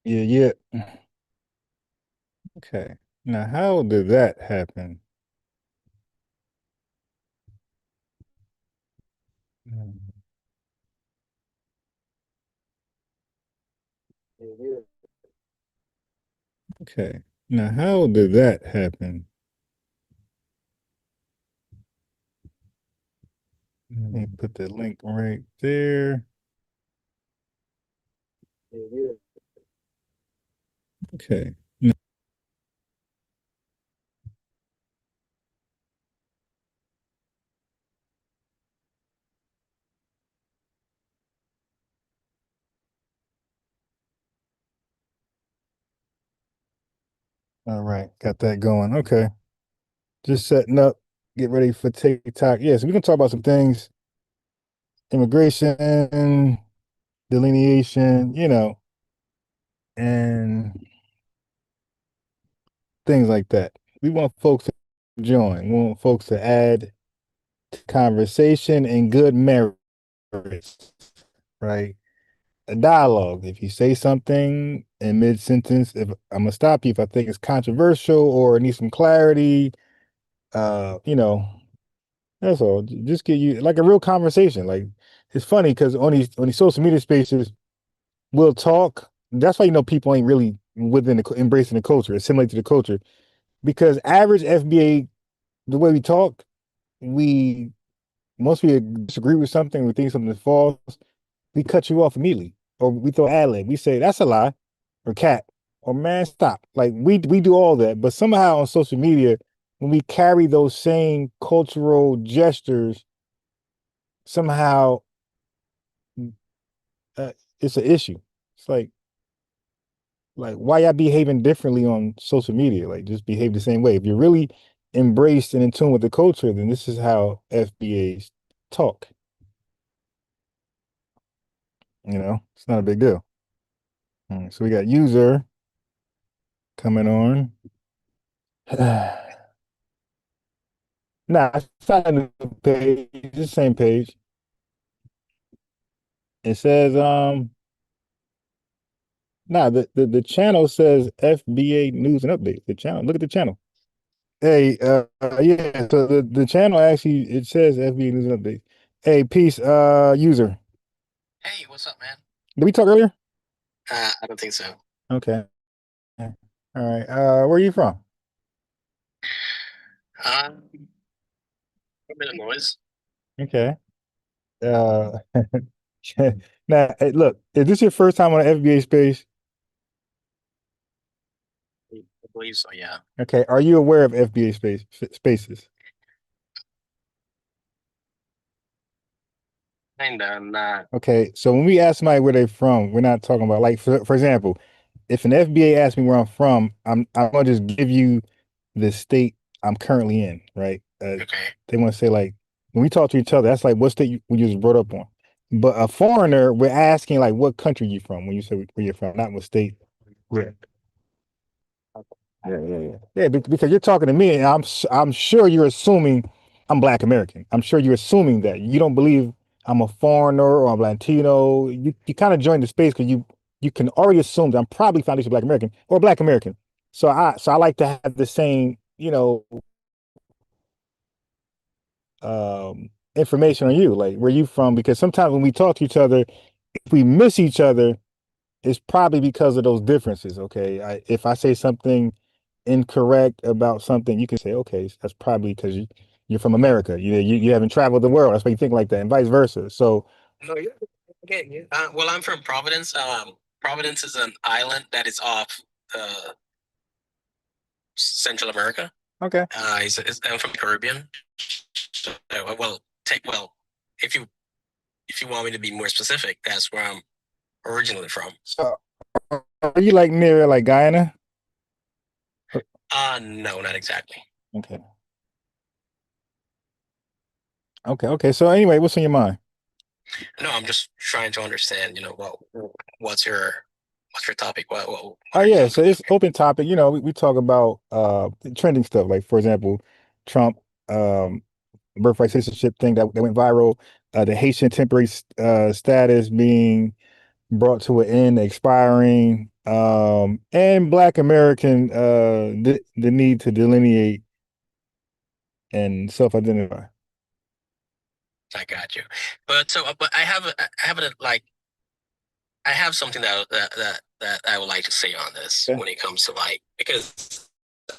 Yeah, yeah. Okay. Now, how did that happen? Mm, Okay. Now, how did that happen? Let me put the link right there. Okay. All right. Got that going. Okay. Just setting up, get ready for TikTok. Yeah, so we can talk about some things, immigration, delineation, and things like that. We want folks to join. We want folks to add to conversation and good marriage, right? A dialogue. If you say something in mid-sentence, if I'm gonna stop you if I think it's controversial or need some clarity, uh, you know, that's all. Just get you like a real conversation. Like it's funny because on these social media spaces, we'll talk. That's why people ain't really within embracing the culture, assimilate to the culture. Because average FBA, the way we talk, we once we disagree with something, we think something is false, we cut you off immediately, or we throw ad lib. We say that's a lie, or cat, or man, stop. Like we do all that, but somehow on social media, when we carry those same cultural gestures, somehow uh, it's an issue. It's like why y'all behaving differently on social media? Like just behave the same way. If you're really embraced and in tune with the culture, then this is how FBAs talk. It's not a big deal. So we got user coming on. Nah, it's not a new page. It's the same page. It says nah, the channel says FBA News and Updates. The channel. Look at the channel. Hey, yeah, so the channel actually it says FBA News and Updates. Hey, peace, user. Hey, what's up, man? Did we talk earlier? I don't think so. Okay. All right. Where are you from? Uh, a bit of noise. Okay. Uh now hey, look, is this your first time on an FBA space? I believe so, yeah. Okay. Are you aware of FBA spaces? Kinda, I'm not. Okay, so when we ask somebody where they're from, we're not talking about like for example, if an FBA asks me where I'm from, I'm gonna just give you the state I'm currently in, right? Okay. They want to say like when we talk to each other, that's like what state we just brought up on. But a foreigner, we're asking like what country you from when you say where you're from, not what state. Yeah, yeah. Yeah, because you're talking to me, and I'm sure you're assuming I'm Black American. I'm sure you're assuming that you don't believe I'm a foreigner or I'm Latino. You kind of joined the space because you can already assume that I'm probably foundation Black American or Black American. So I like to have the same information on you, like where you from, because sometimes when we talk to each other, if we miss each other, it's probably because of those differences. Okay, if I say something incorrect about something, you can say, okay, that's probably because you're from America. You haven't traveled the world. That's why you think like that, and vice versa. So, No, yeah. Okay. Yeah. Well, I'm from Providence. Providence is an island that is off Central America. okay, I'm from the Caribbean. So, well, if you if you want me to be more specific, that's where I'm originally from. so are you like near like Guyana? No, not exactly. Okay, okay. So anyway, what's on your mind? No, I'm just trying to understand. What's your what's your topic? What Oh are you yeah, talking so about it's here? open topic. We talk about trending stuff, like for example, Trump birthright citizenship thing that went viral, the Haitian temporary status being brought to an end, expiring. And Black American, the need to delineate and self-identify. I got you. But I have a like, I have something that I would like to say on this Okay. when it comes to like, because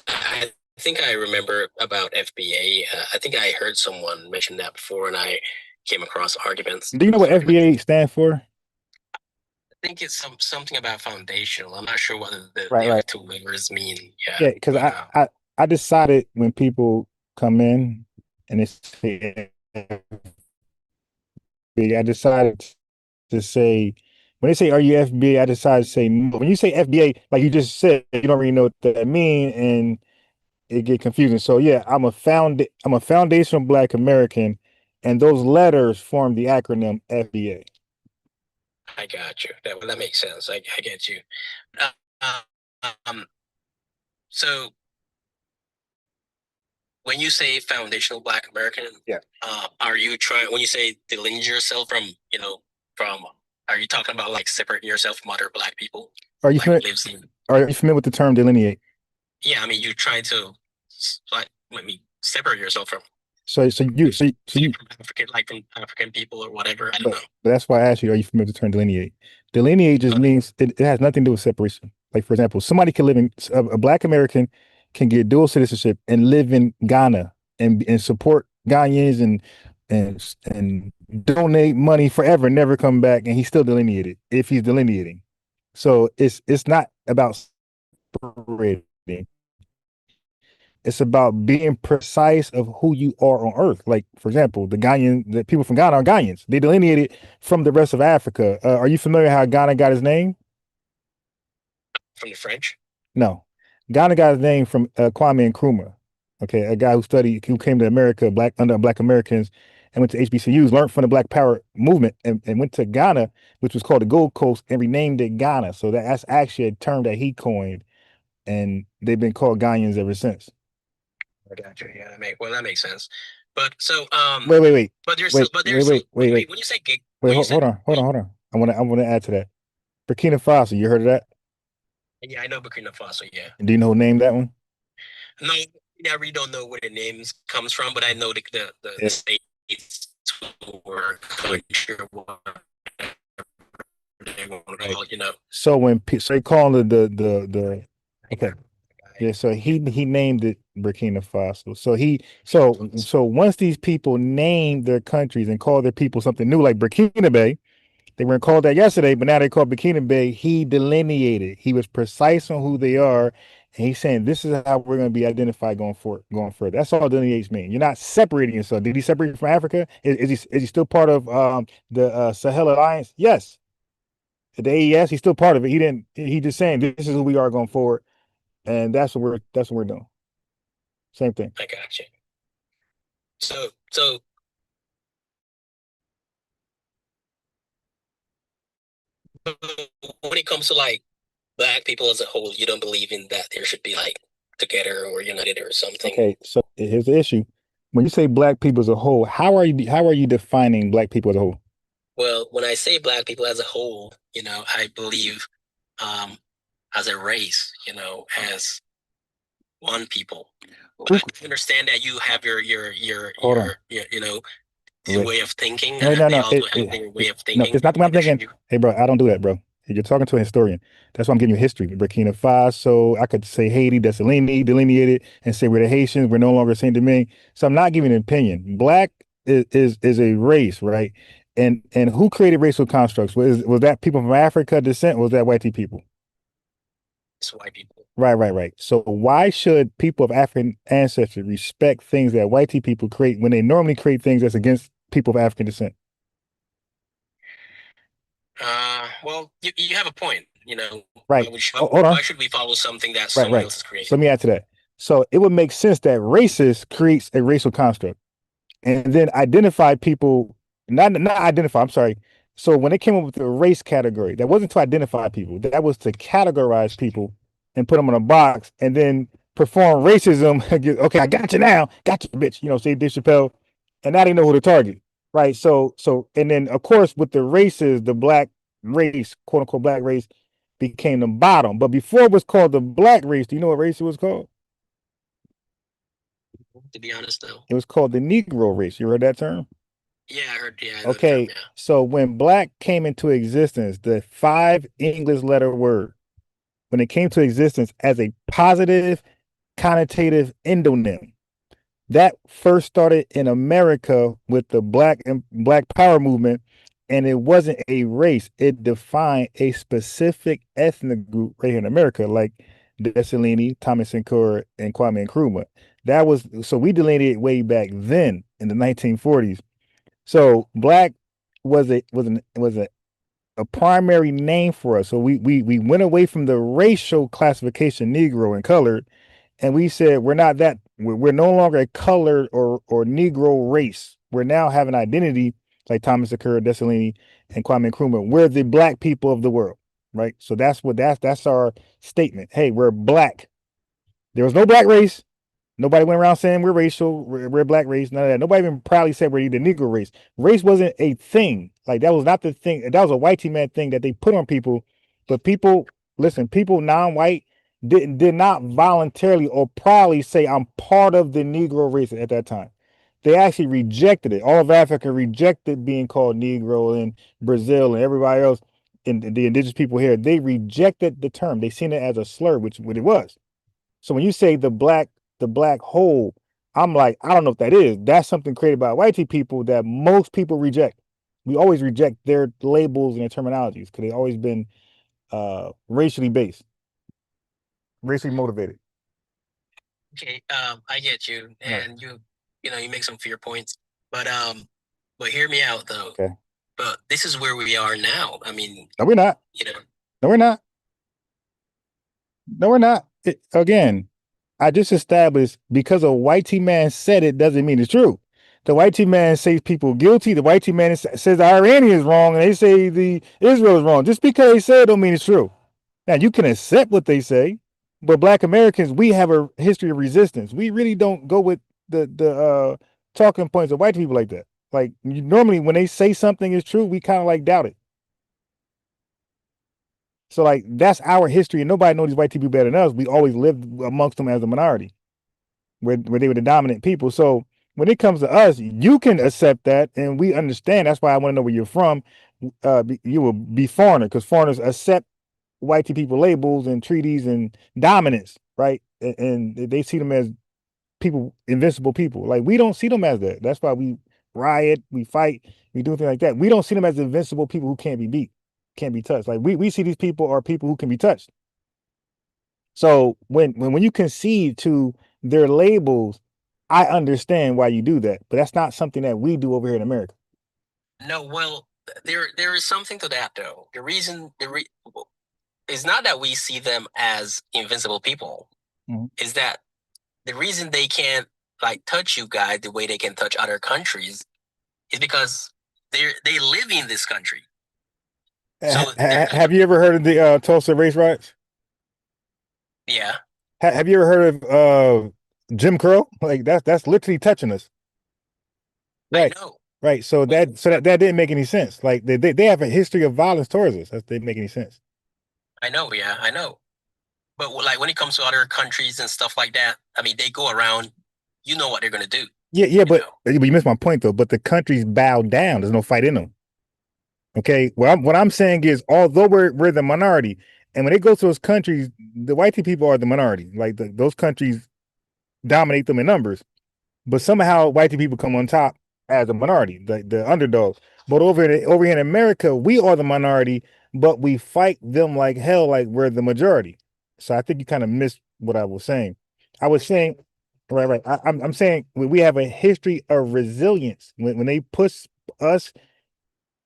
I think I remember about FBA. I think I heard someone mention that before, and I came across arguments. Do you know what FBA stands for? I think it's something about foundational. I'm not sure what Right, the other right. two letters mean. Yeah, Yeah, because but I decided when people come in and they say FBA, I decided to say when they say are you FBA, I decided to say no. When you say FBA, like you just said, you don't really know what that mean and it get confusing. So yeah, I'm a foundational Black American, and those letters form the acronym FBA. I got you. That makes sense. I get you. Uh, um, so when you say foundational Black American, Yeah. are you trying when you say delineate yourself from from are you talking about like separating yourself from other Black people, Are you like who familiar, lives in? are you familiar with the term delineate? Yeah, I mean you trying to like let me separate yourself from So so you so you, so you from African, like from African people or whatever. I don't but know. but that's why I asked you, are you familiar with the term delineate? Delineate just means it has nothing to do with separation. Like for example, somebody can live in a Black American can get dual citizenship and live in Ghana and support Ghanaians and donate money forever, never come back, and he's still delineated if he's delineating. So it's not about separating. It's about being precise of who you are on Earth. Like, for example, the people from Ghana are Ghanaians. They delineated from the rest of Africa. Are you familiar how Ghana got his name? From the French. No, Ghana got his name from Kwame Nkrumah. Okay, a guy who came to America, under Black Americans, and went to HBCUs, learned from the Black Power movement, and went to Ghana, which was called the Gold Coast, and renamed it Ghana. So that's actually a term that he coined, and they've been called Ghanaians ever since. I got you. Yeah, that makes sense. But Wait, wait, wait, there's some when you say gig wait. when you said Hold on. I want to add to that. Burkina Faso. You heard of that? yeah, I know Burkina Faso. Yeah, And do you know who named that one? no, I really don't know where the names comes from, but I know the Yeah. states or country or whatever they want to Right. call it. You know, So so they call it the okay. Yeah, so he named it Burkina Faso. So once these people named their countries and called their people something new, like Burkina Bay, they weren't called that yesterday, but now they call Burkina Bay. He delineated. He was precise on who they are, and he's saying this is how we're going to be identified going further. That's all delineates mean. You're not separating yourself. Did he separate from Africa? Is he still part of the Sahel Alliance? Yes. The AES, he's still part of it. He didn't. He just saying this is who we are going forward, and that's what we're doing. Same thing. I got you. So when it comes to like Black people as a whole, you don't believe in that there should be like together or united or something. Okay, so here's the issue. When you say black people as a whole, how are you defining black people as a whole? Well, when I say Black people as a whole, I believe um, as a race, as one people. But Who, I understand that you have hold on. your Wait. way of thinking, No, no, and they no. also have their way of No, thinking. it's not the way I'm And there should thinking. be Hey, bro, I don't do that, bro. You're talking to a historian. That's why I'm giving you history. Burkina Faso, I could say Haiti, that's delineated, and say we're the Haitians, we're no longer Saint Domingue. So I'm not giving an opinion. Black is a race, right? And who created racial constructs? Was that people from Africa descent? Or was that white people? white people. Right, right, right. So why should people of African ancestry respect things that white people create when they normally create things that's against people of African descent? Well, you have a point. Right. Hold Why on. should we follow something that Right, someone right. else has So created? let me add to that. So it would make sense that racist creates a racial construct and then identify people, not identify, I'm sorry. So when they came up with the race category, that wasn't to identify people, that was to categorize people and put them in a box and then perform racism. Okay, I got you now, got you, bitch. Say Dave Chappelle, and now they know who to target, right? And then of course with the races, the black race, quote unquote black race, became the bottom. But before it was called the black race, do you know what race it was called? To be honest, though. It was called the Negro race. You heard that term? Yeah, I heard. Yeah, I know the term. Okay, Yeah. so when black came into existence, the five English letter word, when it came to existence as a positive connotative endonym, that first started in America with the black and black power movement, and it wasn't a race. It defined a specific ethnic group right here in America, like Dessalini, Thomas Sankara, and Kwame Nkrumah. That was so we delineated way back then in the 1940s. So black was a primary name for us. So we went away from the racial classification Negro and colored, and we said we're not that. We're no longer a colored or Negro race. We're now have an identity like Thomas Sankara, Dessalini, and Kwame Nkrumah. We're the black people of the world, right? So that's our statement. Hey, we're black. There was no black race. Nobody went around saying we're racial, we're black race, none of that. Nobody even proudly said we're the Negro race. Race wasn't a thing. Like that was not the thing. That was a white team man thing that they put on people. But people, listen, people non-white did not voluntarily or proudly say I'm part of the Negro race at that time. They actually rejected it. All of Africa rejected being called Negro, and Brazil and everybody else, and the indigenous people here. They rejected the term. They seen it as a slur, which what it was. So when you say the black hole, I'm like, I don't know what that is. That's something created by white people that most people reject. We always reject their labels and their terminologies because they've always been racially based, racially motivated. Okay. I get you, Right. and you make some fair points, but hear me out though. Okay. But this is where we are now. I mean, No, we're not. you know, No, we're not. No, we're not. Again, I just established because a white T man said it doesn't mean it's true. The white T man says people guilty. The white T man says the Iranian is wrong, and they say the Israel is wrong. Just because they say it don't mean it's true. Now you can accept what they say, but Black Americans, we have a history of resistance. We really don't go with the talking points of white people like that. Like normally when they say something is true, we kind of like doubt it. So like that's our history, and nobody knows these white people better than us. We always lived amongst them as a minority, where they were the dominant people. So when it comes to us, you can accept that, and we understand. That's why I want to know where you're from. You will be foreigner because foreigners accept white people labels and treaties and dominance, right? And they see them as people, invincible people. Like we don't see them as that. That's why we riot, we fight, we do things like that. We don't see them as invincible people who can't be beat, can't be touched. Like we see these people are people who can be touched. So when you concede to their labels, I understand why you do that, but that's not something that we do over here in America. no. Well, there is something to that though. Is not that we see them as invincible people. Mhm. Is that the reason they can't like touch you guys the way they can touch other countries is because they live in this country. So they're not. Have you ever heard of the Tulsa race riots? Yeah, Have you ever heard of Jim Crow? Like that's literally touching us. I Right. know. Right. So We, that didn't make any sense. Like they have a history of violence towards us. That didn't make any sense. I know. Yeah, I know. But like when it comes to other countries and stuff like that, I mean, they go around. You know what they're gonna do. Yeah, yeah, You but know. you missed my point though. But the countries bow down. There's no fight in them. Okay. Well, what I'm saying is, although we're the minority, and when they go to those countries, the white people are the minority. Like those countries dominate them in numbers. But somehow white people come on top as a minority, the underdogs. But over here in America, we are the minority, but we fight them like hell, like we're the majority. So I think you kind of missed what I was saying. I was saying, right, right. I'm saying we have a history of resilience. When they push us,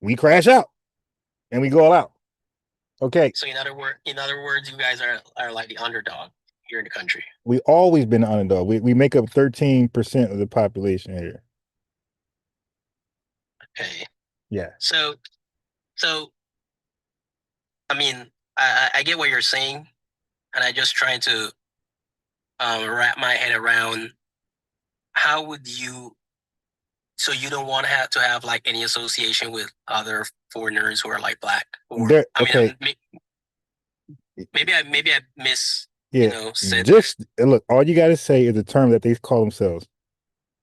we crash out and we go all out. Okay, So in other words, you guys are like the underdog here in the country. we always been an underdog. We make up 13% of the population here. Okay. Yeah. So I mean, I get what you're saying, and I just trying to wrap my head around how would you. So you don't want to have like any association with other foreigners who are like black, or There I okay. mean, maybe I miss Yeah, said that. just look. All you got to say is a term that they call themselves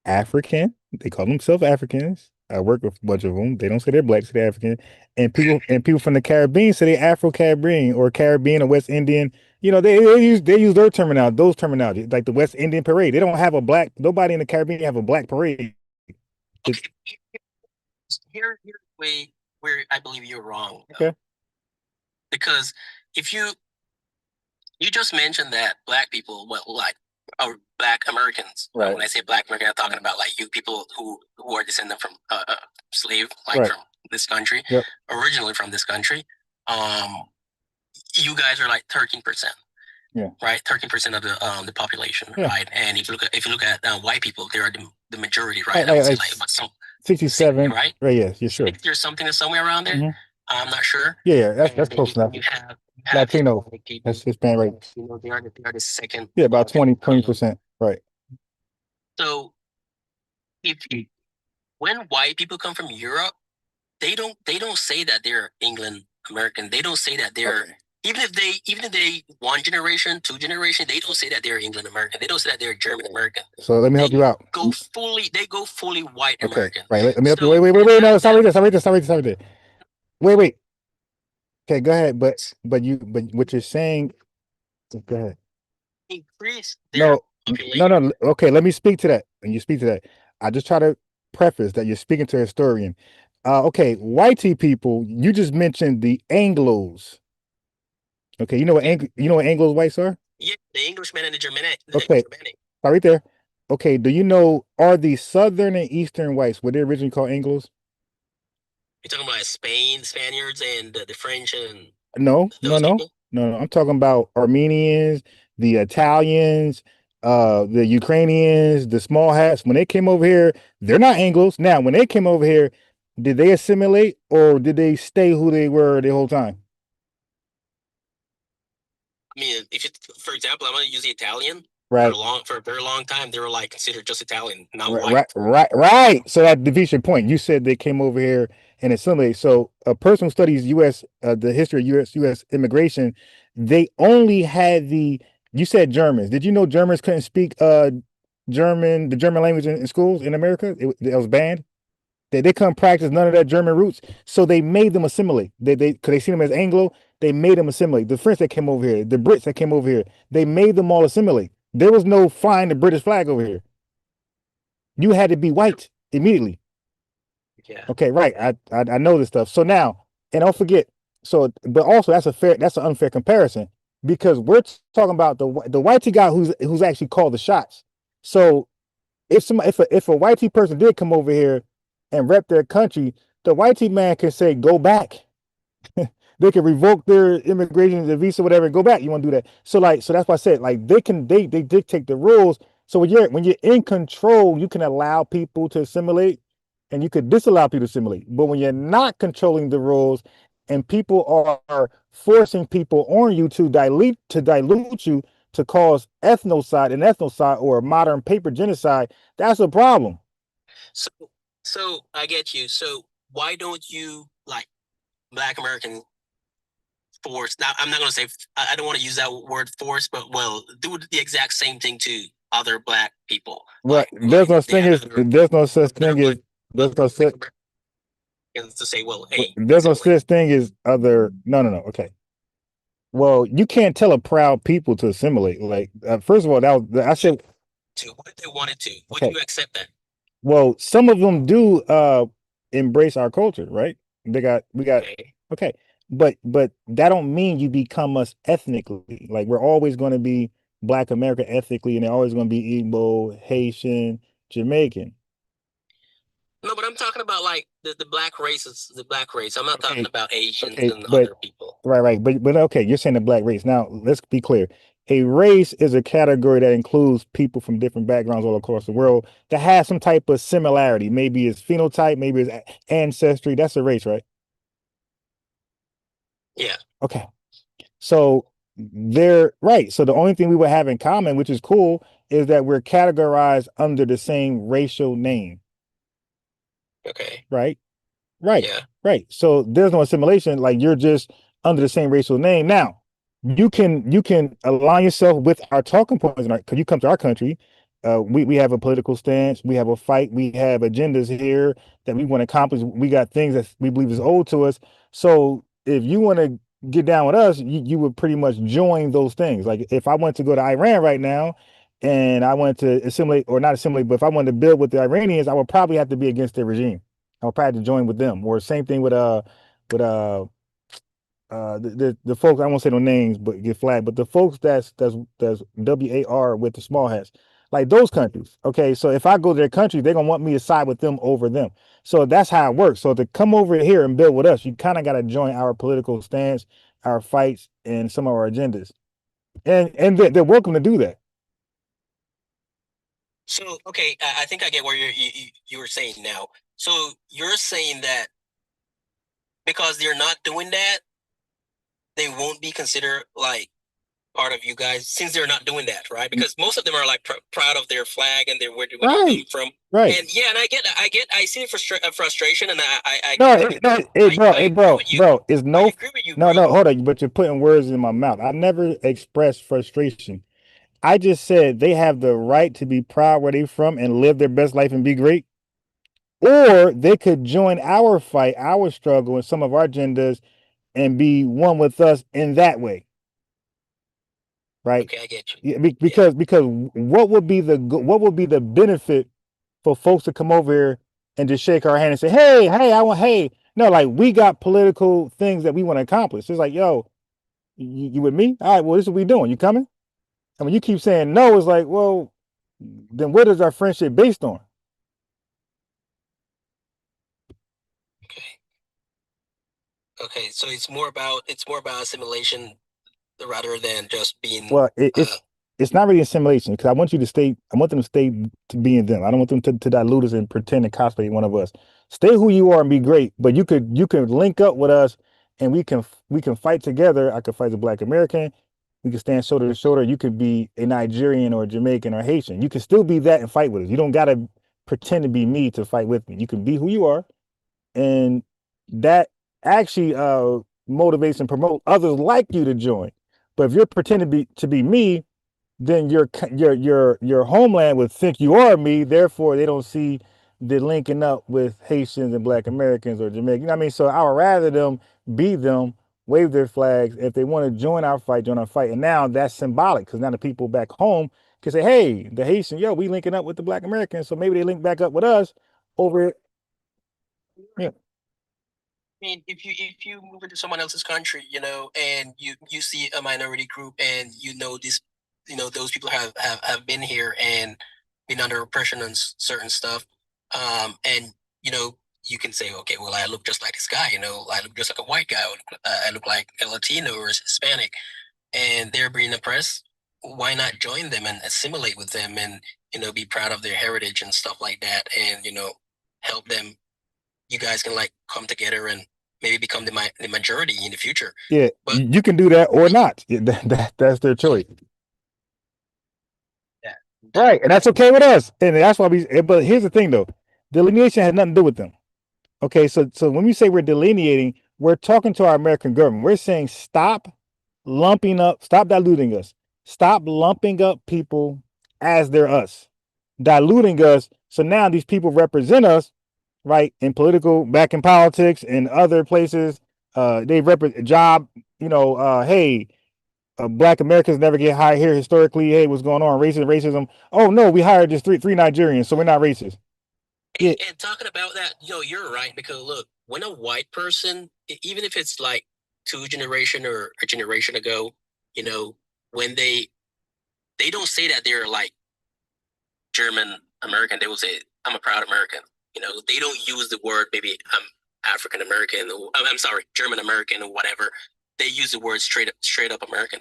African. They call themselves Africans. I work with a bunch of them. They don't say they're black, say they're African. And people from the Caribbean say they Afro-Caribbean or Caribbean or West Indian. They use their terminology, those terminology, like the West Indian parade. They don't have a black. Nobody in the Caribbean have a black parade. It- Okay, here's the way where I believe you're wrong though, okay, because if you just mentioned that black people, well, like black Americans. right, When I say black American, I'm talking about like you people who are descended from slave, like right, from this country, yep, originally from this country. Um, you guys are like 13%, yeah, right? 13% of the population, yeah, right? And if you look at white people, they are the majority, right? like I like would say like like what's some 60, 67, right? right? Yes, yeah, sure. 60 or something, or somewhere around there. Hmm. I'm not sure. Yeah, yeah, that's And then close enough. you have Latino, Hispanic that's people. Hispanic, right? They are the second Yeah, about largest. 20%, right? So if when white people come from Europe, they don't say that they're England American. They don't say that they're Okay. even if they one generation, two generation, they don't say that they're England American. They don't say that they're German American. So let me help you They out. go fully white Okay, American. right. Let me help you. So Wait, wait, wait, you wait. No, have stop right them there. Stop right there. Stop right there. Stop right there. Wait, wait. Okay, go ahead. But what you're saying. Go ahead. increase their No, no, population. no. Okay, let me speak to that. And you speak to that. I just try to preface that you're speaking to a historian. Okay, whitey people. You just mentioned the Anglos. Okay, Yeah, You know what Anglos whites are? yeah, the Englishman and the Germanic, Okay, stop right there. Okay, do you know are the Southern and Eastern whites were they originally called Anglos? You're talking about Spain, Spaniards, and the French and No, no, those no, people. no, no. I'm talking about Armenians, the Italians, the Ukrainians, the small hats. When they came over here, they're not Anglos. Now, when they came over here, did they assimilate or did they stay who they were the whole time? I mean, if it, for example, I'm going to use the Italian Right. for a very long time. They were like considered just Italian, not Right, right, white. right, right. So that defeats your point. You said they came over here and assimilated. So a person who studies U.S. The history of U.S. immigration, they only had the. You said Germans. Did you know Germans couldn't speak the German language in schools in America? It was banned. They couldn't practice none of that German roots. So they made them assimilate. Because they see them as Anglo. They made them assimilate. The French that came over here, the Brits that came over here, they made them all assimilate. There was no flying the British flag over here. You had to be white immediately. Yeah. Okay, right. I know this stuff. So now, and don't forget. So, but also that's an unfair comparison because we're talking about the whitey guy who's actually called the shots. So if a whitey person did come over here and rep their country, the whitey man can say go back. They can revoke their immigration, the visa, whatever, and go back. You want to do that. So that's why I said like they dictate the rules. So when you're in control, you can allow people to assimilate and you could disallow people to assimilate. But when you're not controlling the rules and people are forcing people on you to dilute you to cause ethnocide or a modern paper genocide, that's a problem. So, so I get you. So why don't you like Black American force? Now, I'm not going to say I don't want to use that word force, but well, do the exact same thing to other Black people. Well, Like they have other there's no such other thing Black as there's no such Americans to say, well, hey, there's no assimilate such thing as other. No, no, no. Okay. Well, you can't tell a proud people to assimilate. Like, first of all, I said, to what if they wanted to? Would okay. you accept that? Well, some of them do embrace our culture, right? We got Okay. okay, but that don't mean you become us ethnically. Like we're always going to be Black American ethnically, and they're always going to be Igbo, Haitian, Jamaican. No, but I'm talking about like the black races, the black race. I'm not talking Okay, about Asians okay, and but other people. right, but okay, you're saying the black race. Now, let's be clear. A race is a category that includes people from different backgrounds all across the world that has some type of similarity. Maybe it's phenotype, maybe it's ancestry. That's a race, right? Yeah. Okay. So they're right. So the only thing we would have in common, which is cool, is that we're categorized under the same racial name, Okay. right? Right. Yeah. Right. So there's no assimilation. Like you're just under the same racial name. Now, you can align yourself with our talking points because you come to our country. We have a political stance, we have a fight, we have agendas here that we want to accomplish. We got things that we believe is owed to us. So if you want to get down with us, you would pretty much join those things. Like if I went to go to Iran right now and I wanted to assimilate or not assimilate, but if I wanted to build with the Iranians, I would probably have to be against their regime. I would probably have to join with them. Or same thing with the folks, I won't say no names but get flagged, but the folks that's WAR with the small hats, like those countries. Okay, so if I go to their country, they're gonna want me to side with them over them. So that's how it works. So to come over here and build with us, you kind of got to join our political stance, our fights, and some of our agendas, and they're welcome to do that. So, okay, I think I get what you were saying now. So you're saying that because they're not doing that, they won't be considered like part of you guys since they're not doing that, right? Because most of them are like proud of their flag and where they come Right, from. right. And yeah, and I see the frustration, and I No, get it. no, hey bro, I hey agree bro, with you. bro, it's I no, agree with you, no, bro. no, hold on, but you're putting words in my mouth. I never expressed frustration. I just said they have the right to be proud where they from and live their best life and be great. Or they could join our fight, our struggle, and some of our agendas and be one with us in that way, right? Okay, I get you. Yeah, Yeah. because what would be the benefit for folks to come over here and just shake our hand and say, hey, I want, hey, no, like we got political things that we want to accomplish. It's like, yo, you with me? All right, well, this is what we doing. You coming? And when you keep saying no, it's like, well, then what is our friendship based on? Okay. Okay. So it's more about assimilation rather than just being Well, uh it's not really assimilation because I want you to stay. I want them to stay to being them. I don't want them to dilute us and pretend to cosplay one of us. Stay who you are and be great. But you can link up with us and we can fight together. I could fight as a Black American. We can stand shoulder to shoulder. You could be a Nigerian or a Jamaican or Haitian. You can still be that and fight with us. You don't gotta pretend to be me to fight with me. You can be who you are, and that actually motivates and promote others like you to join. But if you're pretending to be me, then your homeland would think you are me. Therefore, they don't see the linking up with Haitians and Black Americans or Jamaicans. You know what I mean? So I would rather them be them, wave their flags. If they want to join our fight, join our fight. And now that's symbolic because now the people back home can say, hey, the Haitian, yo, we linking up with the Black Americans. So maybe they link back up with us over. Yeah, mean, if you move into someone else's country, and you see a minority group, and this, those people have been here and been under oppression on certain stuff, and you can say, okay, well, I look just like this guy, I look just like a white guy, I look like a Latino or a Hispanic, and they're being oppressed. Why not join them and assimilate with them, and be proud of their heritage and stuff like that, and help them. You guys can like come together and maybe become the majority in the future. yeah, But you can do that or not. Yeah, that's their yeah, choice. yeah, Right. And that's okay with us. And that's why but here's the thing though. Delineation has nothing to do with them. Okay, so when we say we're delineating, we're talking to our American government. We're saying stop diluting us. Stop lumping up people as they're us, diluting us. So now these people represent us, right, in political, back in politics, and other places. They represent job. Hey, Black Americans never get hired here historically. Hey, what's going on? Racism. Oh no, we hired just three Nigerians, so we're not racist. Yeah, and talking about that, you're right, because look, when a white person, even if it's like two generation or a generation ago, you know, when they don't say that they're like German American, they will say I'm a proud American. They don't use the word maybe I'm African American, or I'm sorry, German American or whatever. They use the word straight up American.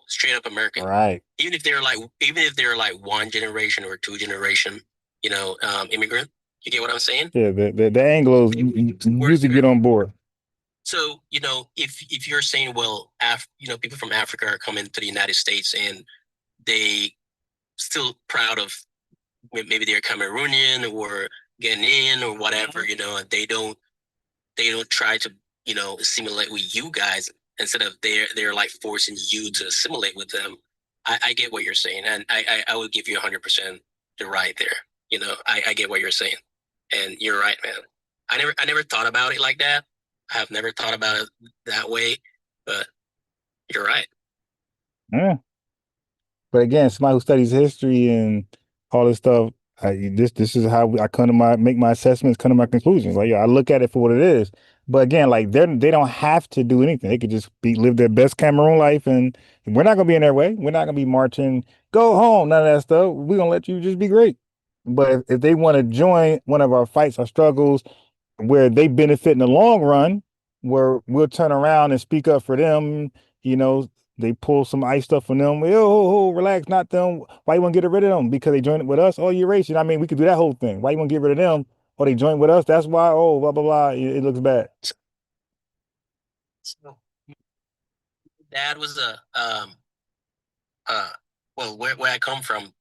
Straight up American. right. Even if they're like one generation or two generation, immigrant. You get what I'm saying? Yeah, the Anglos Words usually there. get on board. So if you're saying, well, people from Africa are coming to the United States and they still proud of maybe they're Cameroonian or Ghanaian or whatever, and they don't try to assimilate with you guys, instead of they're like forcing you to assimilate with them. I get what you're saying, and I would give you 100% the right there. I get what you're saying, and you're right, man. I never thought about it like that. I have never thought about it that way, but you're right. Yeah. But again, somebody who studies history and all this stuff, this is how I come to make my assessments, come to my conclusions. Like, yeah, I look at it for what it is. But again, like they don't have to do anything. They could just live their best Cameroon life, and we're not gonna be in their way. We're not gonna be marching, go home, none of that stuff. We're gonna let you just be great. But if they want to join one of our fights, our struggles, where they benefit in the long run, where we'll turn around and speak up for them, you know, they pull some ice stuff on them. Oh, relax, not them. Why you want to get rid of them? Because they joined with us? Oh, you're racist. I mean, we could do that whole thing. Why you want to get rid of them? Oh, they joined with us? That's why. Oh, blah, blah, blah. It looks bad. So, dad was well, where I come from,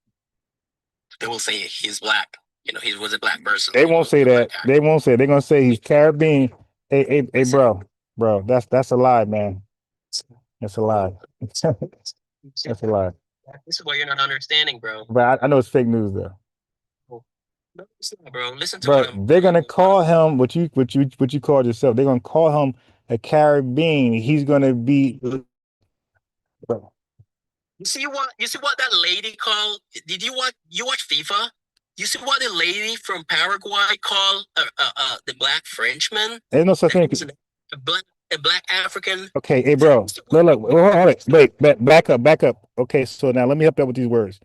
they will say he's black. He was a black person. They won't say that. They won't say it. They're gonna say he's Caribbean. Hey, bro, that's a lie, man. That's a lie. That's a lie. This is what you're not understanding, bro. But I know it's fake news though. No, bro. Listen to Bro, what they're gonna call him what you called yourself. They're gonna call him a Caribbean. He's gonna be. Bro. You see what that lady called? Did you watch FIFA? You see what the lady from Paraguay called the black Frenchman? There's no such thing. A black African. Okay, hey, bro. Look. Hold on. Wait, back up. Okay, so now let me help you out with these words.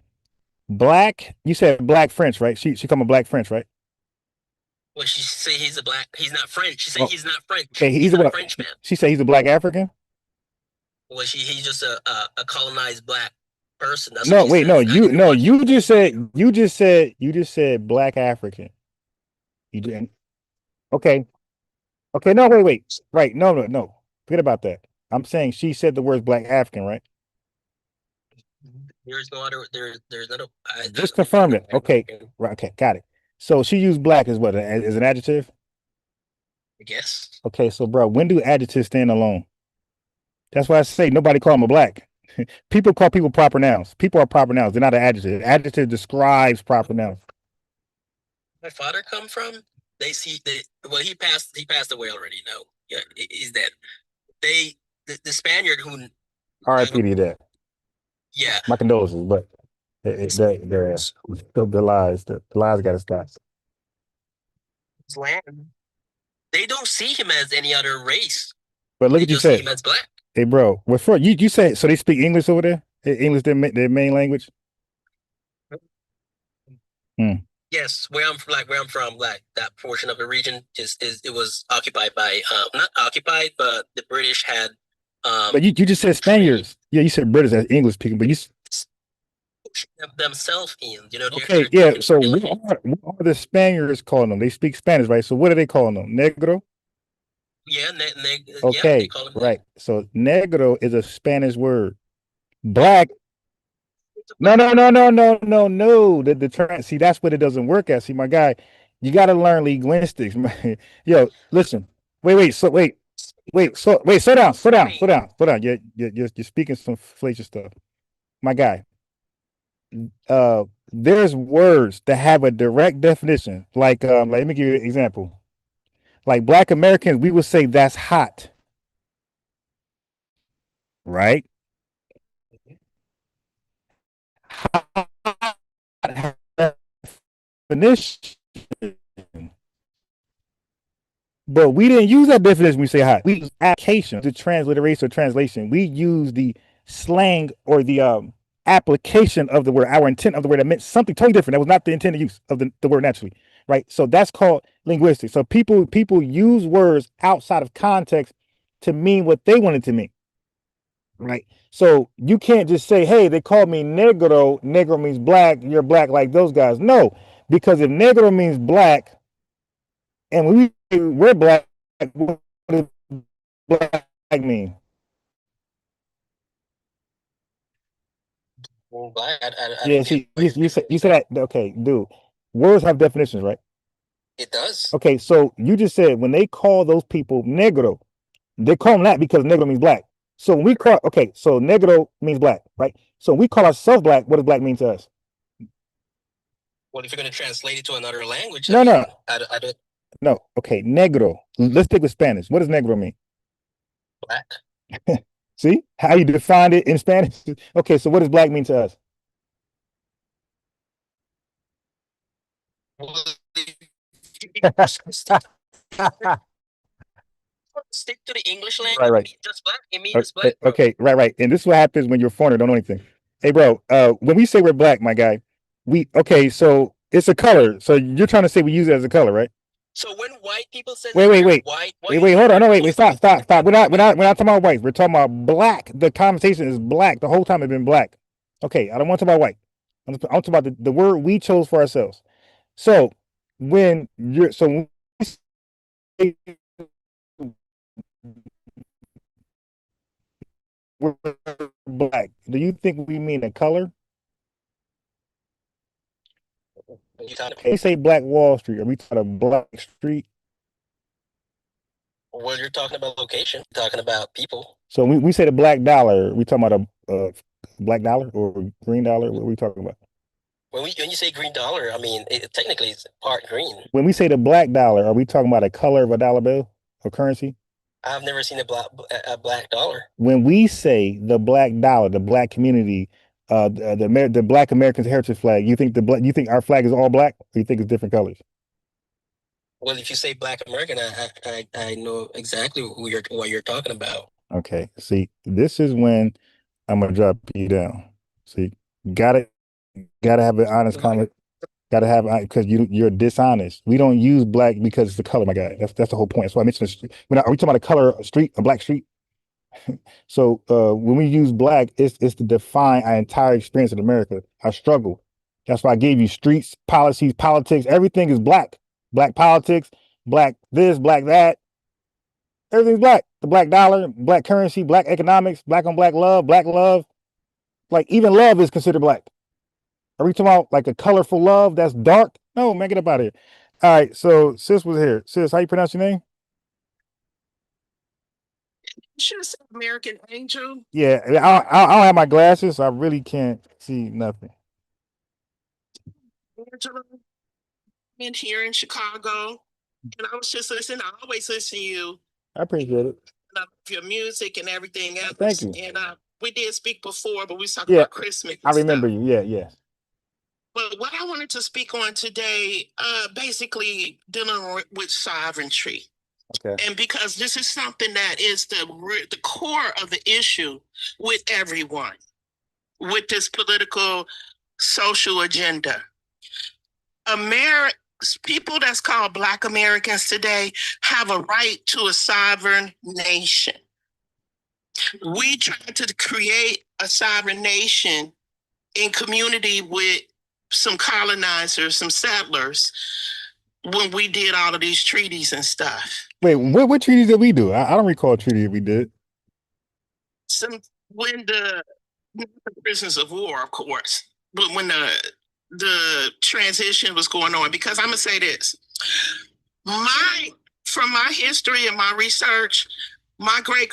Black. You said black French, right? She called him black French, right? Well, she say he's not French. She said he's not French. Okay, he's a Frenchman. She said he's a black African. Well, he's just a colonized black person. That's no, wait, no, you just said black African. You didn't. Okay. No, wait. Right. No. Forget about that. I'm saying she said the words black African, right? There's no other. There's not. Just confirm it. Okay. Right. Okay. Got it. So she used black as what? As an adjective? I guess. Okay. So, bro, when do adjectives stand alone? That's why I say nobody call them a black. People call people proper nouns. People are proper nouns. They're not an adjective. Adjective describes proper nouns. My father come from. Well, he passed away already. No, yeah, he's dead. The Spaniard who. R.I.P. to that. Yeah. My condolences, but the lies got to stop. Land. They don't see him as any other race. But look at you said. See him as black. Hey, bro, you say so they speak English over there? English their main language? Yes, where I'm from, like that portion of the region it was occupied by not occupied, but the British had. But you just said Spaniards. Yeah, you said British as English speaking, but you themselves in. Okay, yeah. So what are the Spaniards calling them? They speak Spanish, right? So what are they calling them? Negro. Yeah, okay, yeah, right. So negro is a Spanish word. Black. No. The term. See, that's what it doesn't work at. See, my guy, you got to learn linguistics, man. Yo, listen. Wait. Slow down. You're speaking some fallacious stuff, my guy. There's words that have a direct definition. Like let me give you an example. Like Black Americans, we would say that's hot. Right? Hot definition. But we didn't use that definition when we say hot. We use application, the transliteration or translation. We use the slang or the application of the word, our intent of the word that meant something totally different. That was not the intended use of the word naturally. Right. So that's called linguistics. So people use words outside of context to mean what they want it to mean. Right. So you can't just say, hey, they called me negro. Negro means black. You're black like those guys. No, because if negro means black and we're black, what does black mean? Yeah, see, you said that. Okay, dude. Words have definitions, right? It does. Okay, so you just said when they call those people negro, they call them that because negro means black. So when we call, okay, so negro means black, right? So when we call ourselves black, what does black mean to us? Well, if you're going to translate it to another language, I No, no, mean, I don't no. Okay, negro. Let's stick with Spanish. What does negro mean? black. See how you defined it in Spanish? Okay, so what does black mean to us? Well, stick to the English Right, language. right. Just black. It means Okay, black, bro. okay, right, right. And this is what happens when you're foreigner, don't know anything. Hey, bro, when we say we're black, my guy, okay, so it's a color. So you're trying to say we use it as a color, right? So when white people say Wait, that wait, we're wait. white, what Wait, do you wait, mean? hold on. No, wait, What wait, do you stop, mean stop, stop. by white? We're not talking about white. We're talking about black. The conversation is black. The whole time it's been black. Okay, I don't want to talk about white. I'm talking about the word we chose for ourselves. So when we say we're black, do you think we mean a color? You talking Okay, we say Black Wall Street. Are we talking about Black Street? Well, you're talking about location. You're talking about people. So we say the black dollar. We talking about a black dollar or green dollar? What are we talking about? When you say green dollar, I mean technically it's part green. When we say the black dollar, are we talking about a color of a dollar bill or currency? I've never seen a black dollar. When we say the black dollar, the black community, the Black Americans Heritage flag, you think our flag is all black, or you think it's different colors? Well, if you say Black American, I know exactly what you're talking about. Okay, see, this is when I'm gonna drop you down. See, gotta gotta have an honest comment. Gotta have because you're dishonest. We don't use black because it's the color, my guy. That's the whole point. That's why I mentioned are we talking about a color a street, a black street? So when we use black, it's to define our entire experience in America, our struggle. That's why I gave you streets, policies, politics. Everything is black. Black politics, black this, black that. Everything's black. The black dollar, black currency, black economics, black on black love, black love. Like even love is considered black. Are we talking about like a colorful love that's dark? No, man, get up out of here. All right, so sis was here. Sis, how you pronounce your name? Should have said American Angel. Yeah, I don't have my glasses, so I really can't see nothing. Angela, in here in Chicago, and I was just listening. I always listen to you. I appreciate it. I love your music and everything else. Thank you. And we did speak before, but we was talking Yeah, about Christmas I and remember stuff. you. Yeah, yeah. But what I wanted to speak on today, basically dealing with sovereignty. Okay. And because this is something that is the core of the issue with everyone, with this political social agenda. People that's called Black Americans today have a right to a sovereign nation. We tried to create a sovereign nation in community with some colonizers, some settlers, when we did all of these treaties and stuff. Wait, what treaties did we do? I don't recall a treaty we did. When the prisoners of war, of course, but when the transition was going on, because I'm gonna say this, from my history and my research, my great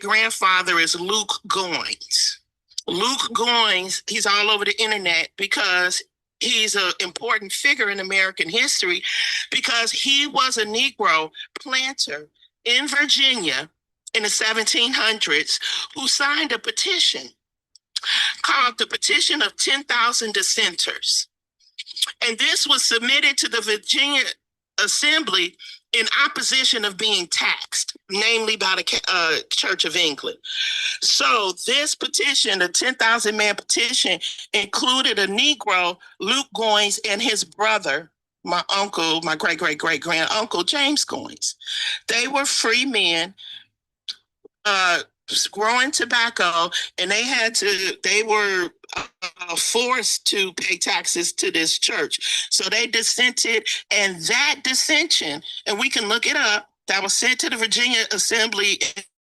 grandfather is Luke Goines. Luke Goines, he's all over the internet because he's an important figure in American history because he was a Negro planter in Virginia in the 1700s who signed a petition called the Petition of 10,000 Dissenters. And this was submitted to the Virginia Assembly in opposition of being taxed, namely by the Church of England. So this petition, the 10,000 man petition, included a Negro, Luke Goines, and his brother, my uncle, my great uncle, James Goines. They were free men, growing tobacco, and they were forced to pay taxes to this church. So they dissented, and that dissension, and we can look it up, that was sent to the Virginia Assembly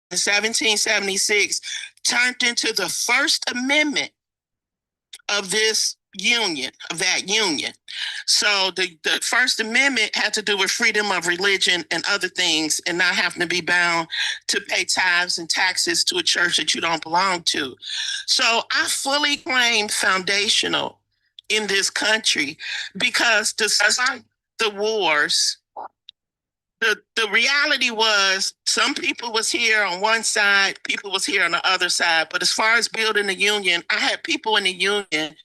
in 1776, turned into the First Amendment of this union, of that union. So the First Amendment had to do with freedom of religion and other things, and not having to be bound to pay tithes and taxes to a church that you don't belong to. So I fully claim foundational in this country, because despite the wars, the reality was some people was here on one side, people was here on the other side. But as far as building a union, I had people in the union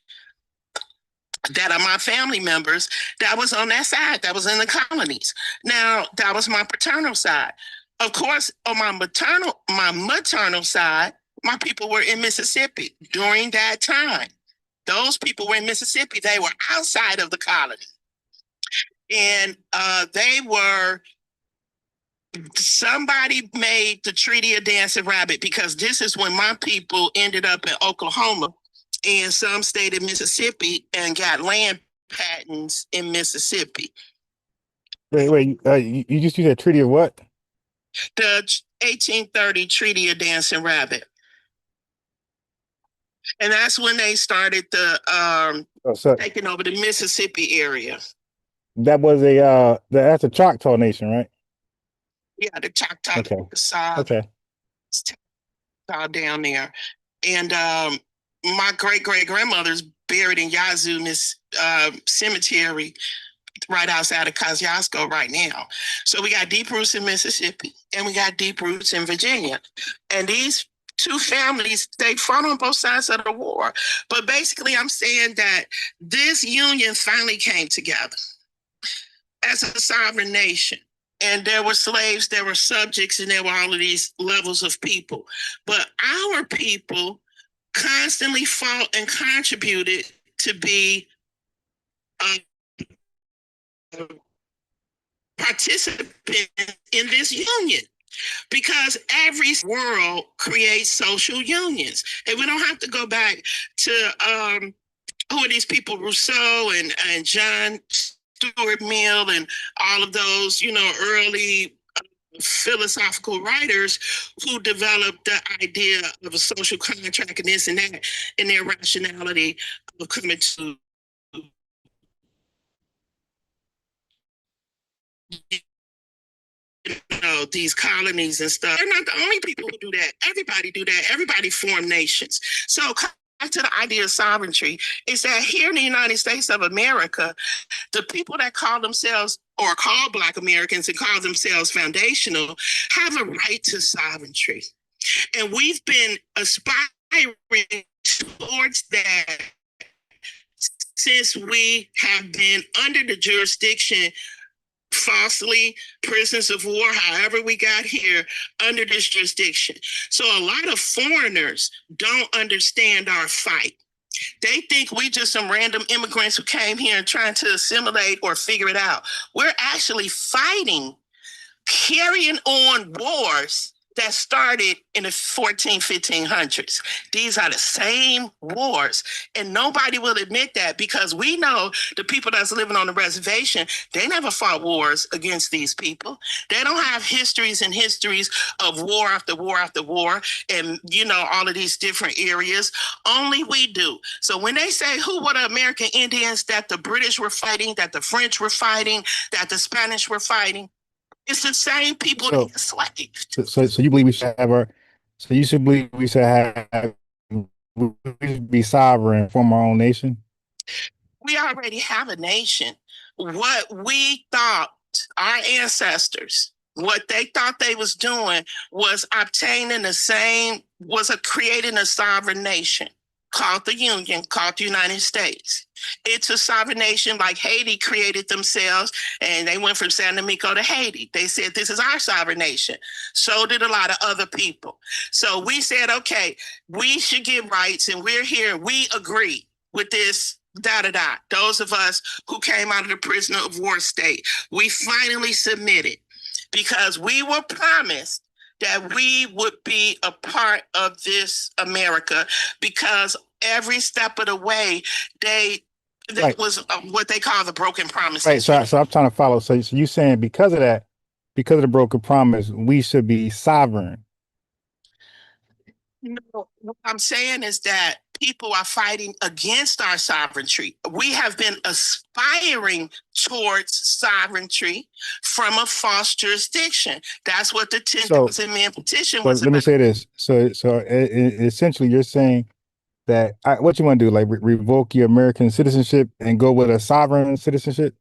that are my family members that was on that side, that was in the colonies. Now, that was my paternal side. Of course, on my maternal side, my people were in Mississippi during that time. Those people were in Mississippi. They were outside of the colony. And somebody made the Treaty of Dancing Rabbit, because this is when my people ended up in Oklahoma, and some stayed in Mississippi and got land patents in Mississippi. Wait, you just used that treaty of what? The 1830 Treaty of Dancing Rabbit. And that's when they started taking over the Mississippi area. That was that's a Choctaw Nation, right? Yeah, the Choctaw. Okay. Okay. Down there. And my great-great-grandmother's buried in Yazoo Cemetery right outside of Kosciuszko right now. So we got deep roots in Mississippi, and we got deep roots in Virginia. And these two families, they fought on both sides of the war. But basically, I'm saying that this union finally came together as a sovereign nation. And there were slaves, there were subjects, and there were all of these levels of people. But our people constantly fought and contributed to be participants in this union, because every world creates social unions. And we don't have to go back to who are these people, Rousseau and John Stuart Mill and all of those, early philosophical writers who developed the idea of a social contract and this and that, and their rationality of coming to these colonies and stuff. They're not the only people who do that. Everybody do that. Everybody form nations. So back to the idea of sovereignty is that here in the United States of America, the people that call themselves or call Black Americans and call themselves foundational have a right to sovereignty. And we've been aspiring towards that since we have been under the jurisdiction, falsely, prisoners of war, however we got here, under this jurisdiction. So a lot of foreigners don't understand our fight. They think we just some random immigrants who came here and trying to assimilate or figure it out. We're actually fighting, carrying on wars that started in the 1500s. These are the same wars, and nobody will admit that, because we know the people that's living on the reservation, they never fought wars against these people. They don't have histories and histories of war after war after war, and all of these different areas. Only we do. So when they say who were the American Indians that the British were fighting, that the French were fighting, that the Spanish were fighting, it's the same people that enslaved. So you believe we should have you should believe we should be sovereign, form our own nation? We already have a nation. What we thought, our ancestors, what they thought they was doing was creating a sovereign nation called the Union, called the United States. It's a sovereign nation like Haiti created themselves, and they went from San Domingo to Haiti. They said, this is our sovereign nation. So did a lot of other people. So we said, okay, we should get rights, and we're here. We agree with this, Those of us who came out of the prisoner of war state, we finally submitted, because we were promised that we would be a part of this America, because every step of the way, that was what they call the broken promises. Right. So I'm trying to follow. So you're saying because of that, because of the broken promise, we should be sovereign. No, what I'm saying is that people are fighting against our sovereignty. We have been aspiring towards sovereignty from a false jurisdiction. That's what the 10,000 man petition was let me about. say this. Essentially, you're saying that what you want to do, like revoke your American citizenship and go with a sovereign citizenship?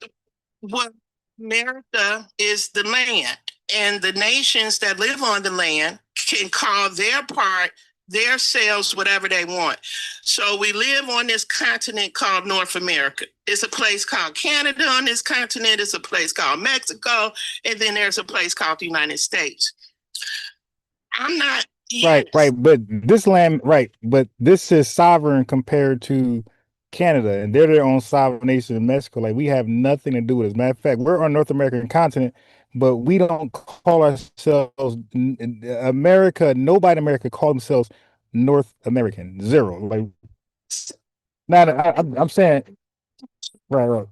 Well, America is the land, and the nations that live on the land can call their part, their selves, whatever they want. So we live on this continent called North America. It's a place called Canada on this continent. It's a place called Mexico. And then there's a place called the United States. I'm not. Right, right. But this land, right, but this is sovereign compared to Canada, and they're their own sovereign nation in Mexico. Like, we have nothing to do with it. As a matter of fact, we're on North American continent, but we don't call ourselves America. Nobody in America call themselves North American. Zero. Like, not. I'm saying, right, right.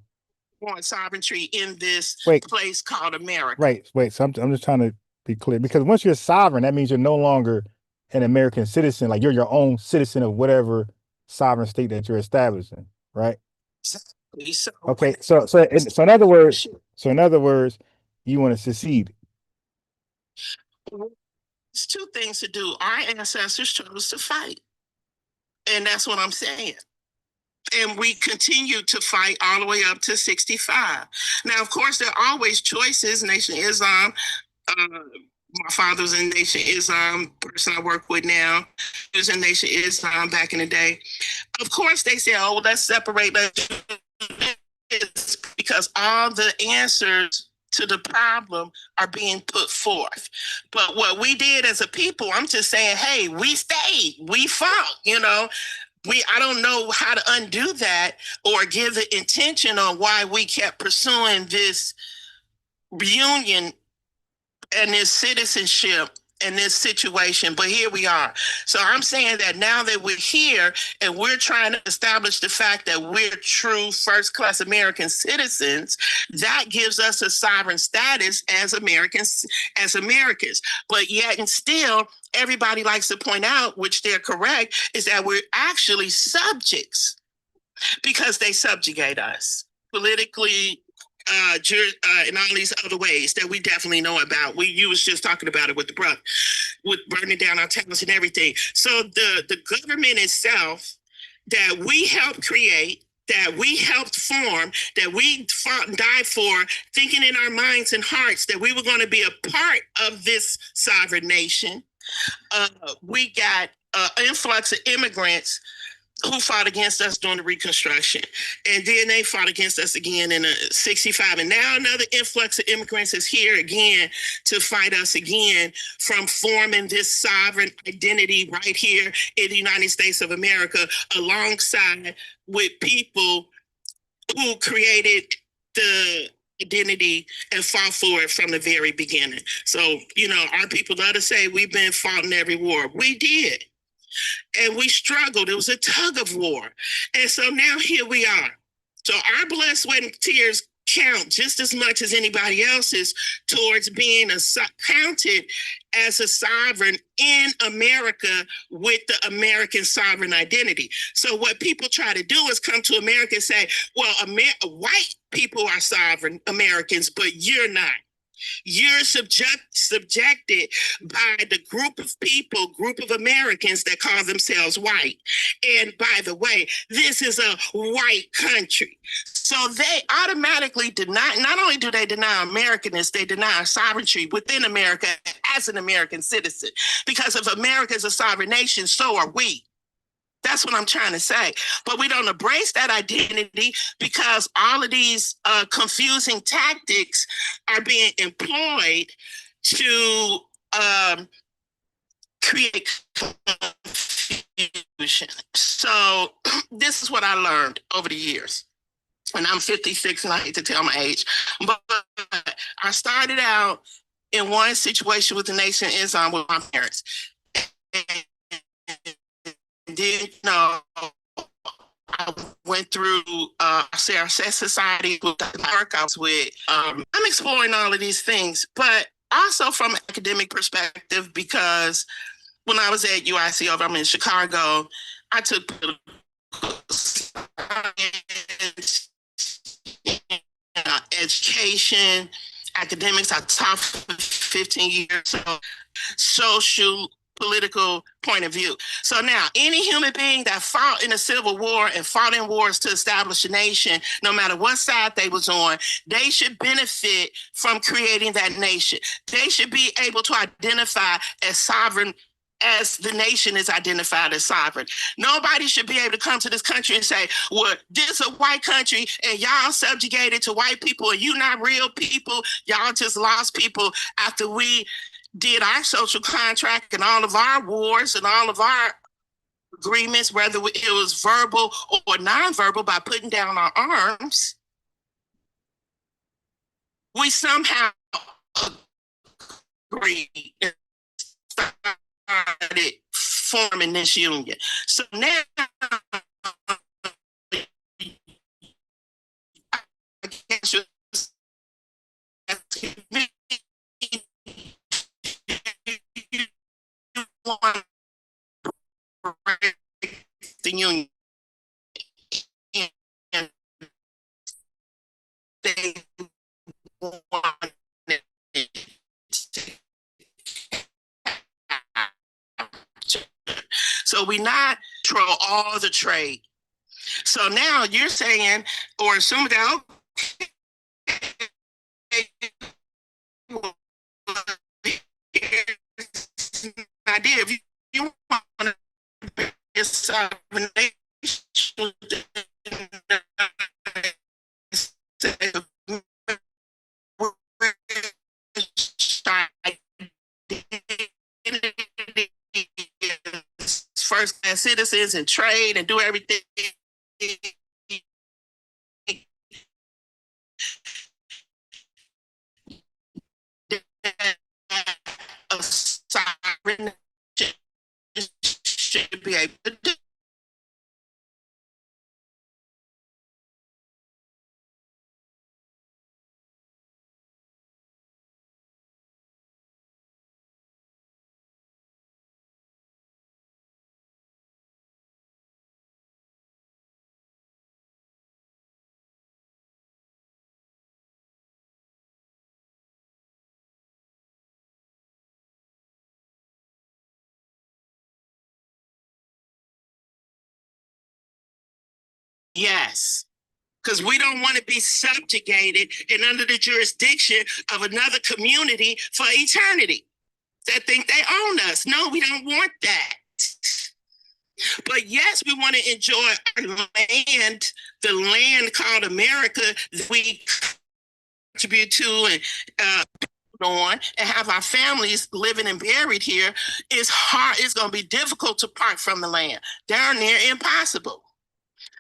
Want sovereignty in this Wait, place called America. right, wait. So I'm just trying to be clear, because once you're sovereign, that means you're no longer an American citizen. Like, you're your own citizen of whatever sovereign state that you're establishing, right? Exactly. So, Okay, so in other words, you want to secede. there's two things to do. Our ancestors chose to fight, and that's what I'm saying. And we continue to fight all the way up to 65. Now, of course, there are always choices. Nation Islam. My father was in Nation Islam. Person I work with now, he was in Nation Islam back in the day. Of course, they say, "Oh, well, let's separate." Because all the answers to the problem are being put forth. But what we did as a people, I'm just saying, hey, we stayed, we fought, I don't know how to undo that or give the intention on why we kept pursuing this reunion and this citizenship and this situation, but here we are. So I'm saying that now that we're here and we're trying to establish the fact that we're true first-class American citizens, that gives us a sovereign status as Americans. But yet and still, everybody likes to point out, which they're correct, is that we're actually subjects because they subjugate us politically, in all these other ways that we definitely know about. You was just talking about it with the brother, with burning down our towns and everything. So the government itself that we helped create, that we helped form, that we fought and died for, thinking in our minds and hearts that we were going to be a part of this sovereign nation. We got an influx of immigrants who fought against us during the Reconstruction. And then they fought against us again in 65. And now another influx of immigrants is here again to fight us again from forming this sovereign identity right here in the United States of America, alongside with people who created the identity and fought for it from the very beginning. So, our people love to say we've been fought in every war. We did. And we struggled. It was a tug of war. And so now here we are. So our blood, sweat, and tears count just as much as anybody else's towards being counted as a sovereign in America with the American sovereign identity. So what people try to do is come to America and say, well, white people are sovereign Americans, but you're not. You're subjected by the group of Americans that call themselves white. And by the way, this is a white country. So they automatically not only do they deny Americanness, they deny sovereignty within America as an American citizen. Because if America is a sovereign nation, so are we. That's what I'm trying to say. But we don't embrace that identity because all of these confusing tactics are being employed to create confusion. So this is what I learned over the years. And I'm 56 and I hate to tell my age. But I started out in one situation with the Nation Islam with my parents. And did I went through Sarah Society with the work I was with. I'm exploring all of these things, but also from an academic perspective, because when I was at UIC over, I'm in Chicago, I took education, academics. I taught for 15 years. So social, political point of view. So now, any human being that fought in a civil war and fought in wars to establish a nation, no matter what side they was on, they should benefit from creating that nation. They should be able to identify as sovereign as the nation is identified as sovereign. Nobody should be able to come to this country and say, well, this is a white country and y'all subjugated to white people and you not real people. Y'all just lost people after we did our social contract and all of our wars and all of our agreements, whether it was verbal or nonverbal, by putting down our arms. We somehow agreed and started forming this union. So now I guess you're asking me, want to break the union, and they want it. So we not control all the trade. So now you're saying, or assuming that, idea if you want to be a sovereign nation, first class citizens and trade and do everything. A sovereign should be able to do. Yes, because we don't want to be subjugated and under the jurisdiction of another community for eternity that think they own us. No, we don't want that. But yes, we want to enjoy our land, the land called America that we contribute to and on and have our families living and buried here. Is hard. It's going to be difficult to part from the land. Darn near impossible.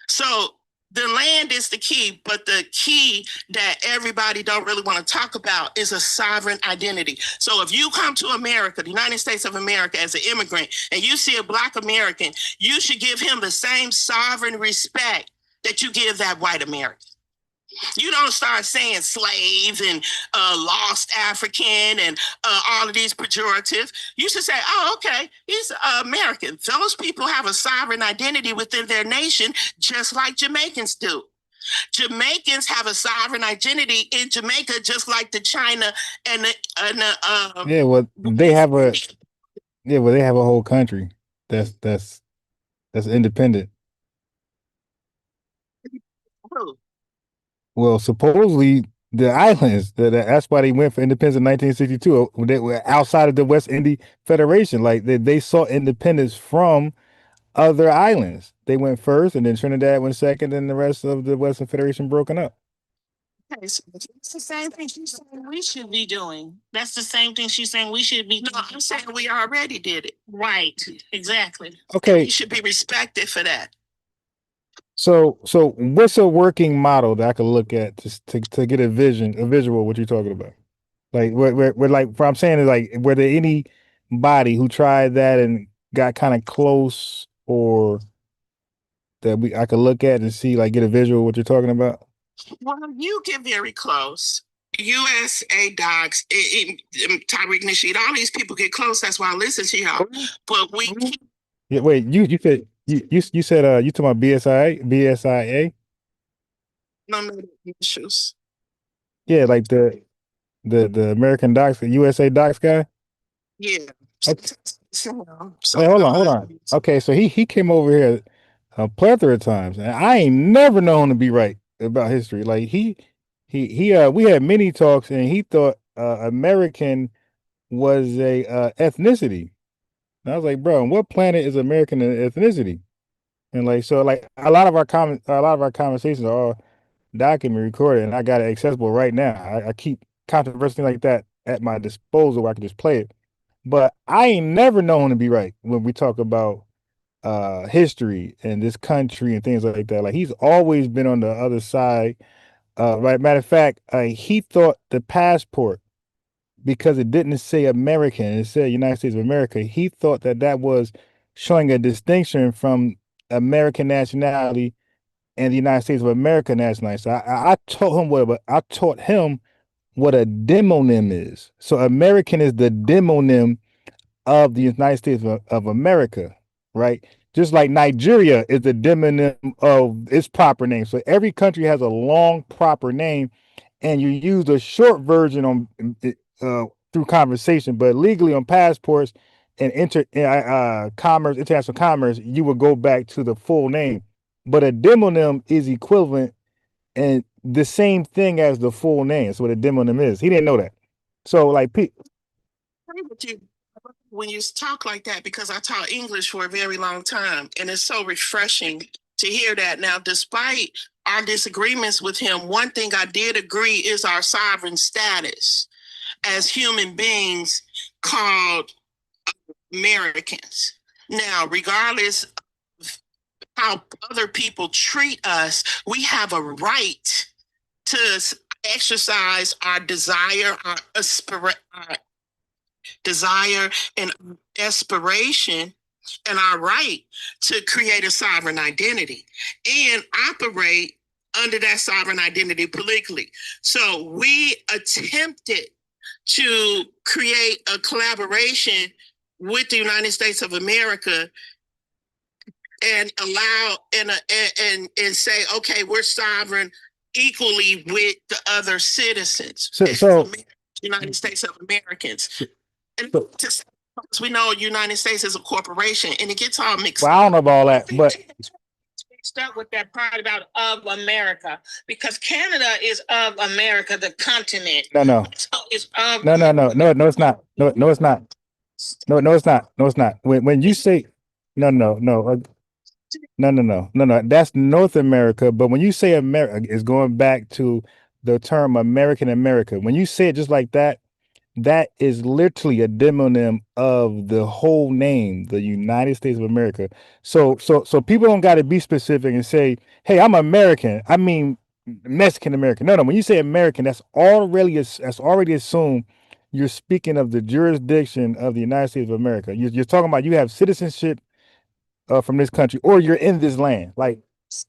So the land is the key, but the key that everybody don't really want to talk about is a sovereign identity. So if you come to America, the United States of America, as an immigrant, and you see a Black American, you should give him the same sovereign respect that you give that white American. You don't start saying slave and lost African and all of these pejoratives. You should say, oh, okay, he's American. Those people have a sovereign identity within their nation, just like Jamaicans do. Jamaicans have a sovereign identity in Jamaica, just like the China and the yeah, well, they have a whole country that's independent. Well, supposedly the islands, that's why they went for independence in 1962. They were outside of the West Indies Federation. Like they sought independence from other islands. They went first, and then Trinidad went second, and the rest of the Western Federation broken up. Okay, so it's the same thing she's saying we should be doing. That's the same thing she's saying we should be doing. No, I'm saying we already did it. Right, exactly. Okay. You should be respected for that. So what's a working model that I could look at to get a visual of what you're talking about? Like where like what I'm saying is, like, were there anybody who tried that and got kind of close, or that I could look at and see, like, get a visual of what you're talking about? Well, you get very close. USA docs, Tyreek Nasheed, all these people get close. That's why I listen to y'all. But we keep Yeah, wait, you said you said you talking about BSIA? no issues. Yeah, like the American Docs, the USA Docs guy. Yeah. Okay. So, Wait, hold on. Okay, so he came over here a plethora of times, and I ain't never known to be right about history. Like we had many talks, and he thought American was a ethnicity. And I was like, bro, on what planet is American an ethnicity? And like so, like a lot of our conversations are all documented, recorded, and I got it accessible right now. I keep controversy like that at my disposal where I can just play it. But I ain't never known to be right when we talk about history and this country and things like that. Like he's always been on the other side. Right, matter of fact, he thought the passport, because it didn't say American, it said United States of America. He thought that that was showing a distinction from American nationality and the United States of America nationality. So I told him what a demonym is. So American is the demonym of the United States of America, right? Just like Nigeria is the demonym of its proper name. So every country has a long proper name, and you use the short version on through conversation, but legally on passports and international commerce, you would go back to the full name. But a demonym is equivalent and the same thing as the full name. That's what a demonym is. He didn't know that. So like when you talk like that, because I taught English for a very long time, and it's so refreshing to hear that. Now, despite our disagreements with him, one thing I did agree is our sovereign status as human beings called Americans. Now, regardless of how other people treat us, we have a right to exercise our desire, our desire and aspiration, and our right to create a sovereign identity and operate under that sovereign identity politically. So we attempted to create a collaboration with the United States of America and allow and say, okay, we're sovereign equally with the other citizens. So United States of Americans. And because we know United States is a corporation, and it gets all mixed up. I don't know about all that, but mixed up with that part about of America, because Canada is of America, the continent. No, it's of no, it's not. No, it's not. No, it's not. No, it's not. When you say no, that's North America. But when you say America, it's going back to the term American America. When you say it just like that, that is literally a demonym of the whole name, the United States of America. So people don't got to be specific and say, "Hey, I'm American. I mean Mexican American." No. When you say American, that's already assumed you're speaking of the jurisdiction of the United States of America. You're talking about you have citizenship from this country, or you're in this land. Like,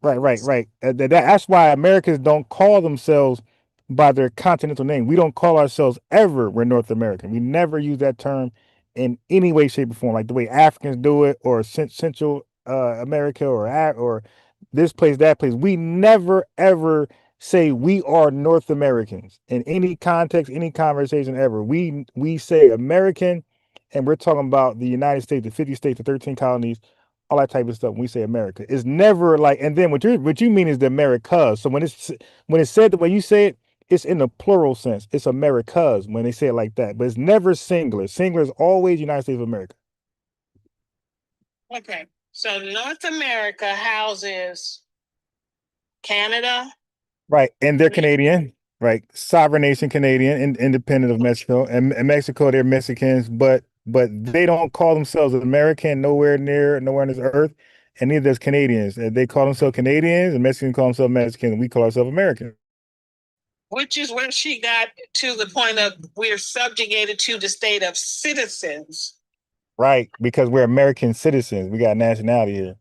right. That's why Americans don't call themselves by their continental name. We don't call ourselves ever, we're North American. We never use that term in any way, shape, or form, like the way Africans do it, or Central America, or this place, that place. We never ever say we are North Americans in any context, any conversation ever. We say American, and we're talking about the United States, the 50 states, the 13 colonies, all that type of stuff. When we say America, it's never like. And then what you mean is the Americas. So when it's said the way you say it, it's in the plural sense. It's Americas when they say it like that, but it's never singular. Singular is always United States of America. Okay, so North America houses Canada, right, and they're Canadian, right? Sovereign nation, Canadian, independent of Mexico, and Mexico, they're Mexicans, but they don't call themselves American nowhere on this earth, and neither does Canadians. They call themselves Canadians, and Mexicans call themselves Mexicans, and we call ourselves American. Which is where she got to the point of we're subjugated to the state of citizens. Right, because we're American citizens. We got nationality here.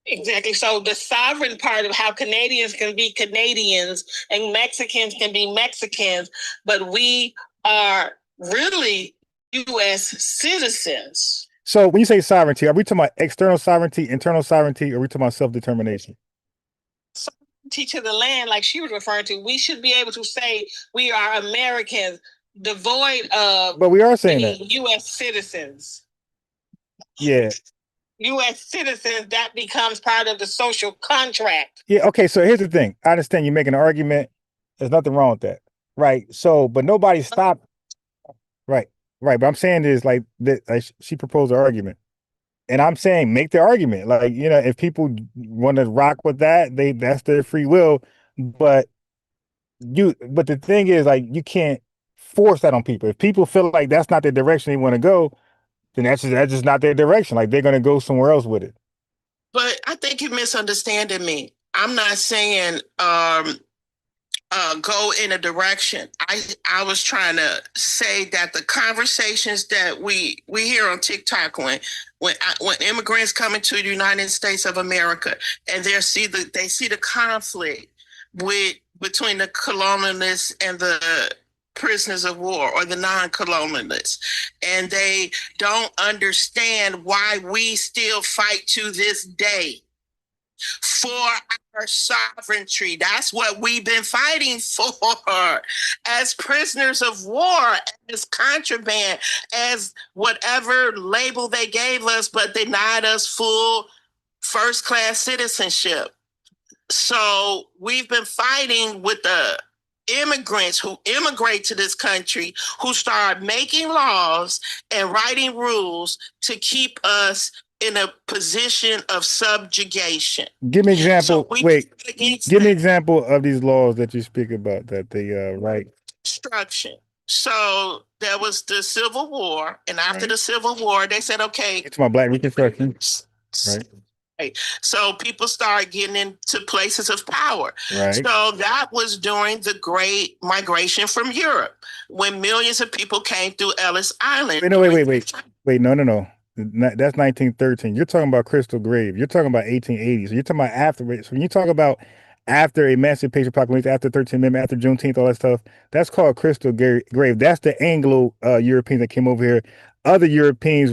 Exactly. So the sovereign part of how Canadians can be Canadians and Mexicans can be Mexicans, but we are really U.S. citizens. So when you say sovereignty, are we talking about external sovereignty, internal sovereignty, or are we talking about self-determination? Sovereignty to the land, like she was referring to, we should be able to say we are Americans, devoid of But we are saying being that. U.S. citizens. Yeah. U.S. citizens, that becomes part of the social contract. Yeah. Okay. So here's the thing. I understand you're making an argument. There's nothing wrong with that. Right. So, but nobody stopped. Right. Right. But I'm saying is like that, like she proposed an argument. And I'm saying make the argument. Like, you know, if people want to rock with that, that's their free will. But but the thing is, like, you can't force that on people. If people feel like that's not the direction they want to go, then that's just not their direction. Like they're gonna go somewhere else with it. But I think you're misunderstanding me. I'm not saying go in a direction. I was trying to say that the conversations that we hear on TikTok when immigrants come into the United States of America and they see the conflict between the colonialists and the prisoners of war or the non-colonialists, and they don't understand why we still fight to this day for our sovereignty. That's what we've been fighting for as prisoners of war, as contraband, as whatever label they gave us, but denied us full first-class citizenship. So we've been fighting with the immigrants who immigrate to this country, who start making laws and writing rules to keep us in a position of subjugation. Give me an example. So Wait, give me an example of these laws that you speak about that they write. Destruction. So there was the Civil War, and after the Civil War, they said, okay. It's my Black Reconstruction. Right. Right. So people start getting into places of power. Right. So that was during the Great Migration from Europe, when millions of people came through Ellis Island. Wait, no. That's 1913. You're talking about Crystal Grave. You're talking about 1880. So you're talking about after. So when you talk about after Emancipation Proclamation, after 13th Amendment, after Juneteenth, all that stuff, that's called Crystal Grave. That's the Anglo Europeans that came over here. Other Europeans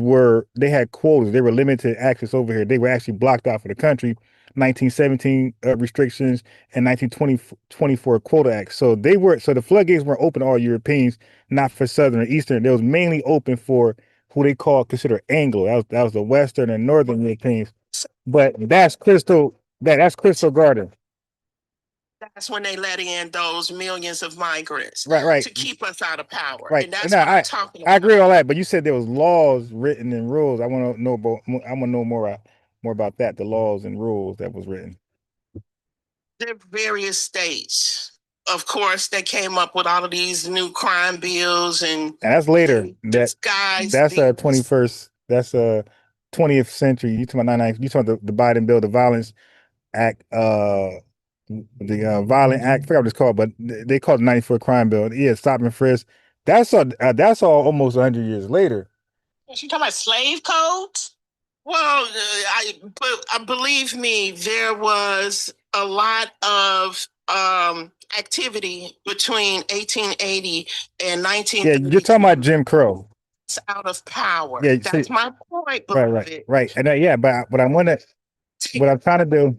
they had quotas. They were limited access over here. They were actually blocked out for the country. 1917 restrictions and 1924 Quota Act. So the floodgates weren't open to all Europeans, not for Southern or Eastern. They was mainly open for who they consider Anglo. That was the Western and Northern Europeans. But that's Crystal Garden. That's when they let in those millions of migrants, right, to keep us out of power. Right, and that's what I'm talking about. I agree with all that, but you said there was laws written and rules. I want to know more about that. The laws and rules that was written. There are various states, of course, that came up with all of these new crime bills, and that's later. That's 21st. That's 20th century. You talking about 99? You talking about the Biden bill, the Violence Act, the Violent Act. I forgot what it's called, but they called it 94 crime bill. Yeah, stop and frisk. That's all almost 100 years later. You talking about slave codes? Well, believe me, there was a lot of activity between 1880 and 1930. Yeah, you're talking about Jim Crow. It's out of power. Yeah, that's my point. Right. And yeah, but what I'm trying to do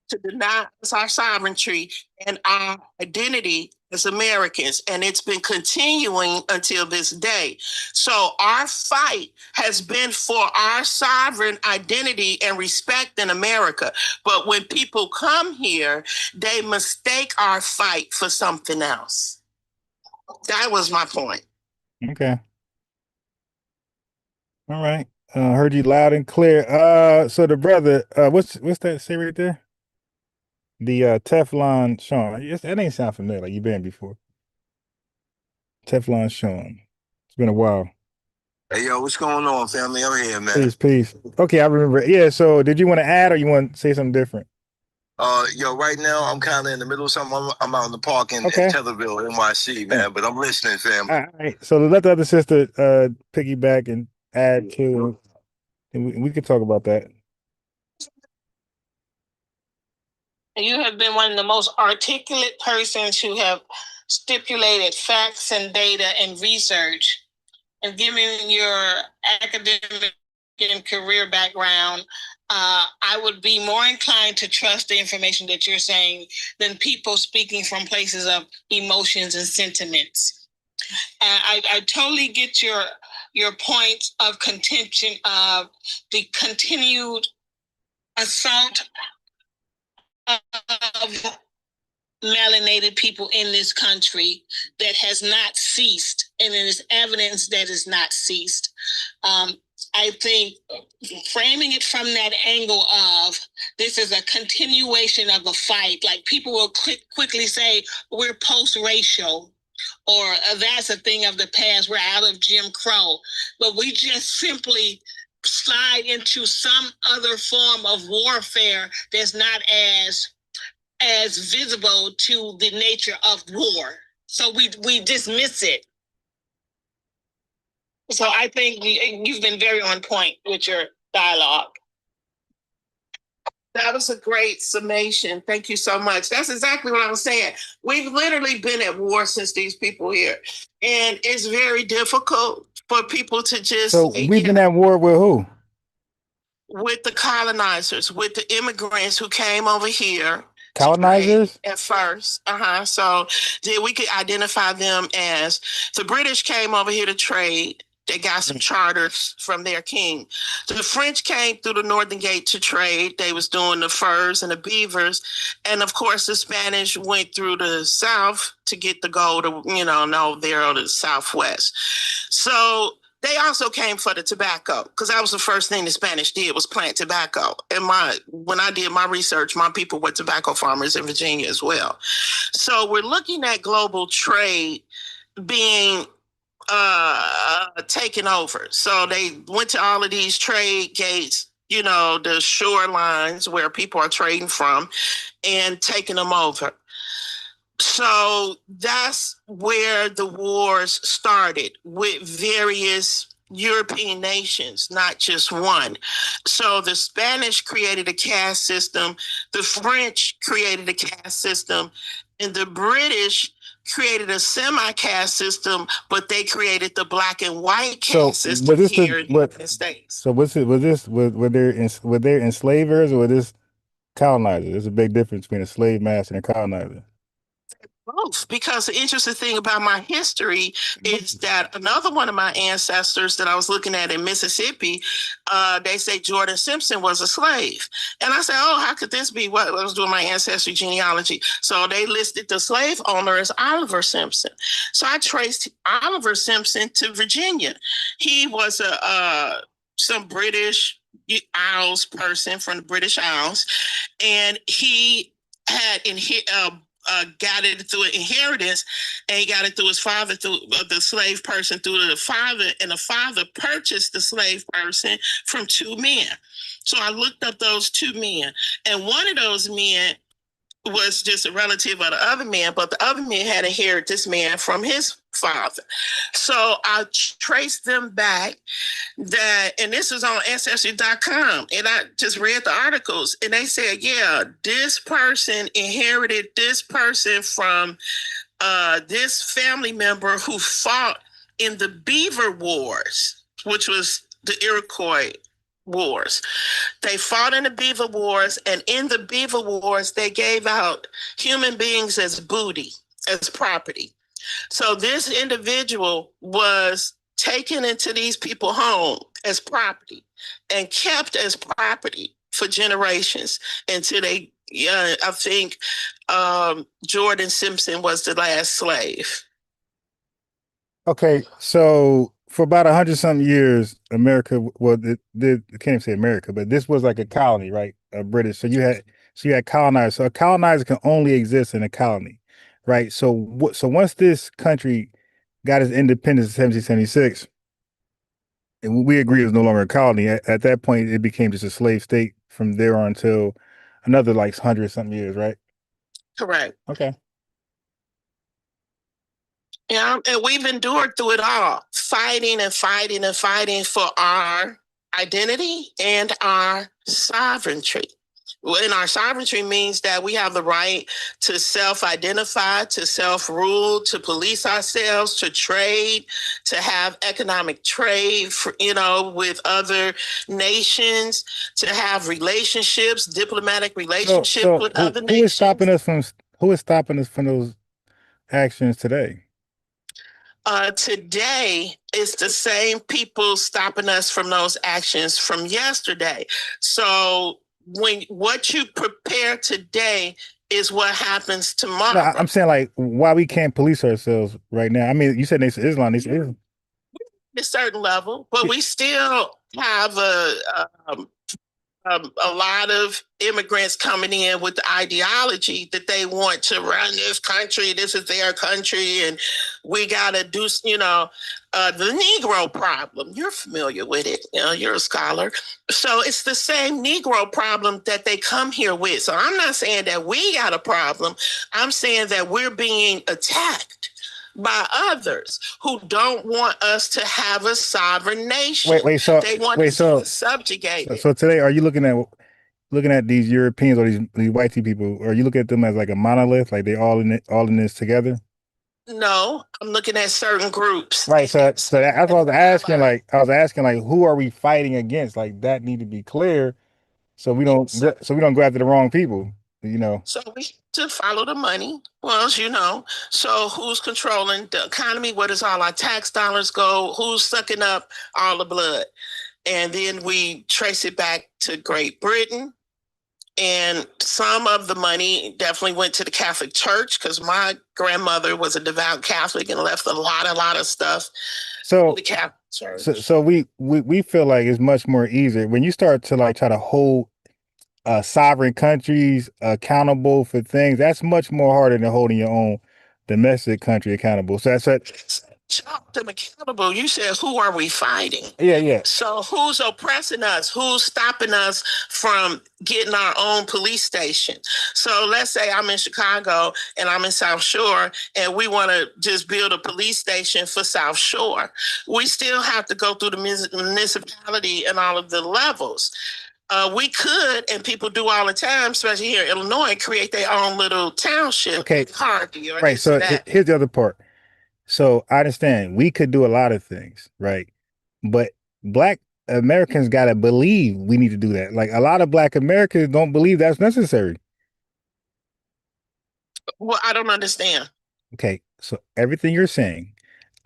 to deny us our sovereignty and our identity as Americans, and it's been continuing until this day. So our fight has been for our sovereign identity and respect in America. But when people come here, they mistake our fight for something else. That was my point. Okay. All right. Heard you loud and clear. So the brother, what's that say right there? The Teflon Sean. That ain't sound familiar. Like you've been before. Teflon Sean. It's been a while. Hey, yo, what's going on, family? I'm here, man. Peace. Okay, I remember. Yeah, so did you want to add or you want to say something different? Yo, right now I'm kind of in the middle of something. I'm out in the park in Tetherville, NYC, man. But I'm listening, fam. All right. So let the other sister piggyback and add to, and we could talk about that. You have been one of the most articulate persons who have stipulated facts and data and research. And given your academic and career background, I would be more inclined to trust the information that you're saying than people speaking from places of emotions and sentiments. I totally get your point of contention of the continued assault of melanated people in this country that has not ceased, and it is evidence that has not ceased. I think framing it from that angle of this is a continuation of a fight, like people will quickly say we're post-racial, or that's a thing of the past, we're out of Jim Crow, but we just simply slide into some other form of warfare that's not as visible to the nature of war. So we dismiss it. So I think you've been very on point with your dialogue. That was a great summation. Thank you so much. That's exactly what I was saying. We've literally been at war since these people here. And it's very difficult for people to just... So we've been at war with who? With the colonizers, with the immigrants who came over here. Colonizers? At first. So then we could identify them as the British came over here to trade. They got some charters from their king. The French came through the Northern Gate to trade. They was doing the furs and the beavers. And of course, the Spanish went through the South to get the gold, no, they're on the Southwest. So they also came for the tobacco, because that was the first thing the Spanish did, was plant tobacco. And when I did my research, my people were tobacco farmers in Virginia as well. So we're looking at global trade being taken over. So they went to all of these trade gates, the shorelines where people are trading from, and taking them over. So that's where the wars started, with various European nations, not just one. So the Spanish created a caste system, the French created a caste system, and the British created a semi-caste system, but they created the black and white caste system here in the United States. So were there enslavers, or were this colonizers? There's a big difference between a slave master and a colonizer. Both, because the interesting thing about my history is that another one of my ancestors that I was looking at in Mississippi, they say Jordan Simpson was a slave. And I said, oh, how could this be? What I was doing my ancestry genealogy. So they listed the slave owner as Oliver Simpson. So I traced Oliver Simpson to Virginia. He was some British Isles person from the British Isles, and he had got it through an inheritance, and he got it through his father, through the slave person, through the father, and the father purchased the slave person from two men. So I looked up those two men, and one of those men was just a relative of the other man, but the other man had inherited this man from his father. So I traced them back, and this is on Ancestry.com, and I just read the articles, and they said, yeah, this person inherited this person from this family member who fought in the Beaver Wars, which was the Iroquois Wars. They fought in the Beaver Wars, and in the Beaver Wars, they gave out human beings as booty, as property. So this individual was taken into these people's home as property and kept as property for generations until they, I think Jordan Simpson was the last slave. Okay, so for about 100-something years, America, well, I can't even say America, but this was like a colony, right? British. So you had colonizers. So a colonizer can only exist in a colony, right? So once this country got its independence in 1776, and we agree it was no longer a colony, at that point it became just a slave state from there on until another like 100-something years, right? Correct. Okay. Yeah, and we've endured through it all, fighting and fighting and fighting for our identity and our sovereignty. And our sovereignty means that we have the right to self-identify, to self-rule, to police ourselves, to trade, to have economic trade, with other nations, to have relationships, diplomatic relationships with other nations. Who is stopping us from those actions today? Today, it's the same people stopping us from those actions from yesterday. So what you prepare today is what happens tomorrow. No, I'm saying, like, why we can't police ourselves right now. I mean, you said Nation Islam. Nation Islam. At a certain level, but we still have a lot of immigrants coming in with the ideology that they want to run this country. This is their country, and we got to do, the Negro problem. You're familiar with it. You're a scholar. So it's the same Negro problem that they come here with. So I'm not saying that we got a problem. I'm saying that we're being attacked by others who don't want us to have a sovereign nation. They want us to subjugate it. So today, are you looking at these Europeans or these white people? Are you looking at them as like a monolith, like they all in this together? No, I'm looking at certain groups. Right. So that's what I was asking. Like, who are we fighting against? Like, that need to be clear, so we don't go after the wrong people. So we have to follow the money. Well, so who's controlling the economy? Where does all our tax dollars go? Who's sucking up all the blood? And then we trace it back to Great Britain. And some of the money definitely went to the Catholic Church, because my grandmother was a devout Catholic and left a lot of stuff to the Catholic Church. So we feel like it's much more easier when you start to like try to hold sovereign countries accountable for things. That's much more harder than holding your own domestic country accountable. So that's them accountable. You said, who are we fighting? Yeah. So who's oppressing us? Who's stopping us from getting our own police station? So let's say I'm in Chicago and I'm in South Shore, and we want to just build a police station for South Shore. We still have to go through the municipality and all of the levels. We could, and people do all the time, especially here in Illinois, create their own little township. Okay. Harvey, or right. So here's the other part. So I understand we could do a lot of things, right? But Black Americans got to believe we need to do that. Like, a lot of Black Americans don't believe that's necessary. Well, I don't understand. Okay. So everything you're saying,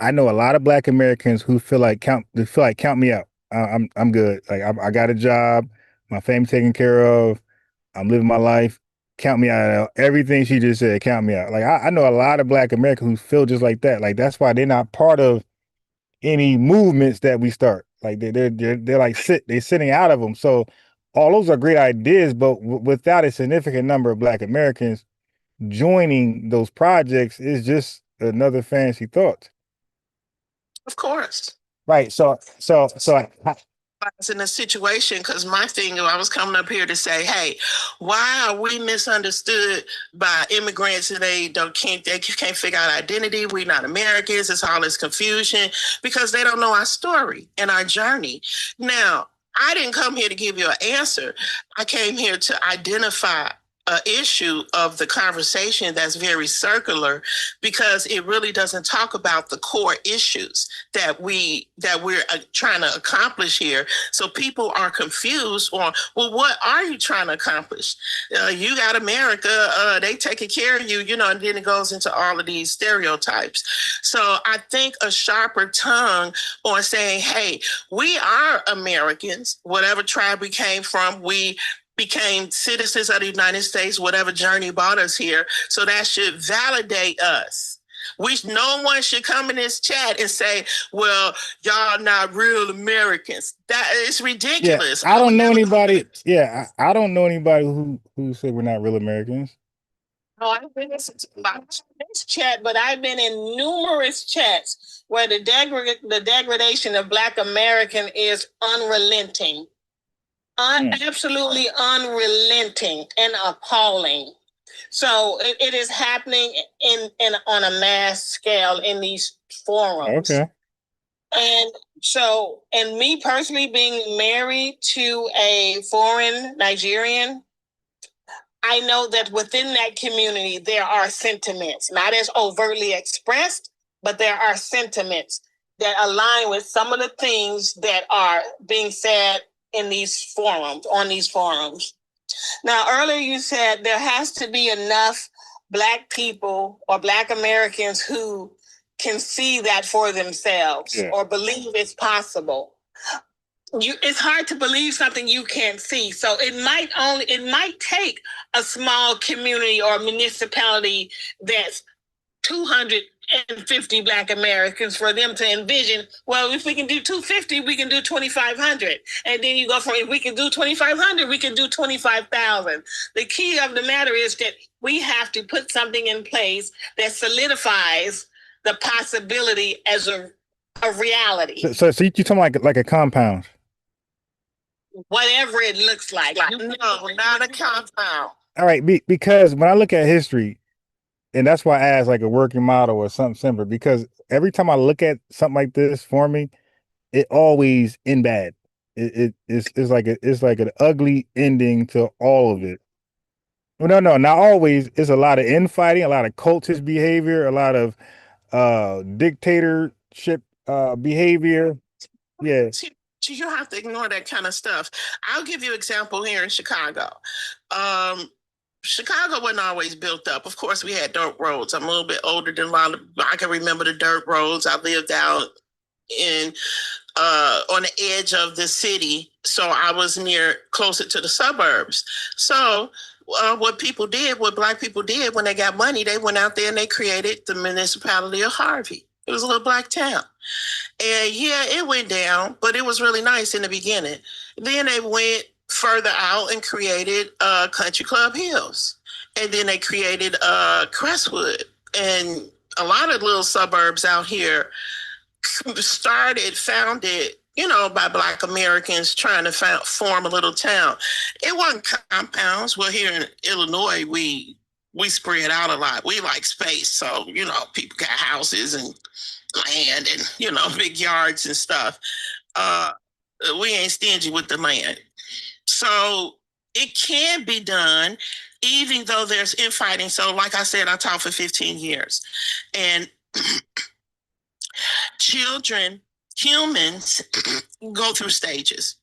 I know a lot of Black Americans who feel like count me out. I'm good. Like, I got a job, my family taken care of, I'm living my life. Count me out. Everything she just said, count me out. Like, I know a lot of Black Americans who feel just like that. Like, that's why they're not part of any movements that we start. Like, they're like they're sitting out of them. So all those are great ideas, but without a significant number of Black Americans joining those projects is just another fancy thought. Of course. Right. So I was in a situation, because my thing, I was coming up here to say, hey, why are we misunderstood by immigrants and they can't figure out identity? We're not Americans. It's all this confusion because they don't know our story and our journey. Now, I didn't come here to give you an answer. I came here to identify an issue of the conversation that's very circular, because it really doesn't talk about the core issues that we're trying to accomplish here. So people are confused on, well, what are you trying to accomplish? You got America, they taking care of you, and then it goes into all of these stereotypes. So I think a sharper tongue on saying, hey, we are Americans, whatever tribe we came from, we became citizens of the United States, whatever journey brought us here. So that should validate us. No one should come in this chat and say, well, y'all not real Americans. That is ridiculous. Yeah, I don't know anybody. Yeah, I don't know anybody who said we're not real Americans. Oh, I've been in this chat, but I've been in numerous chats where the degradation of Black American is unrelenting. Absolutely unrelenting and appalling. So it is happening on a mass scale in these forums. Okay. And me personally being married to a foreign Nigerian, I know that within that community, there are sentiments, not as overtly expressed, but there are sentiments that align with some of the things that are being said in these forums, on these forums. Now, earlier you said there has to be enough Black people or Black Americans who can see that for themselves or believe it's possible. It's hard to believe something you can't see. So it might take a small community or municipality that's 250 Black Americans for them to envision, well, if we can do 250, we can do 2,500. And then you go from, if we can do 2,500, we can do 25,000. The key of the matter is that we have to put something in place that solidifies the possibility as a reality. So you're talking like a compound. Whatever it looks like. No, not a compound. All right, because when I look at history, and that's why I asked like a working model or something similar, because every time I look at something like this for me, it always end bad. It's like an ugly ending to all of it. Well, no, not always. It's a lot of infighting, a lot of cultist behavior, a lot of dictatorship behavior. Yeah. You have to ignore that kind of stuff. I'll give you an example here in Chicago. Chicago wasn't always built up. Of course, we had dirt roads. I'm a little bit older than a lot of, I can remember the dirt roads. I lived out in on the edge of the city, so I was closer to the suburbs. So what Black people did when they got money, they went out there and they created the municipality of Harvey. It was a little Black town. And yeah, it went down, but it was really nice in the beginning. Then they went further out and created Country Club Hills. And then they created Crestwood. And a lot of little suburbs out here founded, by Black Americans trying to form a little town. It wasn't compounds. Well, here in Illinois, we spread out a lot. We like space. So, people got houses and land and, big yards and stuff. We ain't stingy with the land. So it can be done, even though there's infighting. So like I said, I taught for 15 years. And humans go through stages.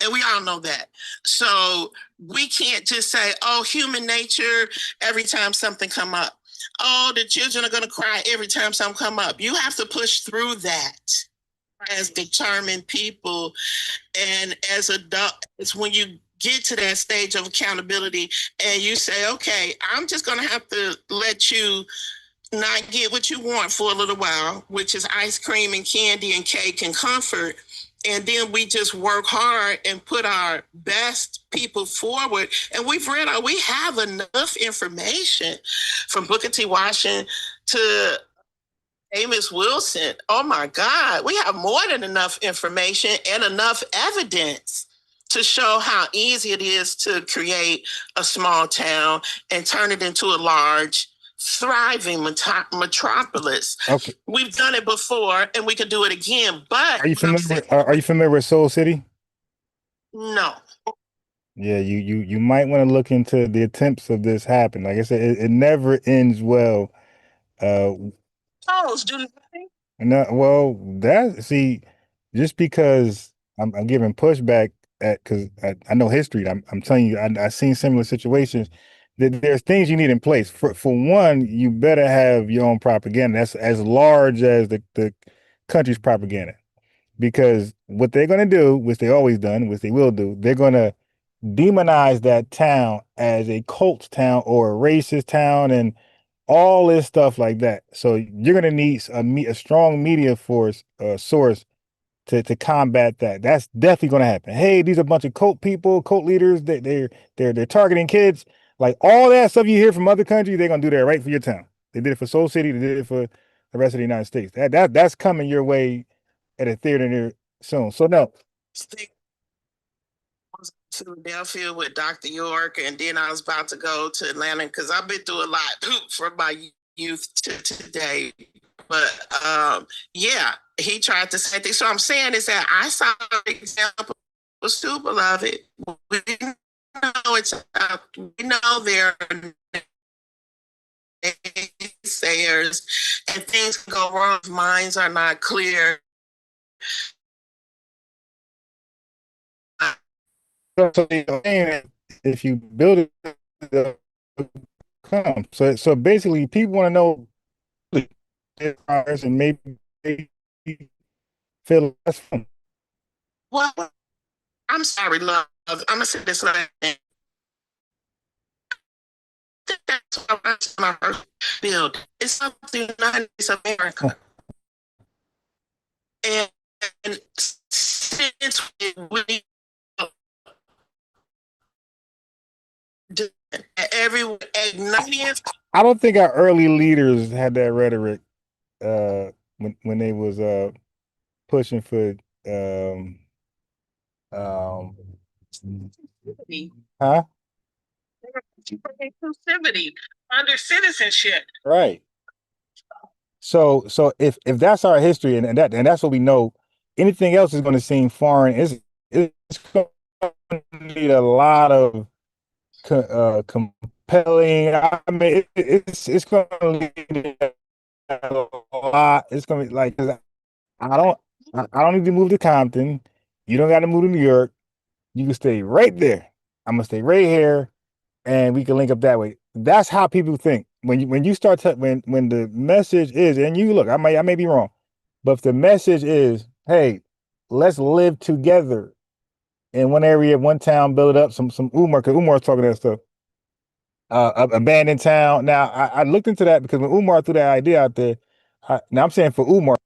And we all know that. So we can't just say, oh, human nature, every time something come up. Oh, the children are going to cry every time something come up. You have to push through that as determined people. And as adults, when you get to that stage of accountability and you say, okay, I'm just going to have to let you not get what you want for a little while, which is ice cream and candy and cake and comfort. And then we just work hard and put our best people forward. And we have enough information from Booker T. Washington to Amos Wilson. Oh my God, we have more than enough information and enough evidence to show how easy it is to create a small town and turn it into a large, thriving metropolis. Okay. We've done it before and we could do it again, but are you familiar with Soul City? No. Yeah, you might want to look into the attempts of this happen. Like I said, it never ends well. Do nothing. No, well, just because I'm giving pushback because I know history. I'm telling you, I've seen similar situations. There's things you need in place. For one, you better have your own propaganda that's as large as the country's propaganda. Because what they're going to do, which they always done, which they will do, they're going to demonize that town as a cult town or a racist town and all this stuff like that. So you're going to need a strong media source to combat that. That's definitely going to happen. Hey, these are a bunch of cult people, cult leaders. They're targeting kids. Like all that stuff you hear from other countries, they're gonna do that right for your town. They did it for Soul City. They did it for the rest of the United States. That's coming your way at a theater near soon. So no. I was in Philadelphia with Dr. York, and then I was about to go to Atlanta because I've been through a lot from my youth to today. But yeah, he tried to say things. So I'm saying is that I saw an example was too beloved. We didn't know it's we know there are naysayers and things can go wrong if minds are not clear. So if you build it, it'll come. So basically, people want to know and maybe they feel less fun. Well, I'm sorry, love. I'm gonna say this last thing. That's what my first build. It's something United States of America. And since we everyone I don't think our early leaders had that rhetoric when they was pushing for huh? inclusivity under citizenship. Right. So if that's our history and that's what we know, anything else is going to seem foreign. It's going to need a lot of compelling. I mean, it's going to need a lot. It's going to be like, 'cause I don't need to move to Compton. You don't got to move to New York. You can stay right there. I'm gonna stay right here, and we can link up that way. That's how people think. When you start to when the message is, and you look, I may be wrong, but if the message is, hey, let's live together in one area, one town, build up some Umar, because Umar's talking that stuff. Abandoned town. Now I looked into that because when Umar threw that idea out there, now I'm saying for Umar.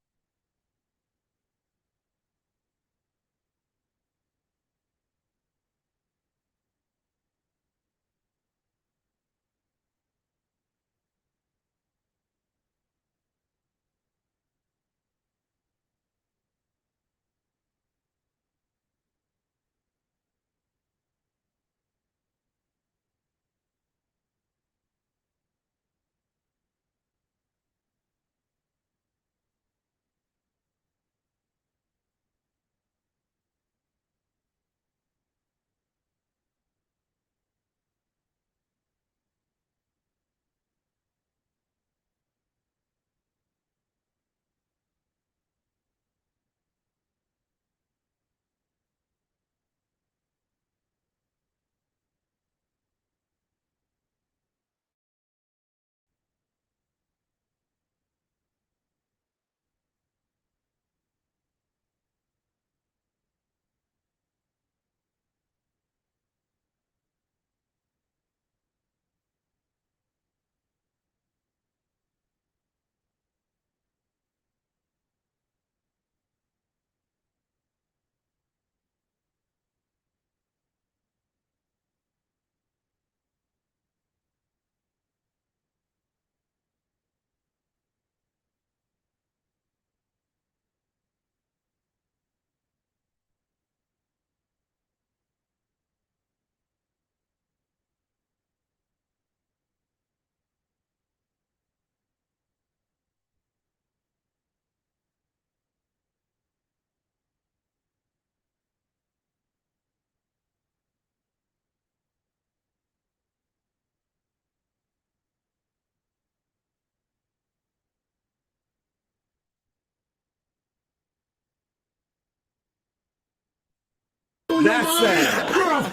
That's sad.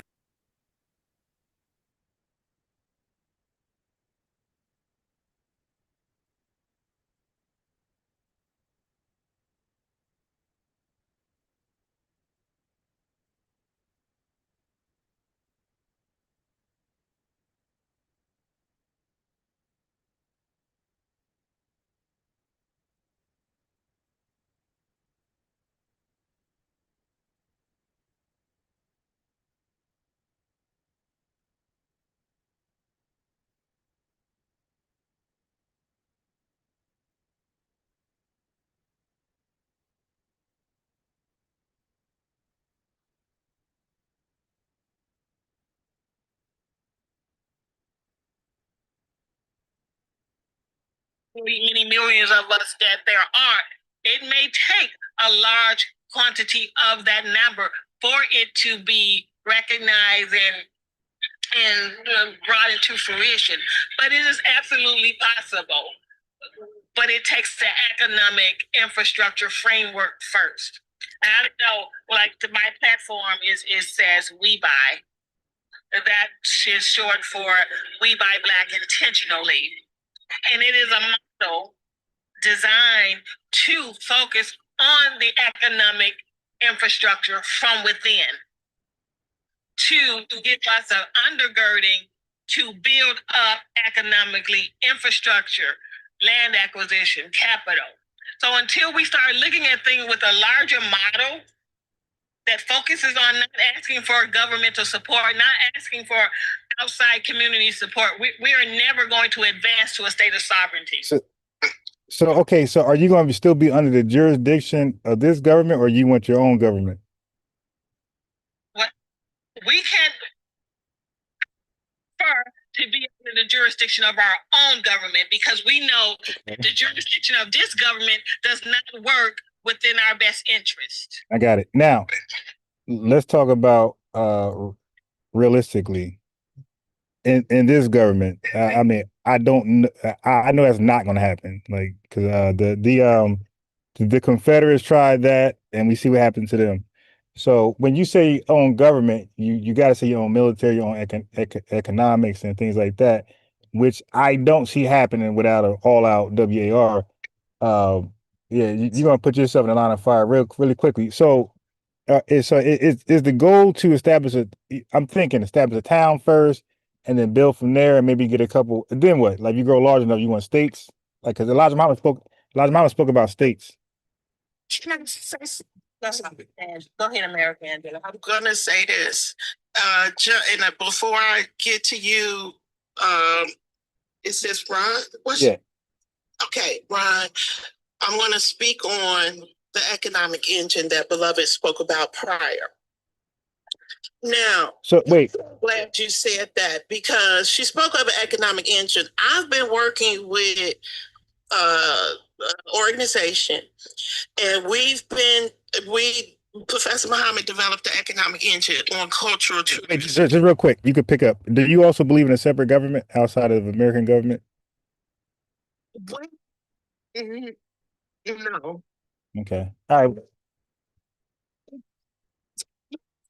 Many millions of us that there are. It may take a large quantity of that number for it to be recognized and and brought into fruition. But it is absolutely possible. But it takes the economic infrastructure framework first. And I don't know, like my platform says We Buy. That is short for We Buy Black Intentionally. And it is a model designed to focus on the economic infrastructure from within, to give us an undergirding to build up economically infrastructure, land acquisition, capital. So until we start looking at things with a larger model that focuses on not asking for governmental support, not asking for outside community support, we are never going to advance to a state of sovereignty. So are you going to still be under the jurisdiction of this government, or you want your own government? What we can't prefer to be under the jurisdiction of our own government, because we know that the jurisdiction of this government does not work within our best interest. I got it. Now, let's talk about realistically in this government. I mean, I don't. I know that's not going to happen. Like, because the Confederates tried that, and we see what happened to them. So when you say own government, you got to say your own military, your own economics and things like that, which I don't see happening without an all-out WAR. Yeah, you're gonna put yourself in a line of fire really quickly. So, is the goal to establish establish a town first, and then build from there, and maybe get a couple. Then what? Like, you grow large enough, you want states? Like, because Elijah Muhammad spoke about states. Go ahead, America Angela. I'm gonna say this. Before I get to you, is this Ron? Yeah. Okay, Ron. I'm gonna speak on the economic engine that Beloved spoke about prior. Now, so wait. I'm glad you said that, because she spoke of an economic engine. I've been working with organization, and Professor Muhammad developed the economic engine on cultural tourism. Wait, just real quick, you could pick up. Do you also believe in a separate government outside of American government? What? No. Okay. All right.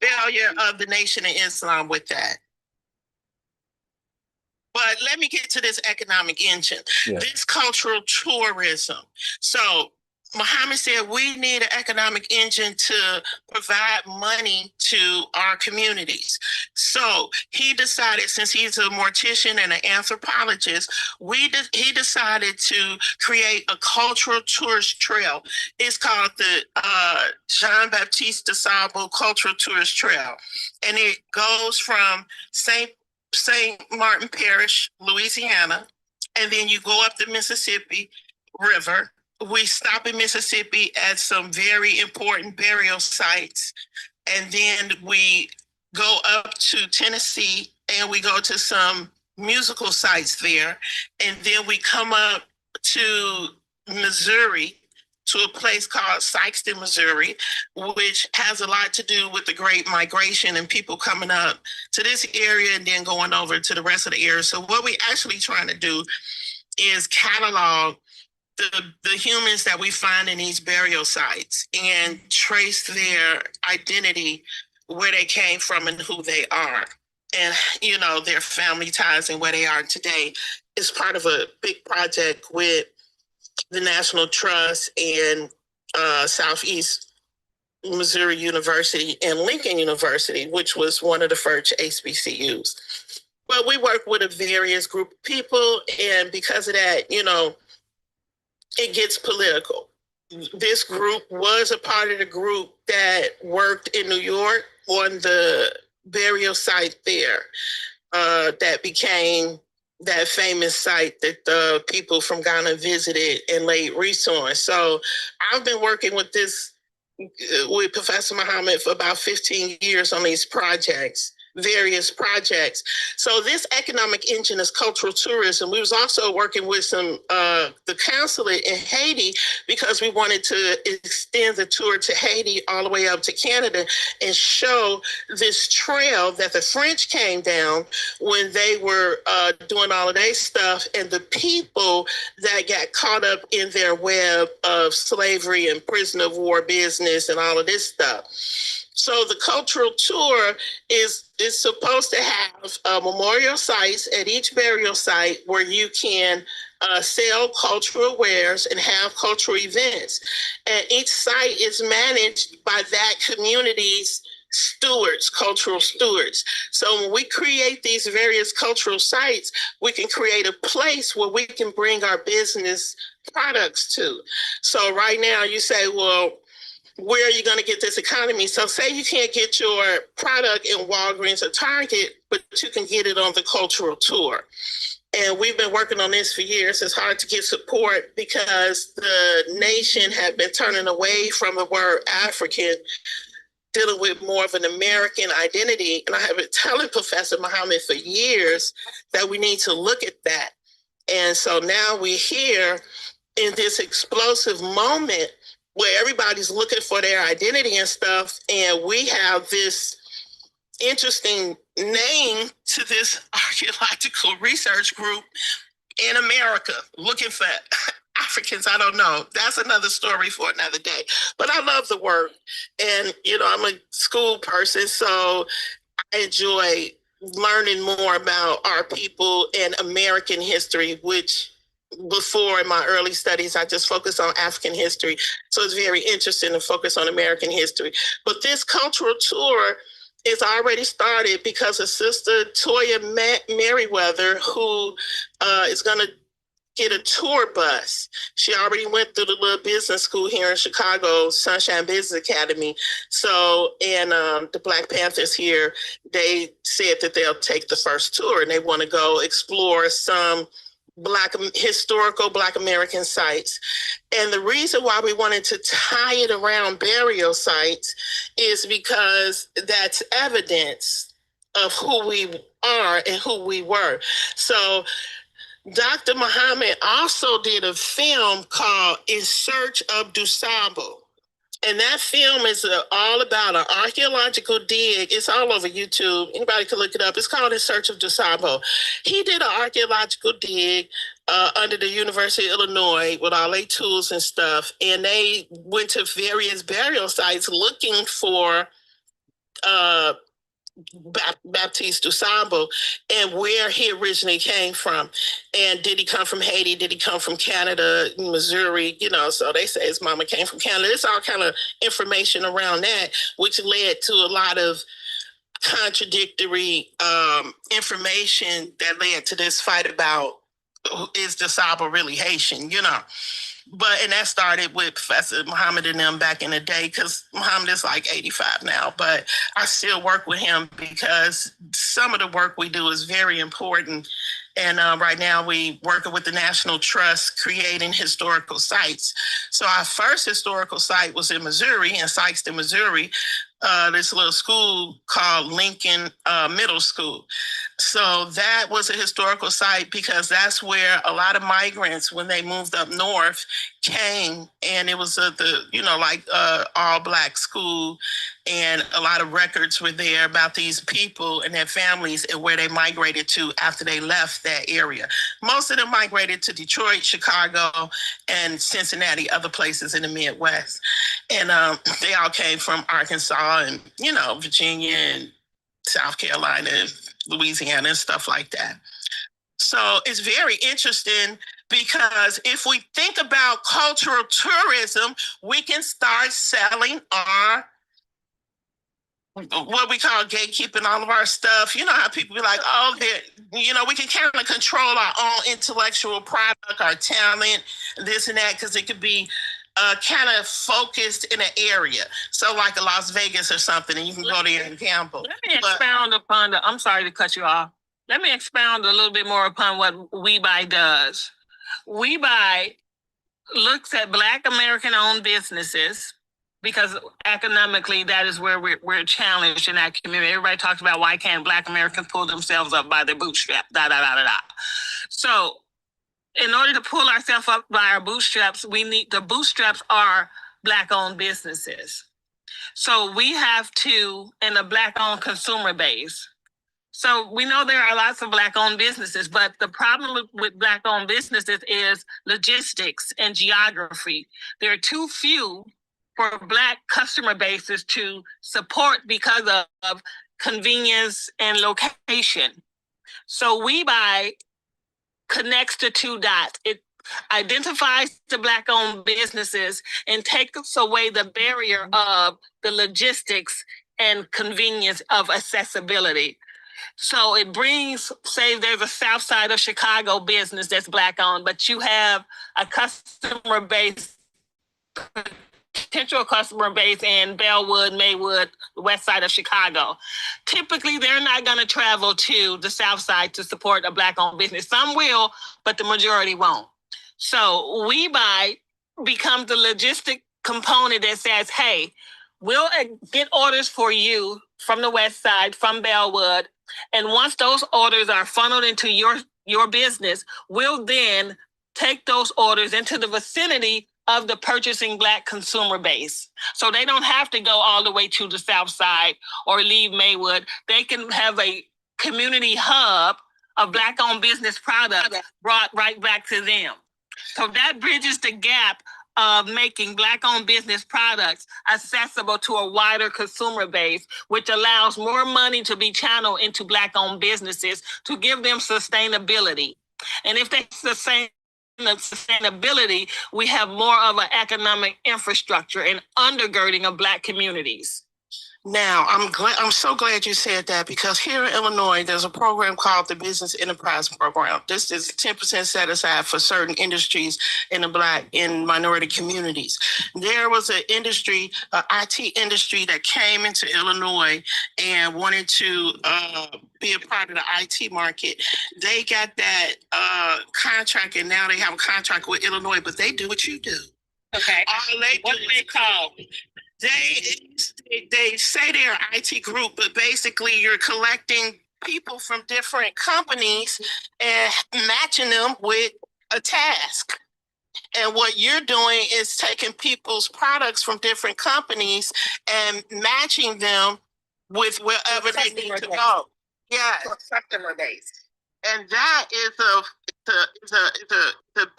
Failure of the Nation of Islam with that. But let me get to this economic engine, this cultural tourism. So Muhammad said we need an economic engine to provide money to our communities. So he decided, since he's a mortician and an anthropologist, he decided to create a cultural tourist trail. It's called the Jean-Baptiste de Sable Cultural Tourist Trail. And it goes from St. Martin Parish, Louisiana, and then you go up the Mississippi River. We stop in Mississippi at some very important burial sites, and then we go up to Tennessee and we go to some musical sites there, and then we come up to Missouri, to a place called Sykeston, Missouri, which has a lot to do with the Great Migration and people coming up to this area and then going over to the rest of the area. So what we actually trying to do is catalog the humans that we find in these burial sites and trace their identity, where they came from and who they are, and their family ties and where they are today. Is part of a big project with the National Trust and Southeast Missouri University and Lincoln University, which was one of the first HBCUs. But we work with a various group of people, and because of that, it gets political. This group was a part of the group that worked in New York on the burial site there, that became that famous site that the people from Ghana visited and laid wreaths on. So I've been working with Professor Muhammad for about 15 years on these projects. various projects. So this economic engine is cultural tourism. We was also working with some the consulate in Haiti because we wanted to extend the tour to Haiti all the way up to Canada and show this trail that the French came down when they were doing all of their stuff, and the people that got caught up in their web of slavery and prisoner of war business and all of this stuff. So the cultural tour is supposed to have memorial sites at each burial site where you can sell cultural wares and have cultural events. And each site is managed by that community's stewards, cultural stewards. So when we create these various cultural sites, we can create a place where we can bring our business products to. So right now you say, well, where are you going to get this economy? So say you can't get your product in Walgreens or Target, but you can get it on the cultural tour. And we've been working on this for years. It's hard to get support because the nation had been turning away from the word African, dealing with more of an American identity. And I have been telling Professor Muhammad for years that we need to look at that. And so now we're here in this explosive moment where everybody's looking for their identity and stuff. And we have this interesting name to this archaeological research group in America looking for Africans. I don't know. That's another story for another day. But I love the work. And, you know, I'm a school person, so I enjoy learning more about our people and American history, which before in my early studies, I just focused on African history. So it's very interesting to focus on American history. But this cultural tour is already started because of Sister Toya Merriweather, who is going to get a tour bus. She already went through the little business school here in Chicago, Sunshine Business Academy. So, and the Black Panthers here, they said that they'll take the first tour and they want to go explore some historical Black American sites. And the reason why we wanted to tie it around burial sites is because that's evidence of who we are and who we were. So Dr. Muhammad also did a film called In Search of Dusabo. And that film is all about an archaeological dig. It's all over YouTube. Anybody can look it up. It's called In Search of Dusabo. He did an archaeological dig under the University of Illinois with all their tools and stuff. And they went to various burial sites looking for Baptiste Dusabo and where he originally came from. And did he come from Haiti? Did he come from Canada, Missouri? You know, so they say his mama came from Canada. It's all kind of information around that, which led to a lot of contradictory information that led to this fight about is Dusabo really Haitian, you know. And that started with Professor Muhammad and them back in the day, because Muhammad is like 85 now, but I still work with him because some of the work we do is very important. And right now we working with the National Trust creating historical sites. So our first historical site was in Missouri, in Sikeston, Missouri, this little school called Lincoln Middle School. So that was a historical site because that's where a lot of migrants, when they moved up north, came, and it was all Black school, and a lot of records were there about these people and their families and where they migrated to after they left that area. Most of them migrated to Detroit, Chicago, and Cincinnati, other places in the Midwest. And they all came from Arkansas and, Virginia and South Carolina, Louisiana, and stuff like that. So it's very interesting because if we think about cultural tourism, we can start selling our, what we call gatekeeping, all of our stuff. You know how people be like, we can kind of control our own intellectual product, our talent, this and that, because it could be kind of focused in an area. So like a Las Vegas or something, and you can go there and gamble. Let me expound upon I'm sorry to cut you off. Let me expound a little bit more upon what WeBuy does. WeBuy looks at Black American-owned businesses because economically that is where we're challenged in that community. Everybody talks about why can't Black Americans pull themselves up by their bootstrap, So in order to pull ourselves up by our bootstraps, the bootstraps are Black-owned businesses. So we have to, in a Black-owned consumer base. So we know there are lots of Black-owned businesses, but the problem with Black-owned businesses is logistics and geography. There are too few for Black customer bases to support because of convenience and location. So WeBuy connects the two dots. It identifies the Black-owned businesses and takes away the barrier of the logistics and convenience of accessibility. So it brings, say there's a south side of Chicago business that's Black-owned, but you have a customer base, potential customer base in Bellwood, Maywood, the west side of Chicago. Typically, they're not going to travel to the south side to support a Black-owned business. Some will, but the majority won't. So WeBuy becomes the logistic component that says, hey, we'll get orders for you from the west side, from Bellwood, and once those orders are funneled into your business, we'll then take those orders into the vicinity of the purchasing Black consumer base. So they don't have to go all the way to the south side or leave Maywood. They can have a community hub of Black-owned business products brought right back to them. So that bridges the gap of making Black-owned business products accessible to a wider consumer base, which allows more money to be channeled into Black-owned businesses to give them sustainability. And if they sustain sustainability, we have more of an economic infrastructure and undergirding of Black communities. Now, I'm so glad you said that, because here in Illinois, there's a program called the Business Enterprise Program. This is 10% set aside for certain industries in the Black and minority communities. There was an industry, an IT industry that came into Illinois and wanted to be a part of the IT market. They got that contract, and now they have a contract with Illinois, but they do what you do. Okay. What do they call? They say they're an IT group, but basically you're collecting people from different companies and matching them with a task. And what you're doing is taking people's products from different companies and matching them with wherever they need to go. Yeah, customer base. And that is a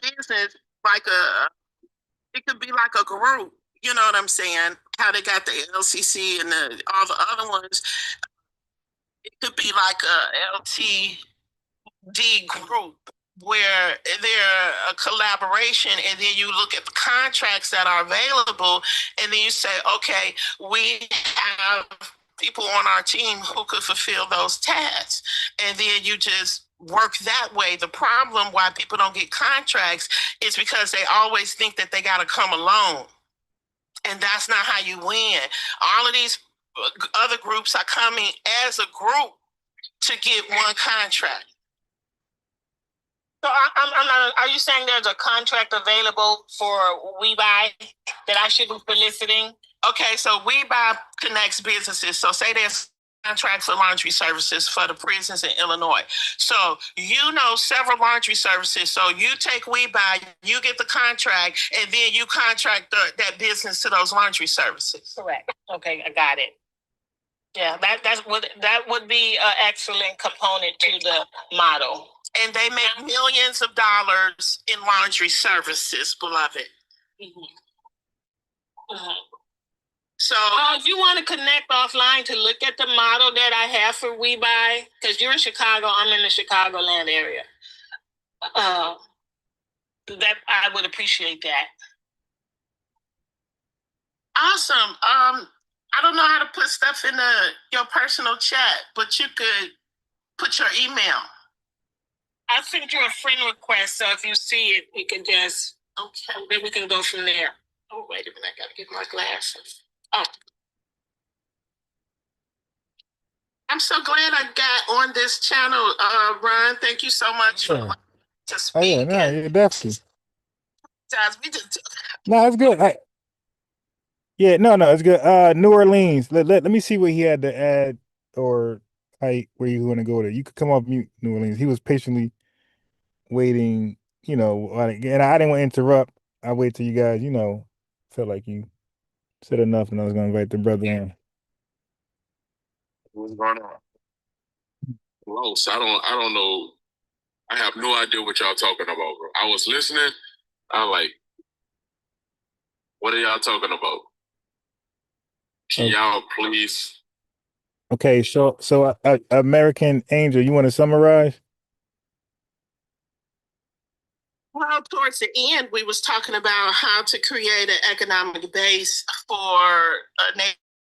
business, like it could be like a group. You know what I'm saying? How they got the LCC and all the other ones. It could be like a LTD group where they're a collaboration, and then you look at the contracts that are available, and then you say, okay, we have people on our team who could fulfill those tasks. And then you just work that way. The problem why people don't get contracts is because they always think that they got to come alone. And that's not how you win. All of these other groups are coming as a group to get one contract. So I'm not, are you saying there's a contract available for WeBuy that I should be soliciting? Okay, so WeBuy connects businesses. So say there's contract for laundry services for the prisons in Illinois. So you know several laundry services. So you take WeBuy, you get the contract, and then you contract that business to those laundry services. Correct. Okay, I got it. Yeah, that would be an excellent component to the model. And they make millions of dollars in laundry services, beloved. Mm-hmm. Mm-hmm. So if you want to connect offline to look at the model that I have for WeBuy, because you're in Chicago, I'm in the Chicagoland area. That I would appreciate that. Awesome. I don't know how to put stuff in your personal chat, but you could put your email. I sent you a friend request, so if you see it, we can just then we can go from there. Oh, wait a minute, I gotta get my glasses. Oh. I'm so glad I got on this channel, Ron. Thank you so much for to speak. Oh yeah, no, definitely. We just No, it's good. Yeah, no, it's good. New Orleans. Let me see what he had to add or where you want to go there. You could come off mute, New Orleans. He was patiently waiting, and I didn't want to interrupt. I wait till you guys, felt like you said enough, and I was gonna invite the brother in. What's going on? Close. I don't know. I have no idea what y'all talking about, bro. I was listening. I like, what are y'all talking about? Can y'all please? Okay, so American Angel, you want to summarize? Well, towards the end, we was talking about how to create an economic base for a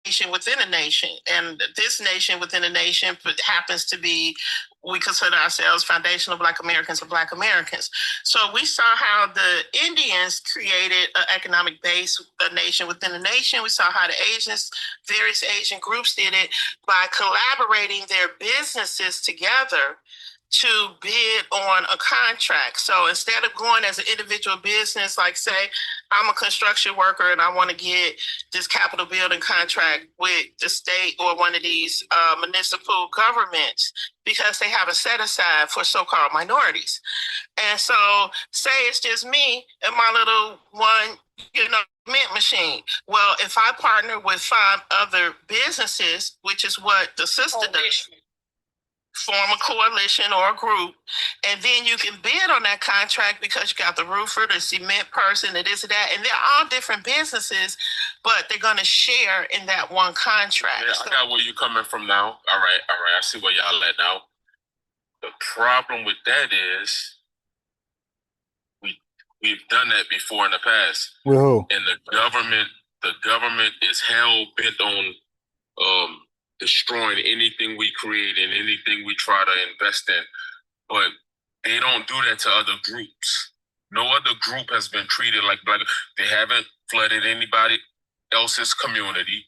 nation within a nation. And this nation within a nation happens to be, we consider ourselves foundational Black Americans or Black Americans. So we saw how the Indians created an economic base, a nation within a nation. We saw how the Asians, various Asian groups did it by collaborating their businesses together to bid on a contract. So instead of going as an individual business, like say, I'm a construction worker and I want to get this capital building contract with the state or one of these municipal governments because they have a set aside for so-called minorities. And so say it's just me and my little one, mint machine. Well, if I partner with 5 other businesses, which is what the sister does, form a coalition or a group, and then you can bid on that contract because you got the roofer, the cement person, the this and that, and they're all different businesses, but they're going to share in that one contract. Yeah, I got where you coming from now. All right. I see where y'all at now. The problem with that is we've done that before in the past. With who? And the government is hell bent on destroying anything we create and anything we try to invest in. But they don't do that to other groups. No other group has been treated like Black. They haven't flooded anybody else's community.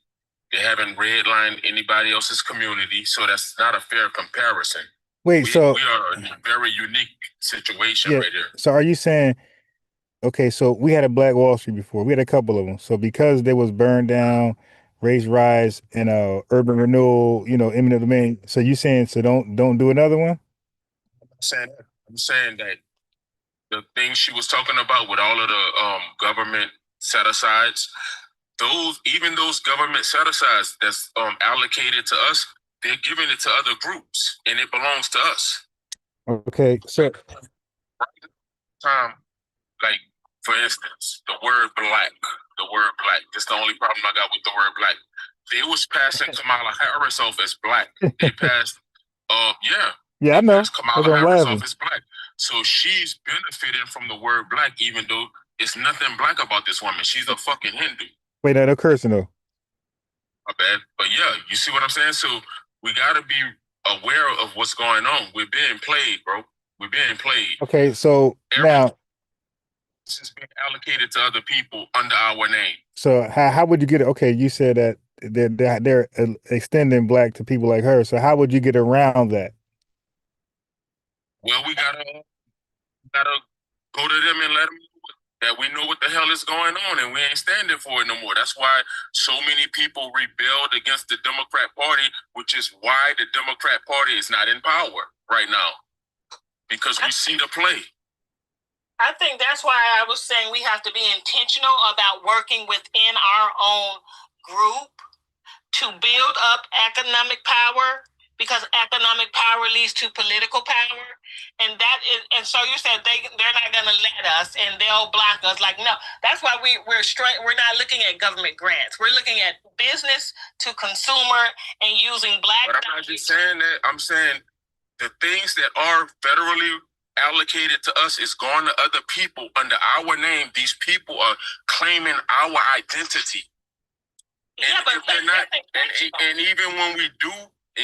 They haven't redlined anybody else's community. So that's not a fair comparison. Wait, we are in a very unique situation right here. So are you saying, okay, so we had a Black Wall Street before. We had a couple of them. So because they was burned down, race rise, and urban renewal, eminent domain. So you saying don't do another one? I'm saying that the things she was talking about with all of the government set asides, even those government set asides that's allocated to us, they're giving it to other groups, and it belongs to us. Okay, so like for instance, the word black. That's the only problem I got with the word black. They was passing Kamala Harris off as black. They passed, yeah, I know. Kamala Harris off as black. So she's benefiting from the word black, even though it's nothing black about this woman. She's a fucking Hindu. Wait, no cursing though. My bad. But yeah, you see what I'm saying? So we gotta be aware of what's going on. We're being played, bro. We're being played. Okay, so now this is being allocated to other people under our name. So how would you get it? Okay, you said that they're extending black to people like her. So how would you get around that? Well, we gotta go to them and let them know that we know what the hell is going on, and we ain't standing for it no more. That's why so many people rebelled against the Democrat Party, which is why the Democrat Party is not in power right now, because we see the play. I think that's why I was saying we have to be intentional about working within our own group to build up economic power, because economic power leads to political power. And so you said they're not going to let us and they'll block us. Like, no, that's why we're not looking at government grants. We're looking at business to consumer and using black. But I'm not just saying that. I'm saying the things that are federally allocated to us is going to other people under our name. These people are claiming our identity. And even when we do,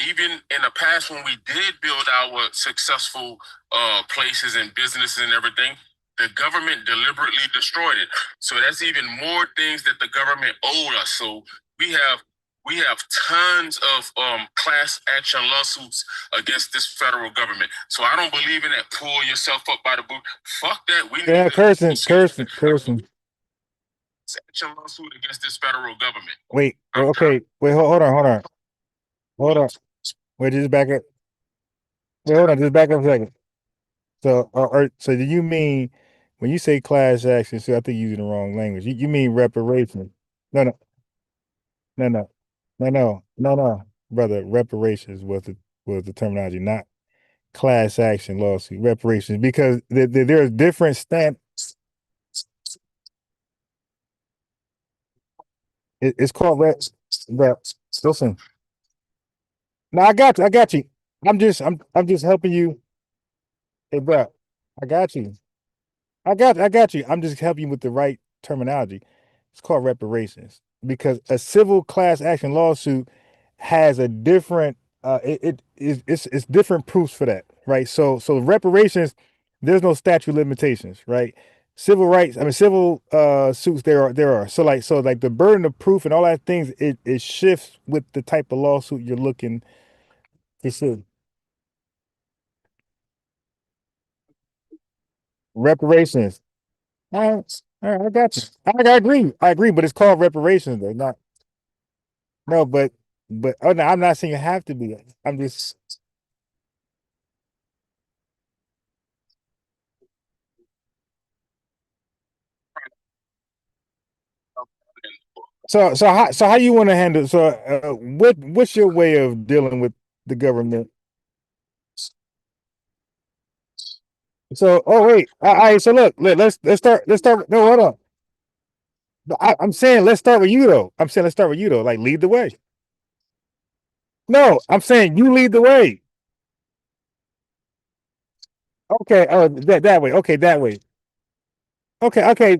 even in the past when we did build our successful places and businesses and everything, the government deliberately destroyed it. So that's even more things that the government owed us. So we have tons of class action lawsuits against this federal government. So I don't believe in that pull yourself up by the boot. Fuck that. Cursing. action lawsuit against this federal government. Wait, okay, wait, hold on. Wait, just back up. Wait, hold on, just back up a second. So, so do you mean when you say class action? So I think you're using the wrong language. You mean reparations? No, no, no, brother. Reparations was the terminology, not class action lawsuit. Reparations, because there's different it's called rep. Listen, no, I got you. I'm just helping you. Hey, bro, I got you. I got you. I'm just helping you with the right terminology. It's called reparations because a civil class action lawsuit has a different it's different proofs for that, right? So reparations, there's no statute of limitations, right? Civil rights, I mean civil suits there are. So like the burden of proof and all that things it shifts with the type of lawsuit you're looking to sue. Reparations. All right, I got you. I agree, but it's called reparations though. Not no, but oh no, I'm not saying you have to be. I'm just so how you want to handle what's your way of dealing with the government? So oh wait, all right. So look, let's start. No, hold on. I'm saying let's start with you though. I'm saying let's start with you though. Like lead the way. No, I'm saying you lead the way. Okay. Oh, that way. Okay, that way. Okay.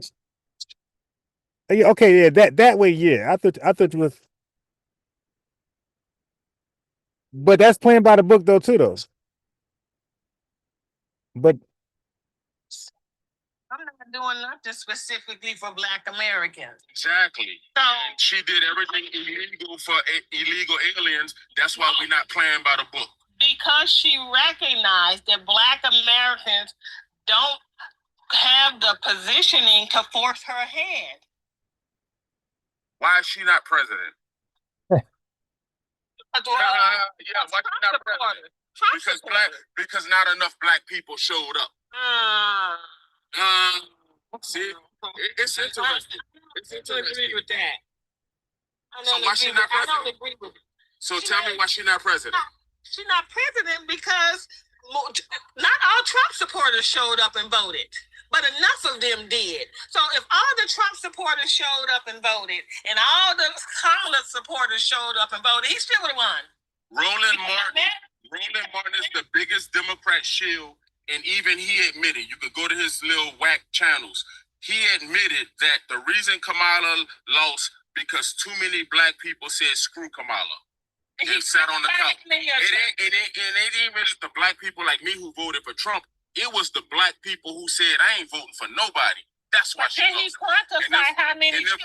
Yeah, okay, yeah, that way, yeah. I thought you was, but that's playing by the book though too, though. But I'm not doing nothing specifically for Black Americans. Exactly. So And she did everything illegal for illegal aliens. That's why we're not playing by the book. because she recognized that Black Americans don't have the positioning to force her hand. Why is she not president? Yeah, why she not president? Because not enough black people showed up. See, it's interesting. It's interesting. Agree with that. So why she not I don't president? agree with it. So tell me why she not president. She's not president because not all Trump supporters showed up and voted, but enough of them did. So if all the Trump supporters showed up and voted, and all the Kamala supporters showed up and voted, he still would have won. Roland Martin is the biggest Democrat shield, and even he admitted, you could go to his little Wack channels. He admitted that the reason Kamala lost because too many black people said screw Kamala. And sat on the couch. It ain't even just the black people like me who voted for Trump. It was the black people who said I ain't voting for nobody. That's why she lost. Quantify how many? If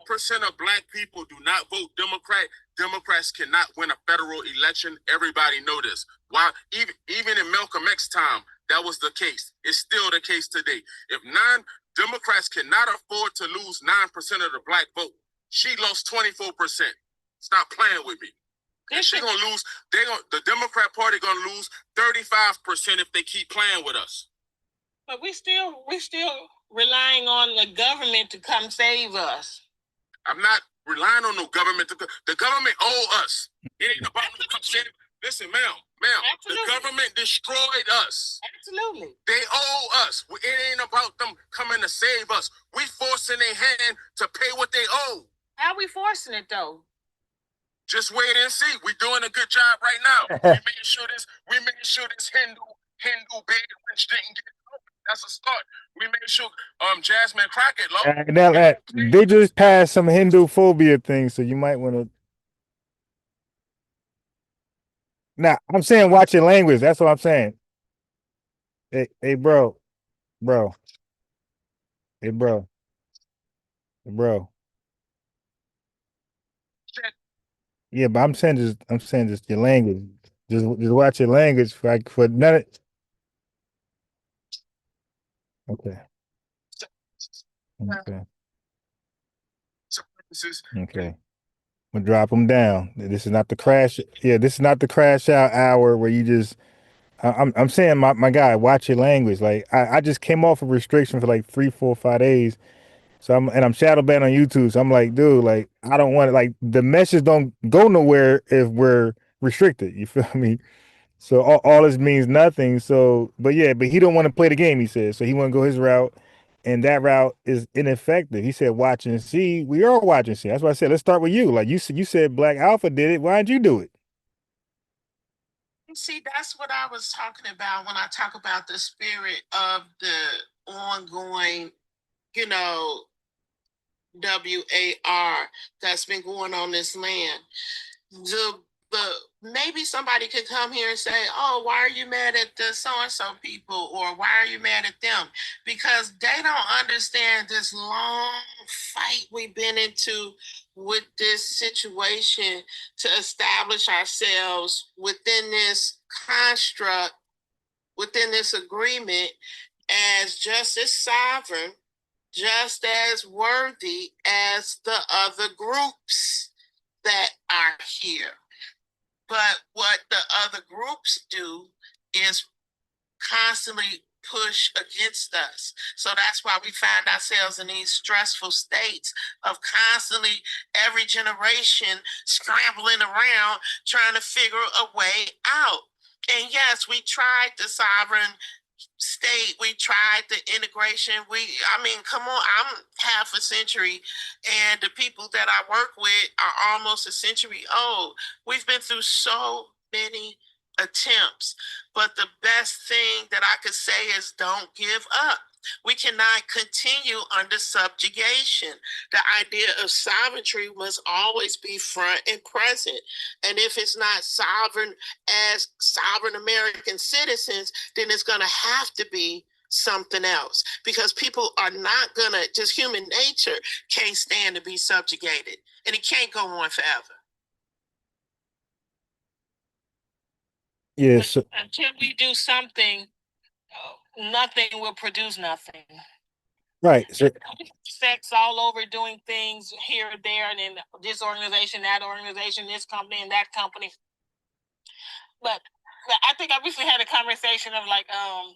9% of black people do not vote Democrat, Democrats cannot win a federal election. Everybody know this. Why? Even in Malcolm X time, that was the case. It's still the case today. If Democrats cannot afford to lose 9% of the black vote, she lost 24%. Stop playing with me. And she gonna lose. The Democrat Party gonna lose 35% if they keep playing with us. But we still relying on the government to come save us. I'm not relying on no government. The government owe us. It ain't about no come save. Listen, ma'am. Absolutely. The government destroyed us. Absolutely. They owe us. It ain't about them coming to save us. We forcing their hand to pay what they owe. How are we forcing it though? Just wait and see. We're doing a good job right now. we made sure this Hindu big rich didn't get open. That's a start. We made sure Jasmine Crockett now they just passed some Hindu phobia thing, so you might want to. Now I'm saying watch your language. That's what I'm saying. Hey, bro. Hey, bro. Yeah, but I'm saying just your language. Just watch your language for none. Okay. Okay. I'm gonna drop them down. This is not the crash. Yeah, this is not the crash out hour where you just. I'm saying, my guy, watch your language. Like I just came off a restriction for like 3, 4, 5 days. So I'm shadow banned on YouTube. So I'm like, dude, like I don't want it. Like the message don't go nowhere if we're restricted. You feel me? So all this means nothing. So, but yeah, but he don't want to play the game. He said so. He want to go his route, and that route is ineffective. He said, "Watch and see." We are watching and see. That's why I said, let's start with you. Like you said, Black Alpha did it. Why didn't you do it? See, that's what I was talking about when I talk about the spirit of the ongoing, you know, WAR that's been going on this land. The maybe somebody could come here and say, "Oh, why are you mad at the so and so people?" or "Why are you mad at them?" Because they don't understand this long fight we've been into with this situation to establish ourselves within this construct, within this agreement, as just as sovereign, just as worthy as the other groups that are here. But what the other groups do is constantly push against us. So that's why we find ourselves in these stressful states of constantly every generation scrambling around trying to figure a way out. And yes, we tried the sovereign state, we tried the integration. I mean, come on, I'm half a century, and the people that I work with are almost a century old. We've been through so many attempts, but the best thing that I could say is don't give up. We cannot continue under subjugation. The idea of sovereignty must always be front and present. And if it's not sovereign as sovereign American citizens, then it's going to have to be something else, because people are not going to, just human nature can't stand to be subjugated, and it can't go on forever. Yes. Until we do something, nothing will produce nothing. Right. So, sex all over doing things here and there, and in this organization, that organization, this company, and that company. But I think I recently had a conversation of like, oh,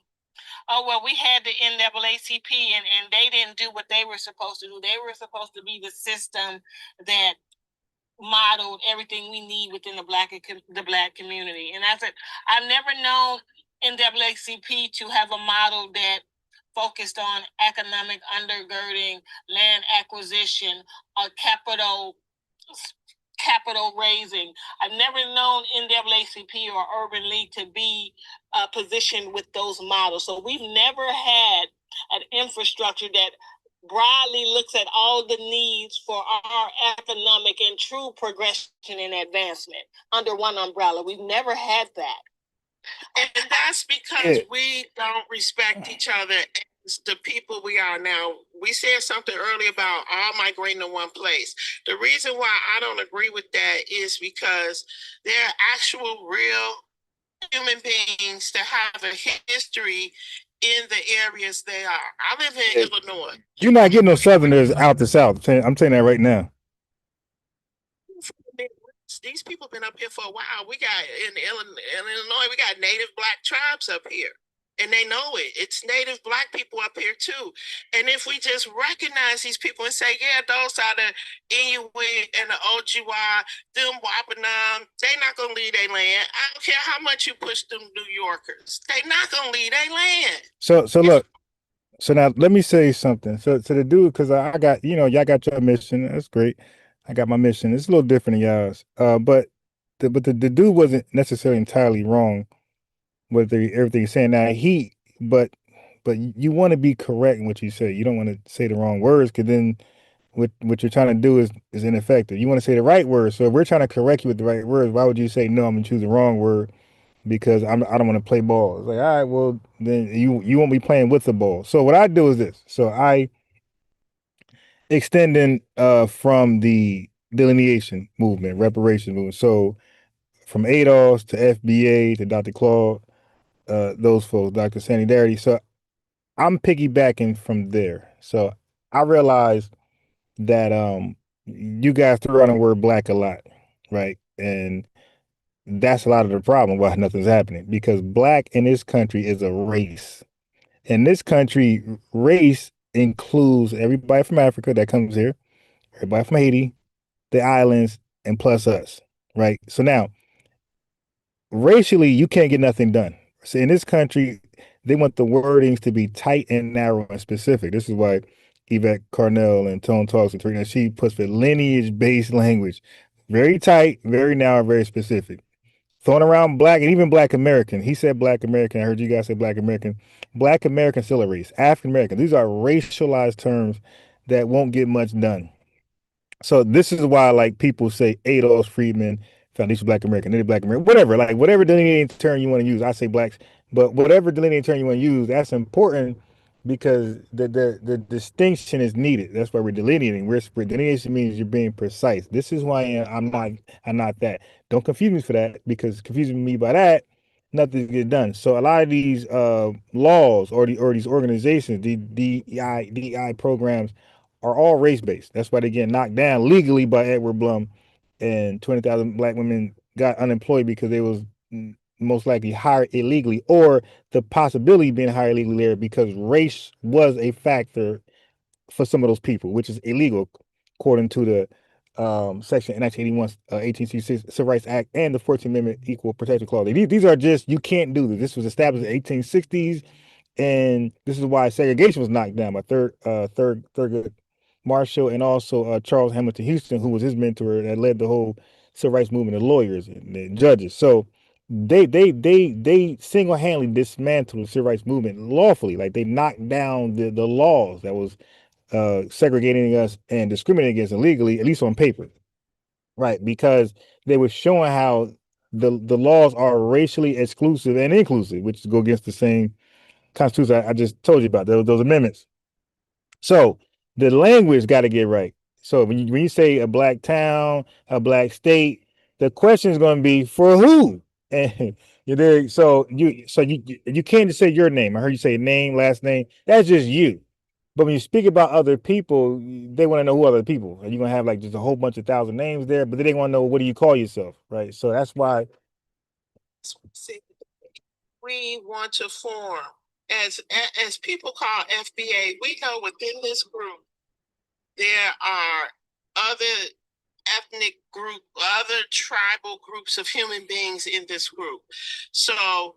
well, we had the NAACP and they didn't do what they were supposed to do. They were supposed to be the system that modeled everything we need within the black community. And I said, I've never known NAACP to have a model that focused on economic undergirding, land acquisition, capital raising. I've never known NAACP or Urban League to be positioned with those models. So we've never had an infrastructure that broadly looks at all the needs for our economic and true progression and advancement under one umbrella. We've never had that. And that's because we don't respect each other as the people we are now. We said something earlier about all migrating to one place. The reason why I don't agree with that is because there are actual real human beings that have a history in the areas they are. I live in Illinois. You're not getting no Southerners out the South. I'm saying that right now. These people been up here for a while. We got in Illinois, we got native Black tribes up here, and they know it. It's native Black people up here too. And if we just recognize these people and say, yeah, those are the Inuit and the Ojibwa, them Wapanam, they not gonna leave their land. I don't care how much you push them New Yorkers, they not gonna leave their land. So look. So now let me say something. So the dude, because I got, y'all got your mission. That's great. I got my mission. It's a little different than y'all's. But the dude wasn't necessarily entirely wrong with everything he's saying. Now but you want to be correct in what you say. You don't want to say the wrong words, because then what you're trying to do is ineffective. You want to say the right words. So if we're trying to correct you with the right words, why would you say no? I'm gonna choose the wrong word because I don't want to play ball. It's like, all right, well then you won't be playing with the ball. So what I do is this. So I extending from the delineation movement, reparation movement. So from ADOS to FBA to Dr. Claude, those folks, Dr. Saneter. So I'm piggybacking from there. So I realized that you guys throw around the word black a lot, right? And that's a lot of the problem why nothing's happening because black in this country is a race. In this country, race includes everybody from Africa that comes here, everybody from Haiti, the islands, and plus us, right? So now, racially, you can't get nothing done. So in this country, they want the wordings to be tight and narrow and specific. This is why Yvette Carnell and Tone Talks and Trina, she puts the lineage-based language, very tight, very narrow, very specific. Throwing around black and even black American. He said black American. I heard you guys say black American. Black American still a race. African American. These are racialized terms that won't get much done. So this is why like people say Adolf Friedman, Foundation Black American, Native Black American, whatever, like whatever delineating term you want to use. I say blacks, but whatever delineating term you want to use, that's important because the distinction is needed. That's why we're delineating. Delineation means you're being precise. This is why I'm not that. Don't confuse me for that because confusing me by that, nothing gets done. So a lot of these laws or these organizations, the DEI programs are all race based. That's why they get knocked down legally by Edward Blum, and 20,000 black women got unemployed because they was most likely hired illegally, or the possibility of being hired illegally there because race was a factor for some of those people, which is illegal according to the section 1981 1866 Civil Rights Act and the 14th Amendment Equal Protection Clause. These are just, you can't do this. This was established in the 1860s, and this is why segregation was knocked down by Thurgood Marshall and also Charles Hamilton Houston, who was his mentor that led the whole civil rights movement of lawyers and the judges. So they single-handedly dismantled the civil rights movement lawfully. Like they knocked down the laws that was segregating us and discriminating against illegally, at least on paper, right? Because they were showing how the laws are racially exclusive and inclusive, which go against the same constitution I just told you about, those amendments. So the language got to get right. So when you say a black town, a black state, the question is going to be for who? And you're there. So you can't just say your name. I heard you say name, last name. That's just you. But when you speak about other people, they want to know who other people. And you're gonna have like just a whole bunch of thousand names there, but then they want to know what do you call yourself, right? So that's why we want to form as people call FBA. We know within this group there are other ethnic group, other tribal groups of human beings in this group. So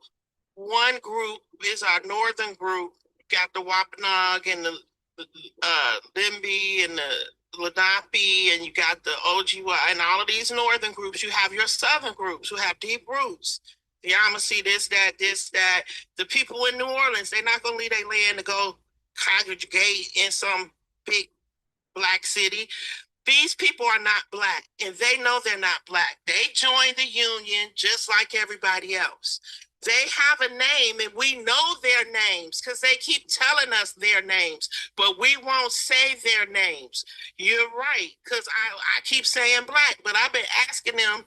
one group is our northern group. Got the Wampanoag and the Limby and the Lenape, and you got the Ojibwa and all of these northern groups. You have your southern groups who have deep roots. The Yamasee, this, that. The people in New Orleans, they're not going to leave their land to go congregate in some big black city. These people are not black, and they know they're not black. They joined the union just like everybody else. They have a name, and we know their names because they keep telling us their names, but we won't say their names. You're right, because I keep saying black, but I've been asking them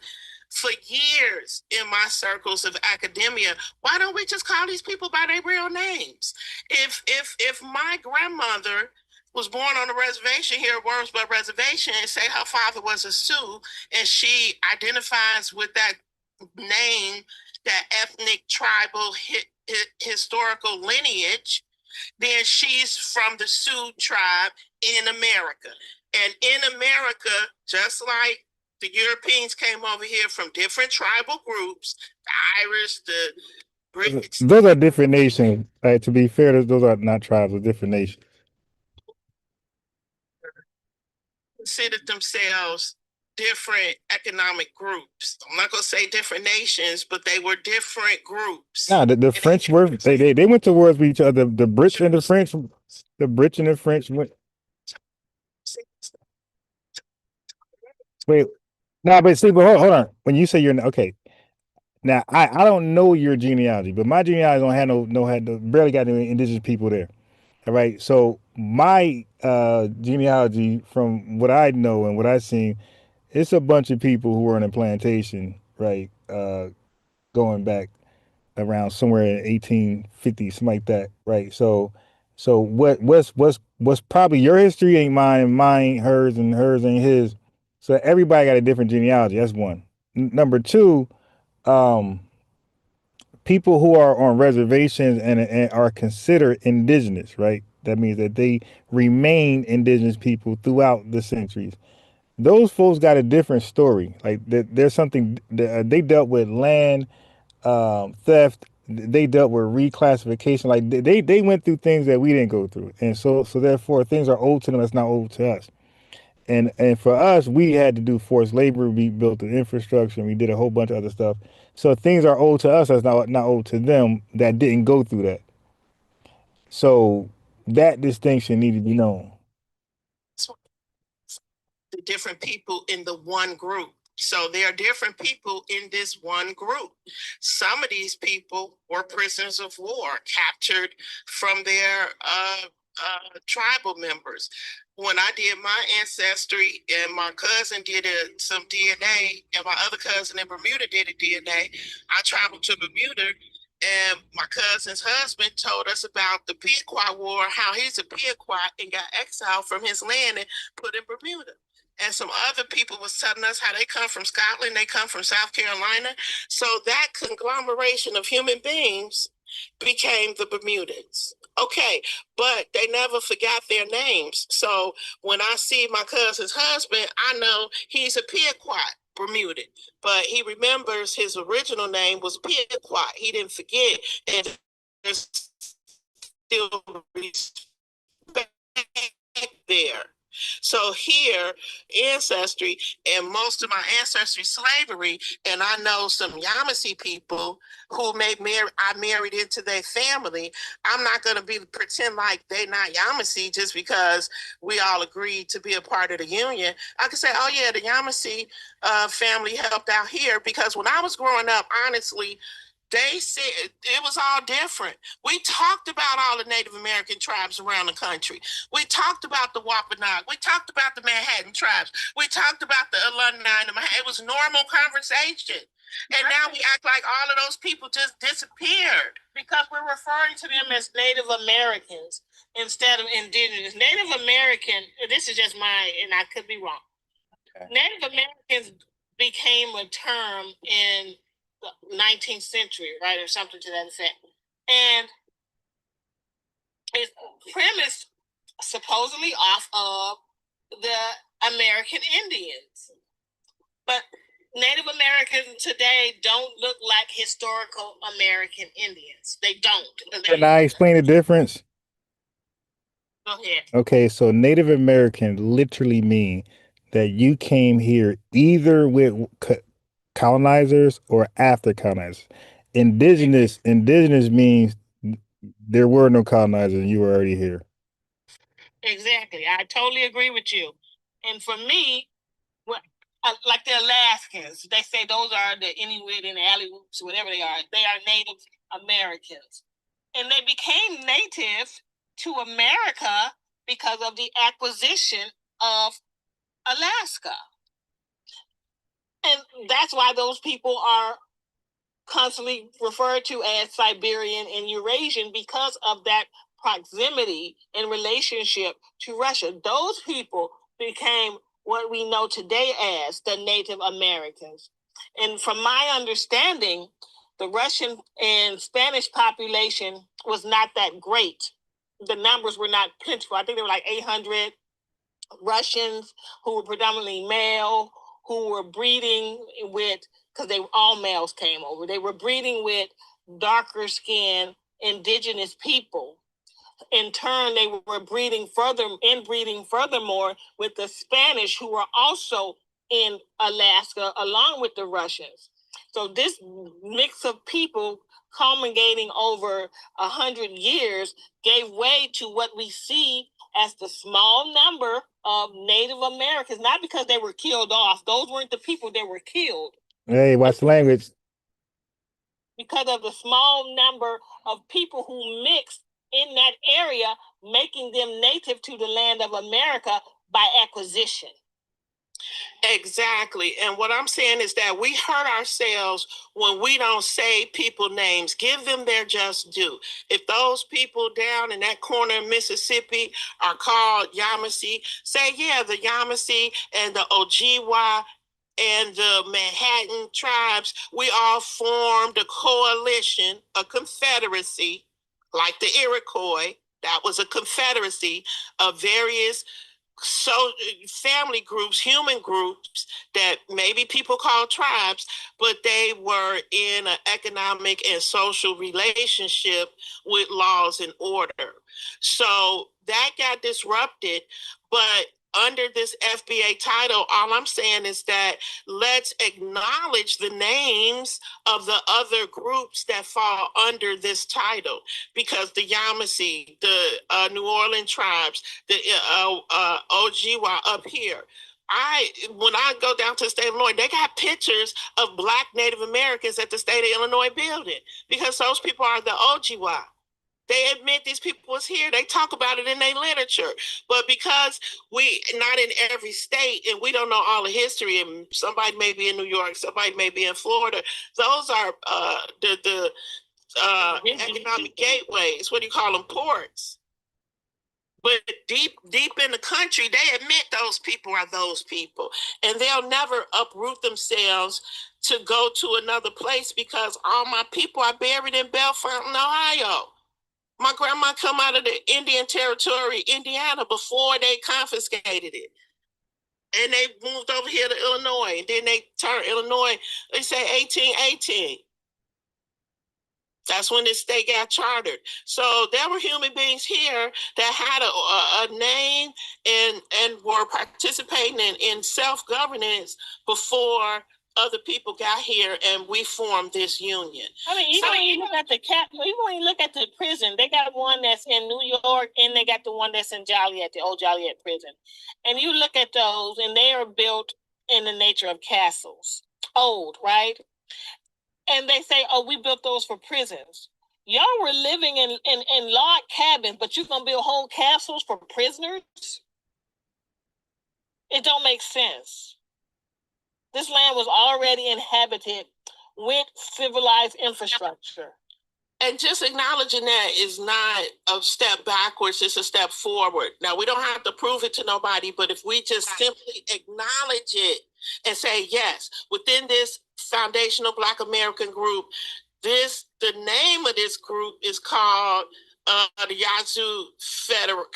for years in my circles of academia, why don't we just call these people by their real names? If my grandmother was born on a reservation here at Wormsburg Reservation and say her father was a Sioux and she identifies with that name, that ethnic, tribal, historical lineage, then she's from the Sioux tribe in America. And in America, just like the Europeans came over here from different tribal groups, the Irish, the British. Those are different nations. Right? To be fair, those are not tribes, they're different nations. Considered themselves different economic groups. I'm not going to say different nations, but they were different groups. Nah, the French were they went towards each other. The Brits and the French, went. Wait, nah, but see, but hold on. When you say you're okay, now I don't know your genealogy, but my genealogy don't have barely got any indigenous people there. All right, so my genealogy, from what I know and what I've seen, it's a bunch of people who were on a plantation, right? Going back around somewhere in 1850, something like that, right? So what's what's probably your history ain't mine, and mine ain't hers, and hers ain't his. So everybody got a different genealogy. That's one. Number two, people who are on reservations and are considered indigenous, right? That means that they remain indigenous people throughout the centuries. Those folks got a different story. Like there's something they dealt with land theft. They dealt with reclassification. Like they went through things that we didn't go through, and so therefore things are owed to them that's not owed to us. And for us, we had to do forced labor. We built the infrastructure, and we did a whole bunch of other stuff. So things are owed to us that's not owed to them that didn't go through that. So that distinction needed to be known. The different people in the one group. So there are different people in this one group. Some of these people were prisoners of war, captured from their tribal members. When I did my ancestry and my cousin did some DNA and my other cousin in Bermuda did a DNA, I traveled to Bermuda and my cousin's husband told us about the Pequot War, how he's a Pequot and got exiled from his land and put in Bermuda. And some other people was telling us how they come from Scotland, they come from South Carolina. So that conglomeration of human beings became the Bermudans. Okay, but they never forgot their names. So when I see my cousin's husband, I know he's a Pequot Bermudan, but he remembers his original name was Pequot. He didn't forget, and there's still respect there. So here, ancestry, and most of my ancestry slavery, and I know some Yamasee people who I married into their family. I'm not going to pretend like they not Yamasee just because we all agreed to be a part of the union. I can say, oh yeah, the Yamasee family helped out here, because when I was growing up, honestly, they said it was all different. We talked about all the Native American tribes around the country. We talked about the Wampanoag. We talked about the Manhattan tribes. We talked about the alumni. It was normal conversation. And now we act like all of those people just disappeared. Because we're referring to them as Native Americans instead of indigenous. Native American, this is just mine, and I could be wrong. Okay. Native Americans became a term in the 19th century, right, or something to that effect. And it's premised supposedly off of the American Indians. But Native Americans today don't look like historical American Indians. They don't. Can I explain the difference? Go ahead. Okay, so Native American literally mean that you came here either with colonizers or after colonizers. Indigenous means there were no colonizers and you were already here. Exactly. I totally agree with you. And for me, like the Alaskans, they say those are the Inuit and the Aleutians, whatever they are. They are Native Americans. And they became native to America because of the acquisition of Alaska. And that's why those people are constantly referred to as Siberian and Eurasian, because of that proximity and relationship to Russia. Those people became what we know today as the Native Americans. And from my understanding, the Russian and Spanish population was not that great. The numbers were not plentiful. I think there were like 800 Russians who were predominantly male, who were breeding with, because they all males came over, they were breeding with darker skinned indigenous people. In turn, they were inbreeding furthermore with the Spanish, who were also in Alaska, along with the Russians. So this mix of people culminating over 100 years gave way to what we see as the small number of Native Americans, not because they were killed off. Those weren't the people that were killed. Hey, watch the language. Because of the small number of people who mixed in that area, making them native to the land of America by acquisition. Exactly. And what I'm saying is that we hurt ourselves when we don't say people names, give them their just due. If those people down in that corner of Mississippi are called Yamasee, say, yeah, the Yamasee and the Ojibwa and the Manhattan tribes, we all formed a coalition, a confederacy, like the Iroquois. That was a confederacy of various family groups, human groups that maybe people call tribes, but they were in an economic and social relationship with laws and order. So that got disrupted, but under this FBA title, all I'm saying is that let's acknowledge the names of the other groups that fall under this title, because the Yamasee, the New Orleans tribes, the Ojibwa up here. When I go down to the state of Illinois, they got pictures of Black Native Americans at the state of Illinois building, because those people are the Ojibwa. They admit these people was here. They talk about it in their literature. But because we not in every state and we don't know all the history, and somebody may be in New York, somebody may be in Florida, those are the economic gateways. What do you call them? Ports. But deep in the country, they admit those people are those people. And they'll never uproot themselves to go to another place, because all my people are buried in Bellefontaine, Ohio. My grandma come out of the Indian Territory, Indiana, before they confiscated it. And they moved over here to Illinois. And then they turned Illinois, they say 1818. That's when this state got chartered. So there were human beings here that had a name and were participating in self-governance before other people got here, and we formed this union. I mean, even when you look at even when you look at the prison, they got one that's in New York, and they got the one that's in Joliet, the old Joliet prison. And you look at those, and they are built in the nature of castles, old, right? And they say, oh, we built those for prisons. Y'all were living in log cabins, but you're going to build whole castles for prisoners? It don't make sense. This land was already inhabited with civilized infrastructure. And just acknowledging that is not a step backwards, it's a step forward. Now, we don't have to prove it to nobody, but if we just simply acknowledge it and say, yes, within this foundational Black American group, the name of this group is called the Yazoo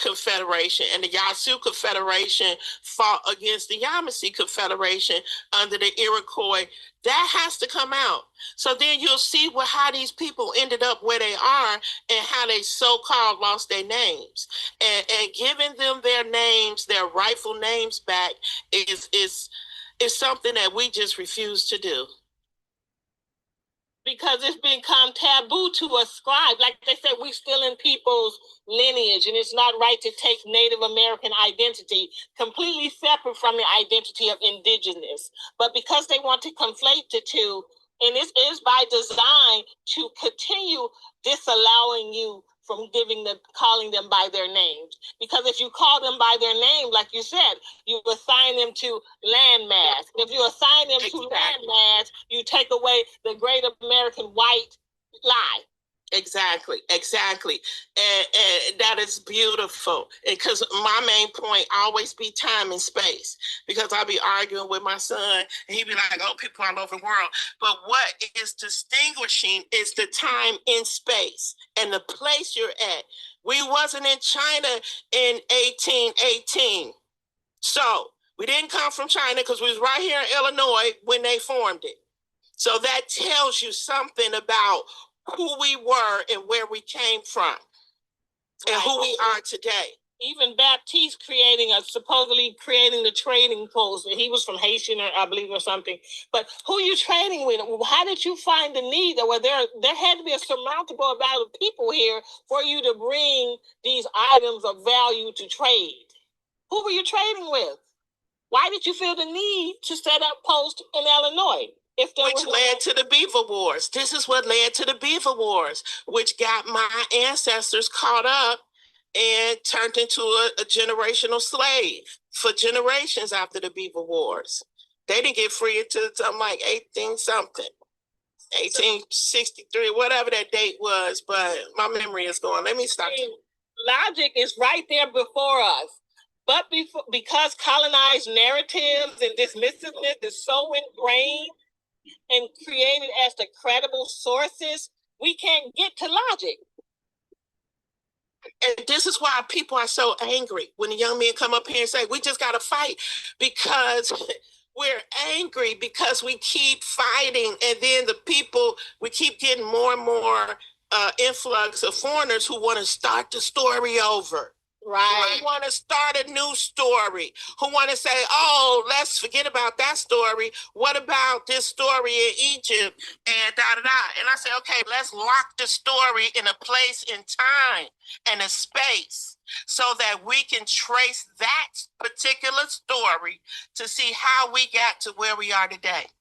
Confederation, and the Yazoo Confederation fought against the Yamasee Confederation under the Iroquois. That has to come out. So then you'll see how these people ended up where they are and how they so-called lost their names. And giving them their names, their rightful names back is something that we just refuse to do. Because it's become taboo to ascribe. Like they said, we're still in people's lineage, and it's not right to take Native American identity completely separate from the identity of indigenous. But because they want to conflate the two, and it is by design to continue disallowing you from calling them by their names. Because if you call them by their name, like you said, you assign them to landmass. If you assign them to landmass, you take away the great American white lie. Exactly. And that is beautiful. Because my main point always be time and space. Because I'll be arguing with my son, and he'd be like, oh, people all over the world. But what is distinguishing is the time in space and the place you're at. We wasn't in China in 1818. So we didn't come from China because we was right here in Illinois when they formed it. So that tells you something about who we were and where we came from, and who we are today. Even Baptiste supposedly creating the trading post. He was from Haitian, I believe, or something. But who are you trading with? How did you find the need? Well, there had to be a surmountable amount of people here for you to bring these items of value to trade. Who were you trading with? Why did you feel the need to set up posts in Illinois? Which led to the Beaver Wars. This is what led to the Beaver Wars, which got my ancestors caught up and turned into a generational slave for generations after the Beaver Wars. They didn't get free until something like 18 something. 1863, whatever that date was, but my memory is going. Let me stop. Logic is right there before us. But because colonized narratives and dismissiveness is so ingrained and created as the credible sources, we can't get to logic. And this is why people are so angry when the young men come up here and say, we just got to fight, because we're angry because we keep fighting. And then the people, we keep getting more and more influx of foreigners who want to start the story over. Right. Who want to start a new story, who want to say, oh, let's forget about that story. What about this story in Egypt and da-da-da? And I say, okay, let's lock the story in a place in time and a space so that we can trace that particular story to see how we got to where we are today.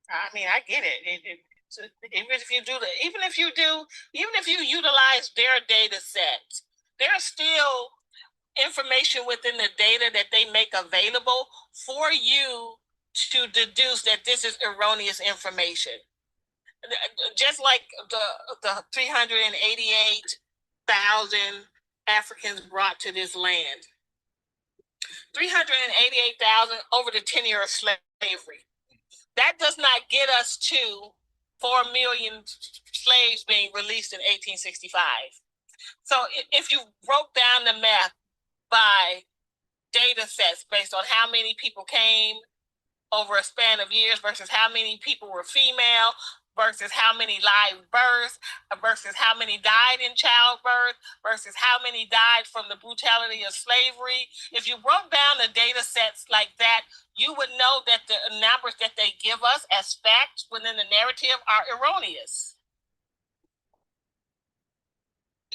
I mean, I get it. Even if you utilize their data sets, there's still information within the data that they make available for you to deduce that this is erroneous information. Just like the 388,000 Africans brought to this land. 388,000 over the tenure of slavery. That does not get us to 4 million slaves being released in 1865. So if you broke down the math by data sets based on how many people came over a span of years versus how many people were female versus how many live births versus how many died in childbirth versus how many died from the brutality of slavery. If you broke down the data sets like that, you would know that the numbers that they give us as facts within the narrative are erroneous.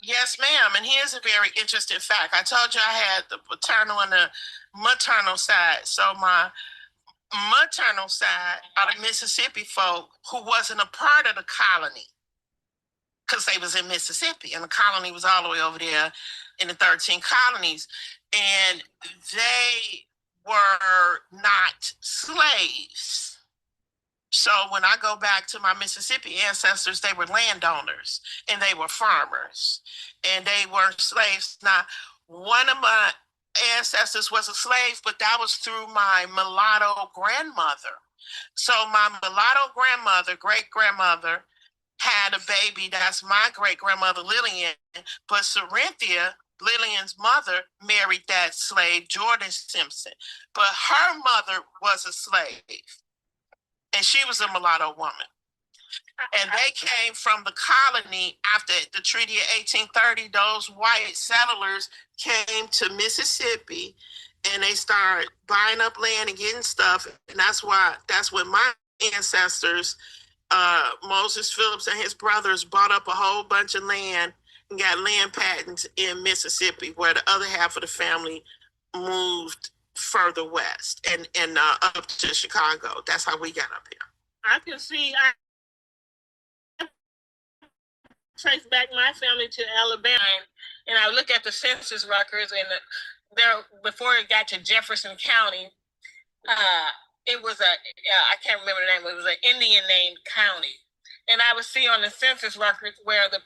Yes, ma'am. And here's a very interesting fact. I told you I had the paternal and the maternal side. So my maternal side are the Mississippi folk who wasn't a part of the colony because they was in Mississippi and the colony was all the way over there in the 13 colonies. And they were not slaves. So when I go back to my Mississippi ancestors, they were landowners and they were farmers and they weren't slaves. Now, one of my ancestors was a slave, but that was through my mulatto grandmother. So my mulatto grandmother, great-grandmother, had a baby. That's my great-grandmother Lillian, but Saneter, Lillian's mother, married that slave, Jordan Simpson. But her mother was a slave, and she was a mulatto woman. And they came from the colony after the Treaty of 1830. Those white settlers came to Mississippi and they started buying up land and getting stuff. And that's when my ancestors, Moses Phillips and his brothers, bought up a whole bunch of land and got land patents in Mississippi, where the other half of the family moved further west and up to Chicago. That's how we got up here. I can see, I trace back my family to Alabama, and I look at the census records, and there, before it got to Jefferson County, it was I can't remember the name, but it was an Indian named county. And I would see on the census records where the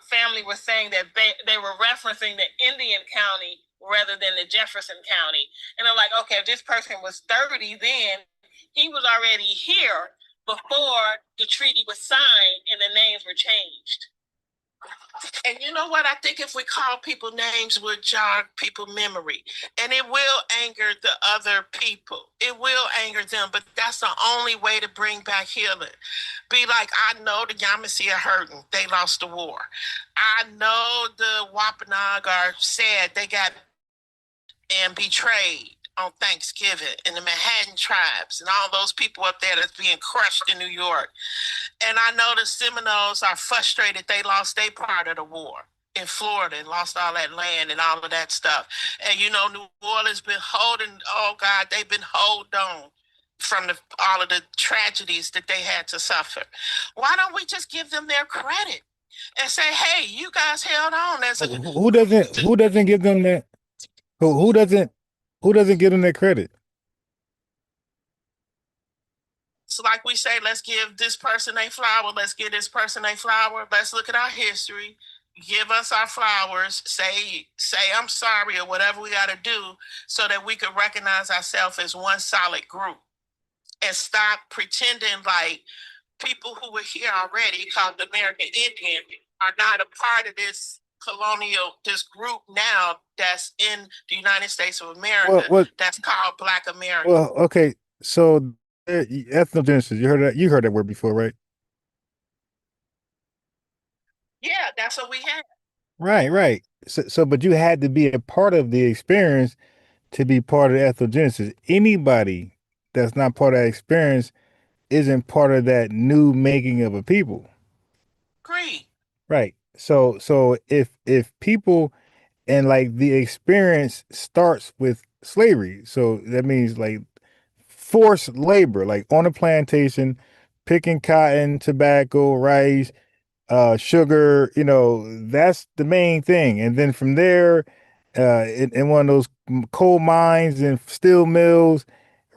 family was saying that they were referencing the Indian county rather than the Jefferson County. And I'm like, okay, if this person was 30 then, he was already here before the treaty was signed and the names were changed. And you know what? I think if we call people names, we'll jog people's memory. And it will anger the other people. It will anger them, but that's the only way to bring back healing. Be like, I know the Yamasee are hurting. They lost the war. I know the Wampanoag are sad. They got and betrayed on Thanksgiving, and the Manhattan tribes and all those people up there that's being crushed in New York. And I know the Seminoles are frustrated they lost their part of the war in Florida and lost all that land and all of that stuff. And you know, New Orleans been holding, oh God, they've been held on from all of the tragedies that they had to suffer. Why don't we just give them their credit? and say, hey, you guys held on. Who doesn't give them that? Who doesn't give them that credit? So like we say, let's give this person a flower. Let's give this person a flower. Let's look at our history. Give us our flowers. Say I'm sorry or whatever we got to do so that we can recognize ourselves as one solid group and stop pretending like people who were here already called the American Indian are not a part of this this group now that's in the United States of America that's called Black America. Well, okay, so ethnogenesis, you heard that word before, right? Yeah, that's what we had. Right. So but you had to be a part of the experience to be part of ethnogenesis. Anybody that's not part of that experience isn't part of that new making of a people. Agreed. Right. So if people and like the experience starts with slavery, so that means like forced labor, like on a plantation, picking cotton, tobacco, rice, sugar, that's the main thing. And then from there, in one of those coal mines and steel mills,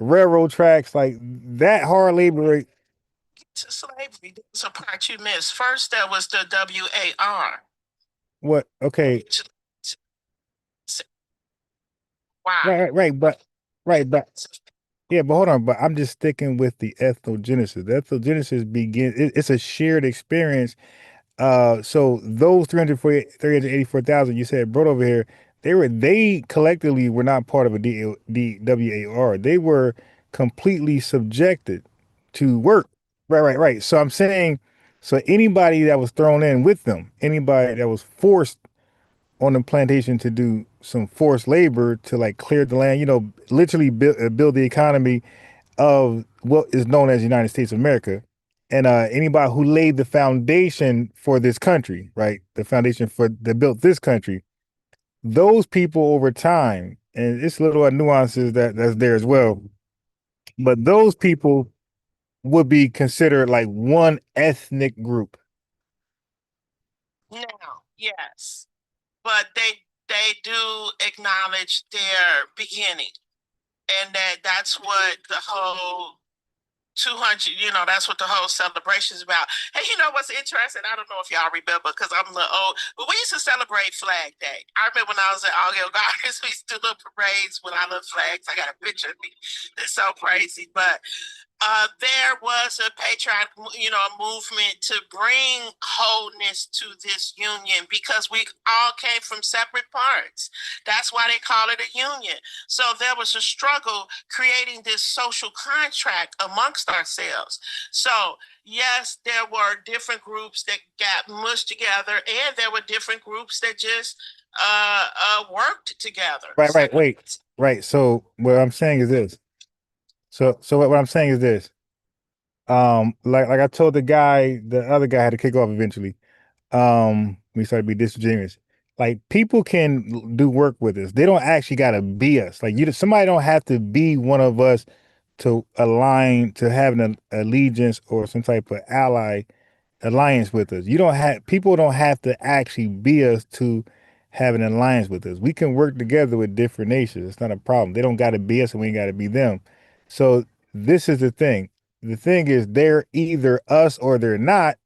railroad tracks, like that hard labor. To slavery, there's a part you missed. First, there was the WAR. What? Okay. Wow. Right, but yeah, but hold on. But I'm just sticking with the ethnogenesis. The ethnogenesis it's a shared experience. So those 384,000 you said brought over here, they collectively were not part of a DWAR. They were completely subjected to work. Right. So I'm saying, so anybody that was thrown in with them, anybody that was forced on the plantation to do some forced labor to like clear the land, literally build the economy of what is known as the United States of America. And anybody who laid the foundation for this country, right? The foundation that built this country, those people over time, and it's little nuances that's there as well. But those people would be considered like one ethnic group. Now, yes, but they do acknowledge their beginning, and that's what the whole 200, that's what the whole celebration is about. Hey, what's interesting? I don't know if y'all remember because I'm a little old, but we used to celebrate Flag Day. I remember when I was at All Hill Gardens, we used to do little parades with our little flags. I got a picture of me. It's so crazy, but there was a patriotic, movement to bring wholeness to this union because we all came from separate parts. That's why they call it a union. So there was a struggle creating this social contract amongst ourselves. So yes, there were different groups that got mushed together, and there were different groups that just worked together. Right. So what I'm saying is this. So what I'm saying is this. Like I told the other guy had to kick off eventually. We started to be disingenuous. Like people can do work with us. They don't actually gotta be us. Like somebody don't have to be one of us to align to having an allegiance or some type of ally alliance with us. People don't have to actually be us to have an alliance with us. We can work together with different nations. It's not a problem. They don't got to be us and we ain't got to be them. So this is the thing. The thing is they're either us or they're not.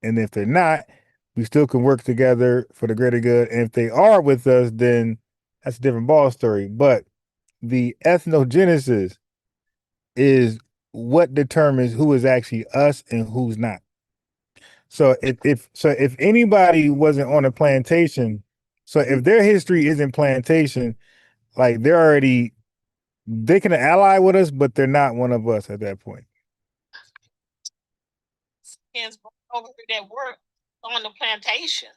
And if they're not, we still can work together for the greater good. And if they are with us, then that's a different ball story. But the ethnogenesis is what determines who is actually us and who's not. So if anybody wasn't on a plantation, so if their history isn't plantation, like they can ally with us, but they're not one of us at that point. Over that work on the plantation.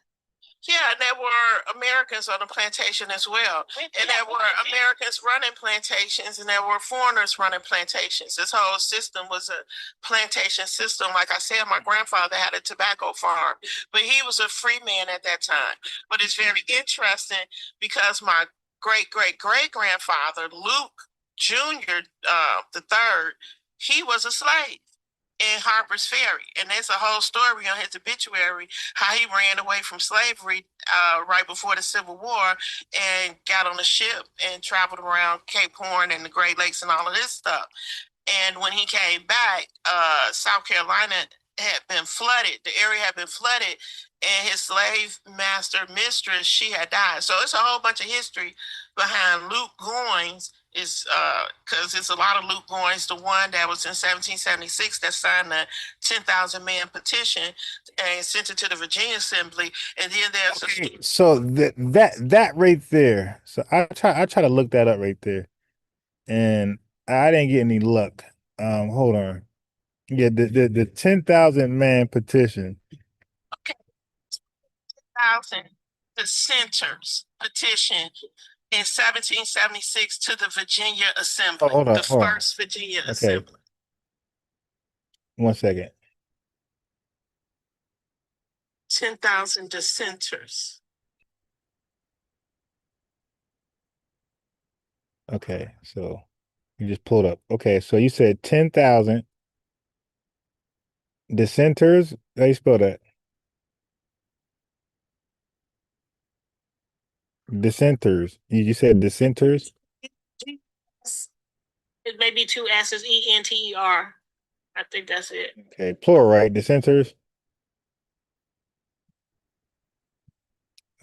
Yeah, and there were Americans on the plantation as well. And there were Americans running plantations, and there were foreigners running plantations. This whole system was a plantation system. Like I said, my grandfather had a tobacco farm, but he was a free man at that time. But it's very interesting because my great-great-great-grandfather, Luke Jr., the third, he was a slave. in Harper's Ferry. And there's a whole story on his obituary, how he ran away from slavery right before the Civil War and got on a ship and traveled around Cape Horn and the Great Lakes and all of this stuff. And when he came back, South Carolina had been flooded. The area had been flooded, and his slave master mistress, she had died. So it's a whole bunch of history behind Luke Goines. Is because it's a lot of Luke Goines, the one that was in 1776 that signed the 10,000 man petition and sent it to the Virginia Assembly. And then there's so that right there. So I try to look that up right there, and I didn't get any luck. Hold on. Yeah, the 10,000 man petition. Okay, 10,000 dissenters petition in 1776 to the Virginia Assembly, Oh, hold on, the first Virginia Assembly. 1 second. 10,000 dissenters. Okay, so you just pulled up. Okay, so you said 10,000 dissenters. How you spell that? Dissenters. You said dissenters? It may be 2 S's, E-N-T-E-R. I think that's it. Okay, plural, right? Dissenters.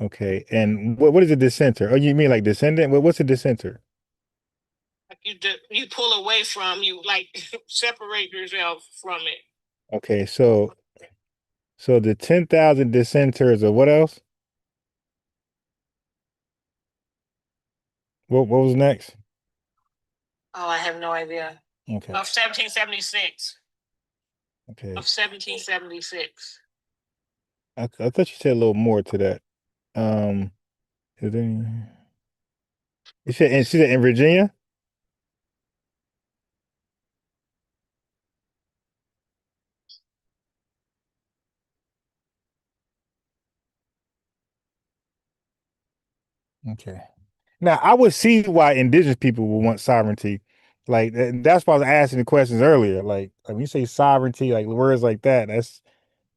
Okay, and what is a dissenter? Oh, you mean like descendant? What's a dissenter? You pull away from, you like separate yourself from it. Okay, so the 10,000 dissenters, or what else? What was next? Oh, I have no idea. Okay. Of 1776. Okay. Of 1776. I thought you said a little more to that. Is there any... You said, and she said in Virginia? Okay. Now, I would see why indigenous people would want sovereignty. Like, that's why I was asking the questions earlier. Like when you say sovereignty, like words like that, that's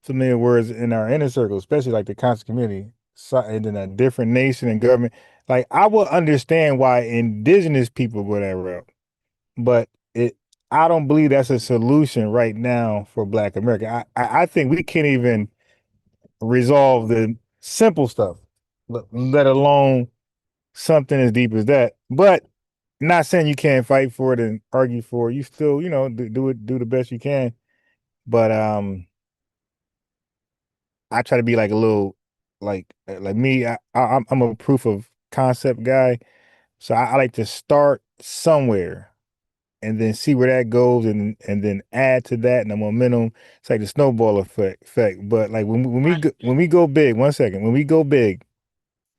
familiar words in our inner circle, especially like the conscious community, and then a different nation and government. Like, I would understand why indigenous people would that route, but I don't believe that's a solution right now for Black America. I think we can't even resolve the simple stuff, let alone something as deep as that. But not saying you can't fight for it and argue for it. You still, do the best you can. But I try to be like a little, like me. I'm a proof of concept guy, so I like to start somewhere and then see where that goes, and then add to that and the momentum. It's like the snowball effect. But like when we go big, 1 second, when we go big.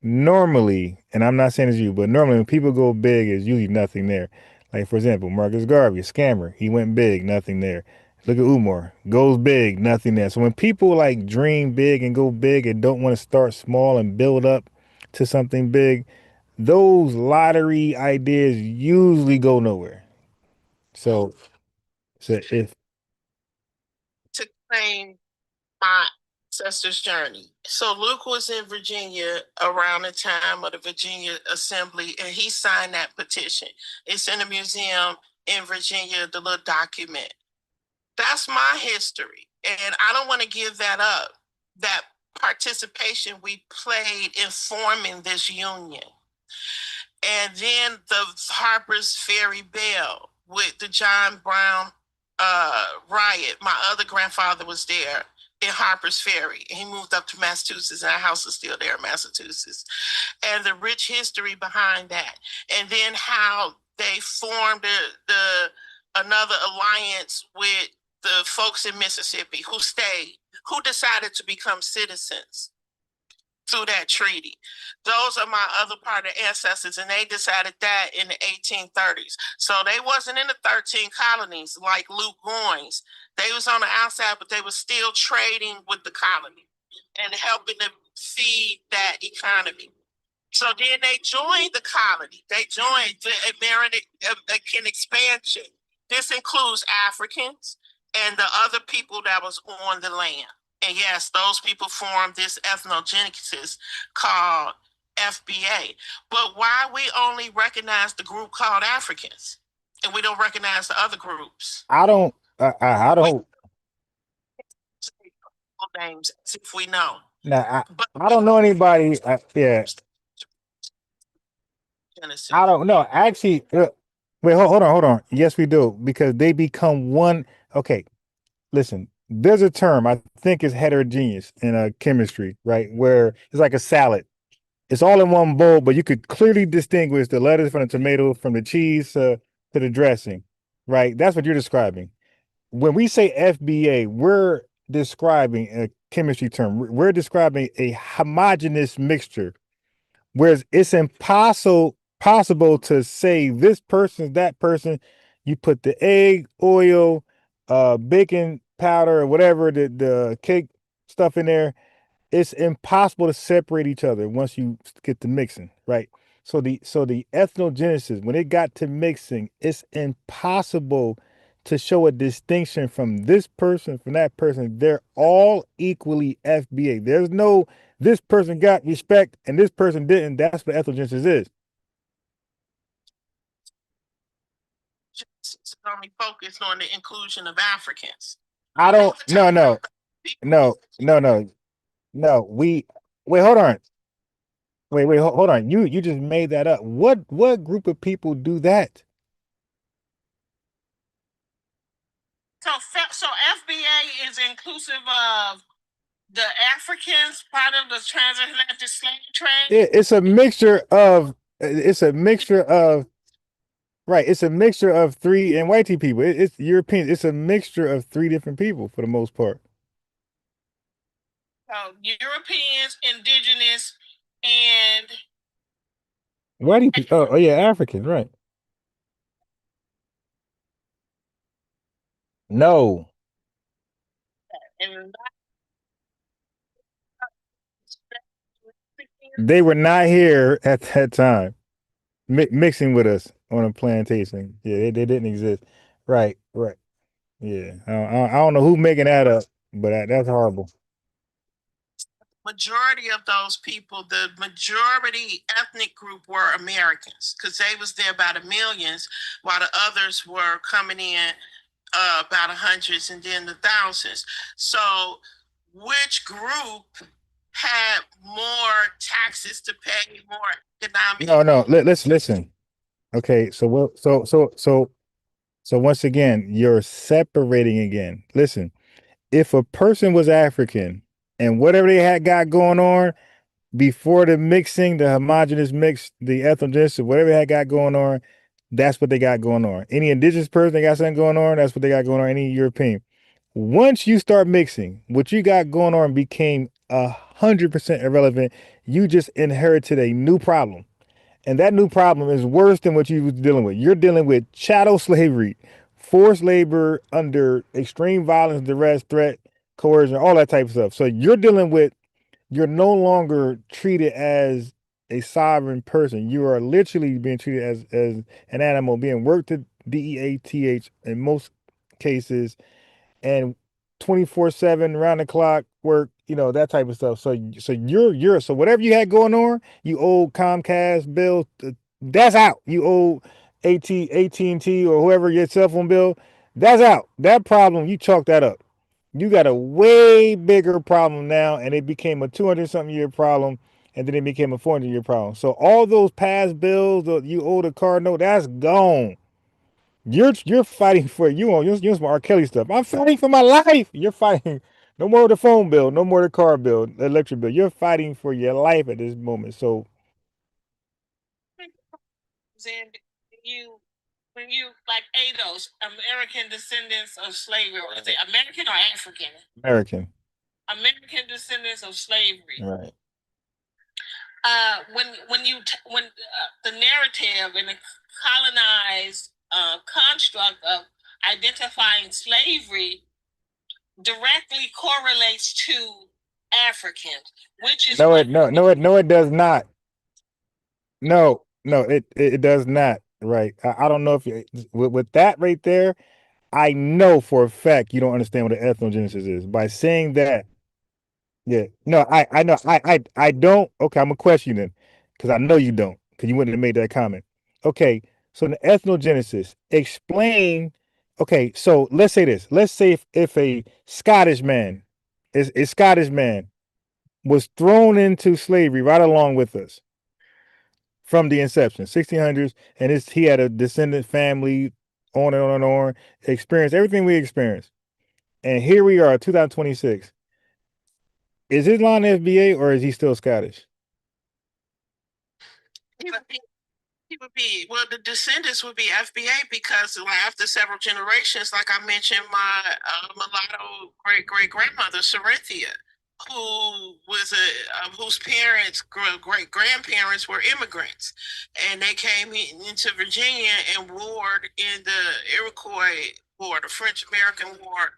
Normally, and I'm not saying it's you, but normally when people go big, there's usually nothing there. Like, for example, Marcus Garvey, a scammer, he went big, nothing there. Look at Umar, goes big, nothing there. So when people like dream big and go big and don't want to start small and build up to something big, those lottery ideas usually go nowhere. So if To claim my ancestors' journey. So Luke was in Virginia around the time of the Virginia Assembly, and he signed that petition. It's in a museum in Virginia, the little document. That's my history, and I don't want to give that up. That participation we played in forming this union. And then the Harper's Ferry Bell with the John Brown riot. My other grandfather was there in Harper's Ferry. He moved up to Massachusetts, and our house is still there in Massachusetts. And the rich history behind that. And then how they formed another alliance with the folks in Mississippi who stayed, who decided to become citizens through that treaty. Those are my other part of ancestors, and they decided that in the 1830s. So they wasn't in the 13 colonies like Luke Goines. They was on the outside, but they were still trading with the colony and helping to feed that economy. So then they joined the colony. They joined the American expansion. This includes Africans, and the other people that was on the land. And yes, those people formed this ethnogenesis called FBA. But why we only recognize the group called Africans and we don't recognize the other groups? I don't. Names as if we know. Now, I don't know anybody. Yeah. I don't know. Actually, wait, hold on. Yes, we do, because they become one. Okay, listen. There's a term I think is heterogeneous in chemistry, right? Where it's like a salad. It's all in one bowl, but you could clearly distinguish the lettuce from the tomato, from the cheese to the dressing, right? That's what you're describing. When we say FBA, we're describing a chemistry term. We're describing a homogeneous mixture, whereas it's possible to say this person, that person. You put the egg, oil, baking powder, or whatever, the cake stuff in there. It's impossible to separate each other once you get to mixing, right? So the ethnogenesis, when it got to mixing, it's impossible to show a distinction from this person, from that person. They're all equally FBA. There's no this person got respect and this person didn't. That's what ethnogenesis is. It's only focused on the inclusion of Africans. I don't. No. Wait, hold on. Wait, hold on. You just made that up. What group of people do that? So FBA is inclusive of the Africans, part of the transatlantic slave trade. It's a mixture of. It's a mixture of. Right. It's a mixture of three and white people. It's European. It's a mixture of three different people for the most part. Europeans, indigenous, and white people. Oh yeah, African. Right. No. And they were not here at that time, mixing with us on a plantation. Yeah, they didn't exist. Right. Yeah, I don't know who making that up, but that's horrible. Majority of those people, the majority ethnic group were Americans because they was there by the millions, while the others were coming in by the hundreds and then the thousands. So which group had more taxes to pay, more economic? No. Let's listen. Okay, so once again, you're separating again. Listen, if a person was African and whatever they had got going on before the mixing, the homogenous mix, the ethnogenesis, whatever they had got going on, that's what they got going on. Any indigenous person they got something going on, that's what they got going on. Any European. Once you start mixing, what you got going on became 100% irrelevant. You just inherited a new problem. And that new problem is worse than what you was dealing with. You're dealing with chattel slavery, forced labor under extreme violence, duress, threat, coercion, all that type of stuff. So you're no longer treated as a sovereign person. You are literally being treated as an animal, being worked to DEATH in most cases, and 24/7 round the clock work, that type of stuff. So so whatever you had going on, you owe Comcast bill, that's out. You owe AT&T or whoever your cell phone bill, that's out. That problem, you chalk that up. You got a way bigger problem now, and it became a 200-something year problem, and then it became a 400-year problem. So all those past bills you owe the car note, that's gone. You're fighting for you some R. Kelly stuff. I'm fighting for my life. You're fighting no more the phone bill, no more the car bill, the electric bill. You're fighting for your life at this moment. So when you like ADOS, American descendants of slavery, or is it American or African? American. American descendants of slavery. Right. When the narrative and the colonized construct of identifying slavery directly correlates to Africans, which is no, it does not. No, it does not. Right. I don't know if with that right there, I know for a fact you don't understand what an ethnogenesis is. By saying that, yeah, no, I know, I don't. Okay, I'm gonna question you then, because I know you don't, because you wouldn't have made that comment. Okay, so the ethnogenesis, explain. Okay, so let's say this. Let's say if a Scottish man, is a Scottish man, was thrown into slavery right along with us from the inception, 1600s, and he had a descendant family, on and on and on, experienced everything we experienced, and here we are, 2026. Is his line FBA or is he still Scottish? He would be, well, the descendants would be FBA because like, after several generations, like I mentioned, my mulatto great grandmother, Sarenthia, who was whose parents, great grandparents were immigrants, and they came into Virginia and warred in the Iroquois War, the French American War,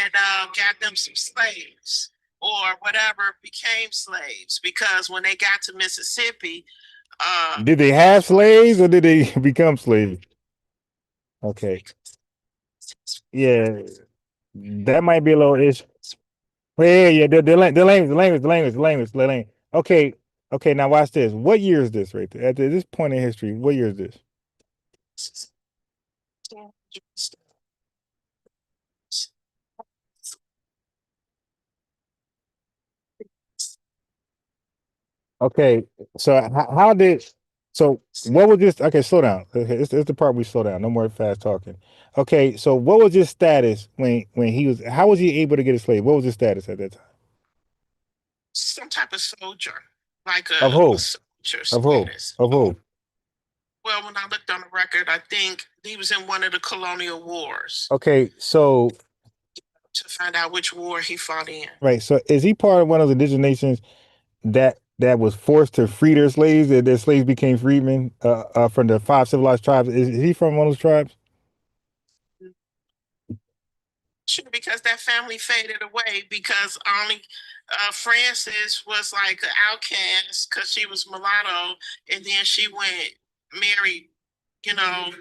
and got them some slaves or whatever became slaves because when they got to Mississippi, did they have slaves or did they become slaves? Okay. Yeah, that might be a little issue. Yeah, the language. Okay, okay. Now watch this. What year is this right there? At this point in history, what year is this? Okay, so how did so what was this? Okay, slow down. Okay, it's the part we slow down. No more fast talking. Okay, so what was his status when he was? How was he able to get a slave? What was his status at that time? Some type of soldier, like Of a who? soldier Of who? status. Of who? Well, when I looked on the record, I think he was in one of the colonial wars Okay, so to find out which war he fought in. right, so is he part of one of the indigenous nations that was forced to free their slaves? That their slaves became freedmen from the five civilized tribes. Is he from one of those tribes? Sure, because that family faded away because only Frances was like an outcast because she was mulatto, and then she went married, you know,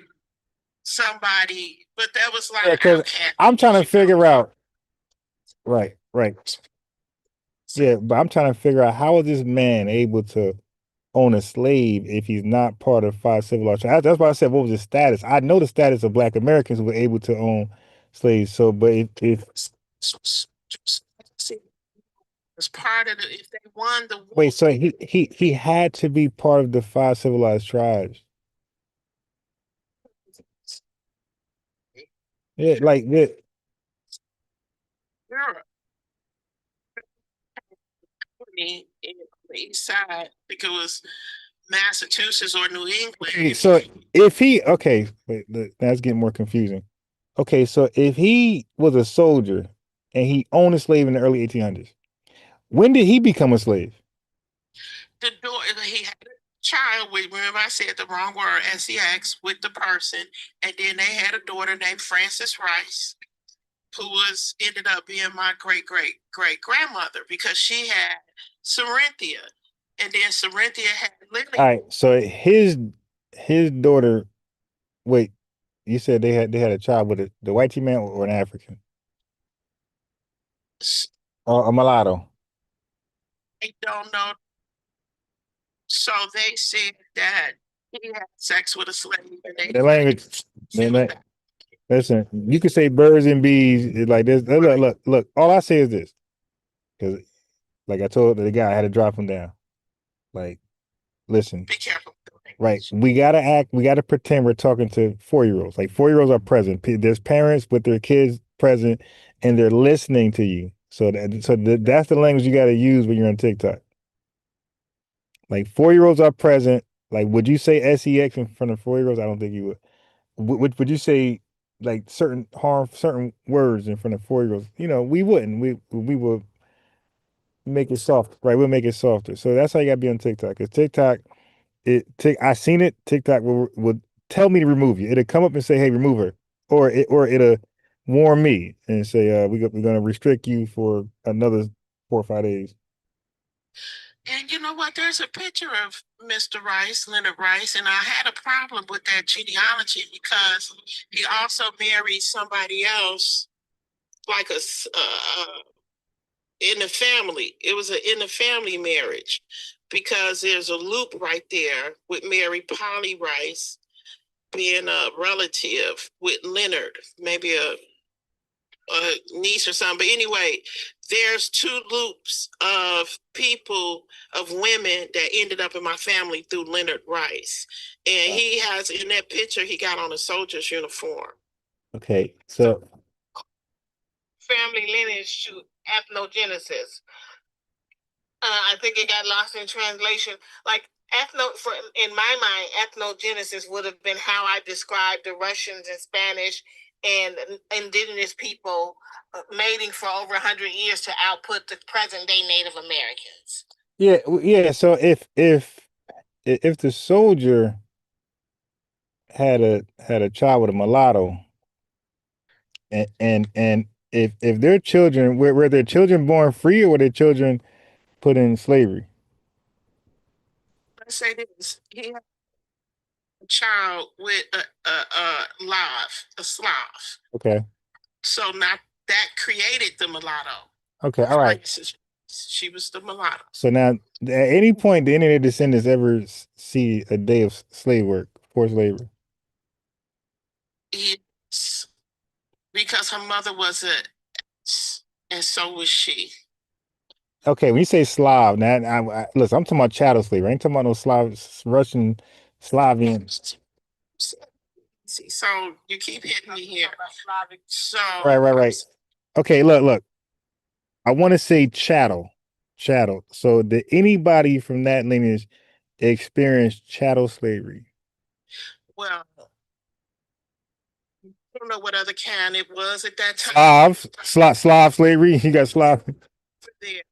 somebody, but that was like Yeah, because outcast. I'm trying to figure out. Right, right. Yeah, but I'm trying to figure out how is this man able to own a slave if he's not part of five civilized tribes? That's why I said, what was his status? I know the status of Black Americans who were able to own slaves. So, but if as part of the, if they won the war. wait, so he had to be part of the five civilized tribes. Yeah, like yeah. Europe, in the east side, I think it was Massachusetts or New England. Okay, so if he okay, wait, that's getting more confusing. Okay, so if he was a soldier and he owned a slave in the early 1800s, when did he become a slave? The door, he had a child with, remember I said the wrong word, sex, with the person, and then they had a daughter named Frances Rice, who was ended up being my great grandmother because she had Sarenthia, and then Sarenthia had Lily. All right, so his daughter. Wait, you said they had a child with the white man or an African? Or a mulatto? I don't know. So they said that he had sex with a slave, and they The language. Listen, you can say birds and bees like this. Look. All I say is this, because like I told the guy, I had to drop him down. Like, listen. Be careful. Right. We gotta pretend we're talking to 4-year-olds. Like 4-year-olds are present. There's parents with their kids present and they're listening to you. That's the language you gotta use when you're on TikTok. Like 4-year-olds are present. Like, would you say sex in front of 4-year-olds? I don't think you would. Would you say like certain words in front of 4-year-olds? We wouldn't. We will make it soft, right? We'll make it softer. So that's how you gotta be on TikTok. Because TikTok, I seen it. TikTok will tell me to remove you. It'll come up and say, "Hey, remove her," or it'll warn me and say, "We're gonna restrict you for another 4 or 5 days." And you know what? There's a picture of Mr. Rice, Leonard Rice, and I had a problem with that genealogy because he also married somebody else, like in the family. It was an in the family marriage because there's a loop right there with Mary Polly Rice being a relative with Leonard, maybe a niece or something. But anyway, there's two loops of people, of women that ended up in my family through Leonard Rice. And he has, in that picture, he got on a soldier's uniform. Okay, so family lineage to ethnogenesis. I think it got lost in translation. Like in my mind, ethnogenesis would have been how I described the Russians and Spanish and indigenous people mating for over 100 years to output the present day Native Americans. yeah. So if the soldier had a child with a mulatto, and if their children were their children born free or were their children put in slavery? Let's say this: he had a child with a Slav. Okay. So not that created the mulatto. Okay. All right. She was the mulatto. So now, at any point, did any of their descendants ever see a day of slave work, forced labor? Yes, because her mother was and so was she. Okay, when you say Slav, now listen, I'm talking about chattel slavery. I ain't talking about no Russian, Slavian. So you keep hitting me here. So Right. Okay, look. I want to say chattel. So did anybody from that lineage experience chattel slavery? Well, I don't know what other kind it was at that time. Slav slavery. You got Slav. There.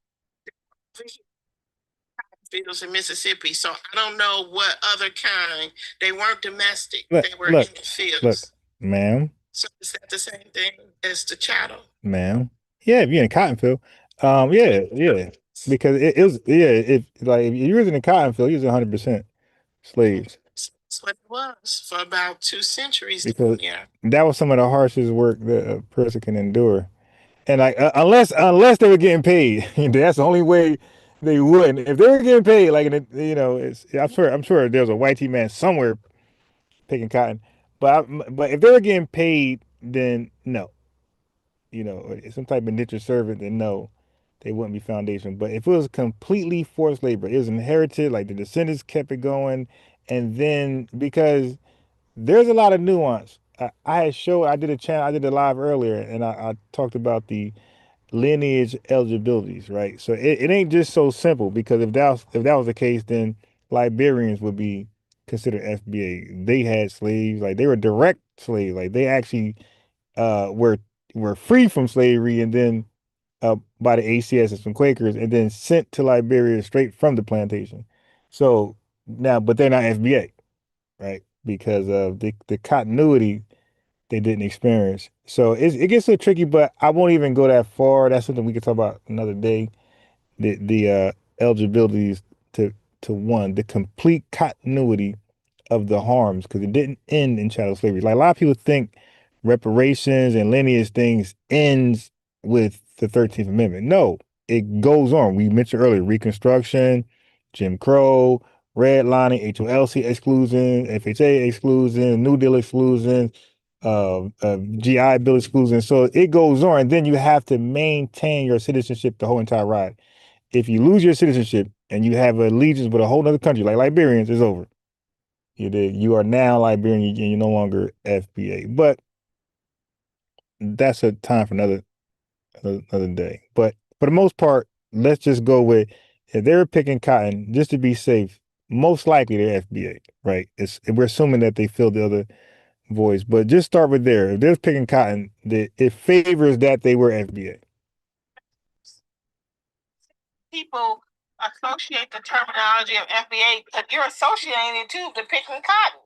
Fields in Mississippi, so I don't know what other kind. They weren't domestic. They were in the fields. Look, ma'am. So is that the same thing as the chattel? Ma'am. Yeah, if you're in cotton field. Yeah. Because it was if you was in a cotton field, you was 100% slaves. That's what it was for about 2 centuries. Because that was some of the harshest work that a person can endure. And like unless they were getting paid, that's the only way they wouldn't. If they were getting paid, like I'm sure there's a white man somewhere picking cotton, but if they were getting paid, then no, some type of indentured servant, then no, they wouldn't be foundation. But if it was completely forced labor, it was inherited, like the descendants kept it going, and then because there's a lot of nuance. I did a live earlier, and I talked about the lineage eligibilities, right? So it ain't just so simple, because if that was the case, then Liberians would be considered FBA. They had slaves, like they were direct slaves, like they actually were free from slavery, and then by the ACS and some Quakers, and then sent to Liberia straight from the plantation. So now, but they're not FBA, right? Because of the continuity they didn't experience. So it gets so tricky, but I won't even go that far. That's something we could talk about another day. The eligibilities to one, the complete continuity of the harms, because it didn't end in chattel slavery. Like a lot of people think reparations and lineage things ends with the 13th Amendment. No, it goes on. We mentioned earlier Reconstruction, Jim Crow, redlining, HOLC exclusion, FHA exclusion, New Deal exclusion, GI Bill exclusion. So it goes on. And then you have to maintain your citizenship the whole entire ride. If you lose your citizenship and you have allegiance with a whole other country, like Liberians, it's over. You are now Liberian and you're no longer FBA. But that's a time for another day. But for the most part, let's just go with, if they're picking cotton, just to be safe, most likely they're FBA, right? We're assuming that they fill the other voice, but just start with there. If they're picking cotton, it favors that they were FBA. People associate the terminology of FBA because you're associating it to picking cotton.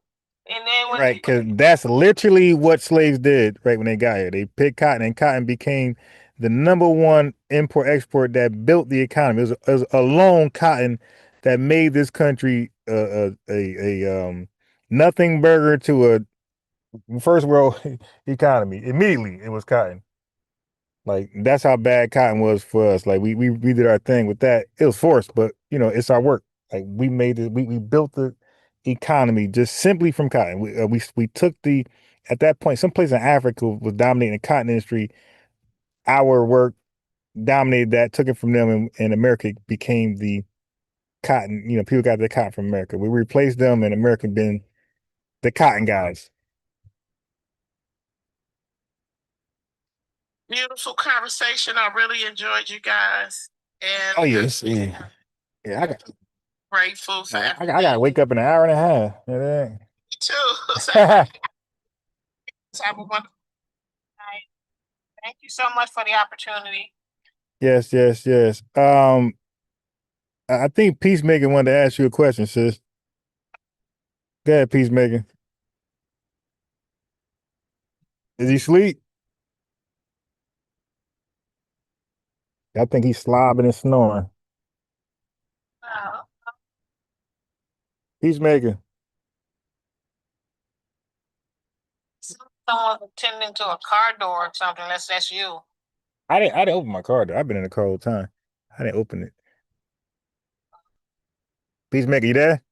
And then right, because that's literally what slaves did right when they got here. They picked cotton, and cotton became the #1 import export that built the economy. It was alone cotton that made this country a nothing burger to a first world economy. Immediately, it was cotton. Like that's how bad cotton was for us. Like we did our thing with that. It was forced, but it's our work. Like we made it. We built the economy just simply from cotton. We took the at that point some place in Africa was dominating the cotton industry. Our work dominated that, took it from them, and America became the cotton. People got their cotton from America. We replaced them, and America been the cotton guys. Beautiful conversation. I really enjoyed you guys. And Oh yes, yeah. I got grateful for I gotta wake up in an hour and a half. Me too. So Yeah. have a wonderful night. Thank you so much for the opportunity. Yes. I think Peacemaker wanted to ask you a question, sis. Go ahead, Peacemaker. Is he asleep? I think he's slobbing and snoring. Peacemaker. Someone's attending to a car door or something. That's you. I didn't open my car door. I've been in the car all the time. I didn't open it. Peacemaker, you there?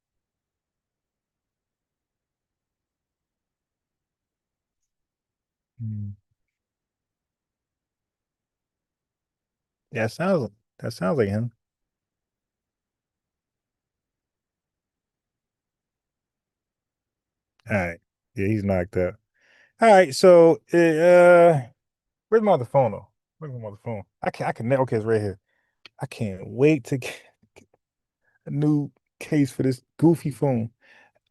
Hmm. Yeah, that sounds like him. All right. Yeah, he's knocked out. All right, so where's my other phone though? Where's my other phone? Okay, it's right here. I can't wait to get a new case for this goofy phone.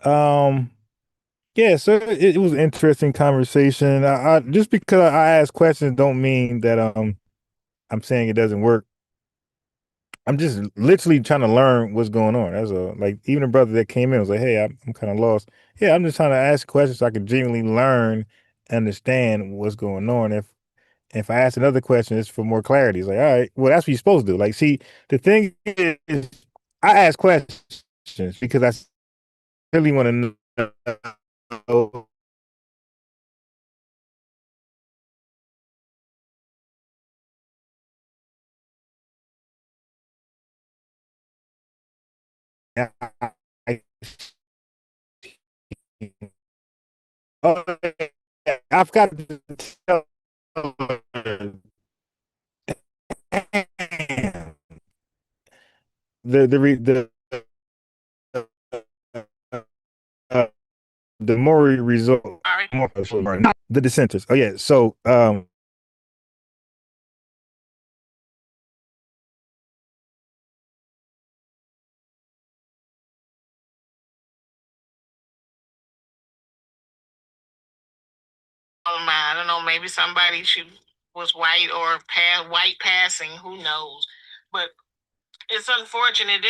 Um, yeah, so it was an interesting conversation. Just because I ask questions don't mean that I'm saying it doesn't work. I'm just literally trying to learn what's going on. That's all. Like even a brother that came in was like, "Hey, I'm kind of lost." Yeah, I'm just trying to ask questions so I can genuinely learn, understand what's going on. If I ask another question, it's for more clarity. It's like, all right, well, that's what you're supposed to do. Like, see, the thing is, I ask questions because I really want to know. Oh, I've got to tell the uh, the more result, more the dissenters. Oh yeah, so I don't know. Maybe somebody was white or white passing. Who knows? But it's unfortunate.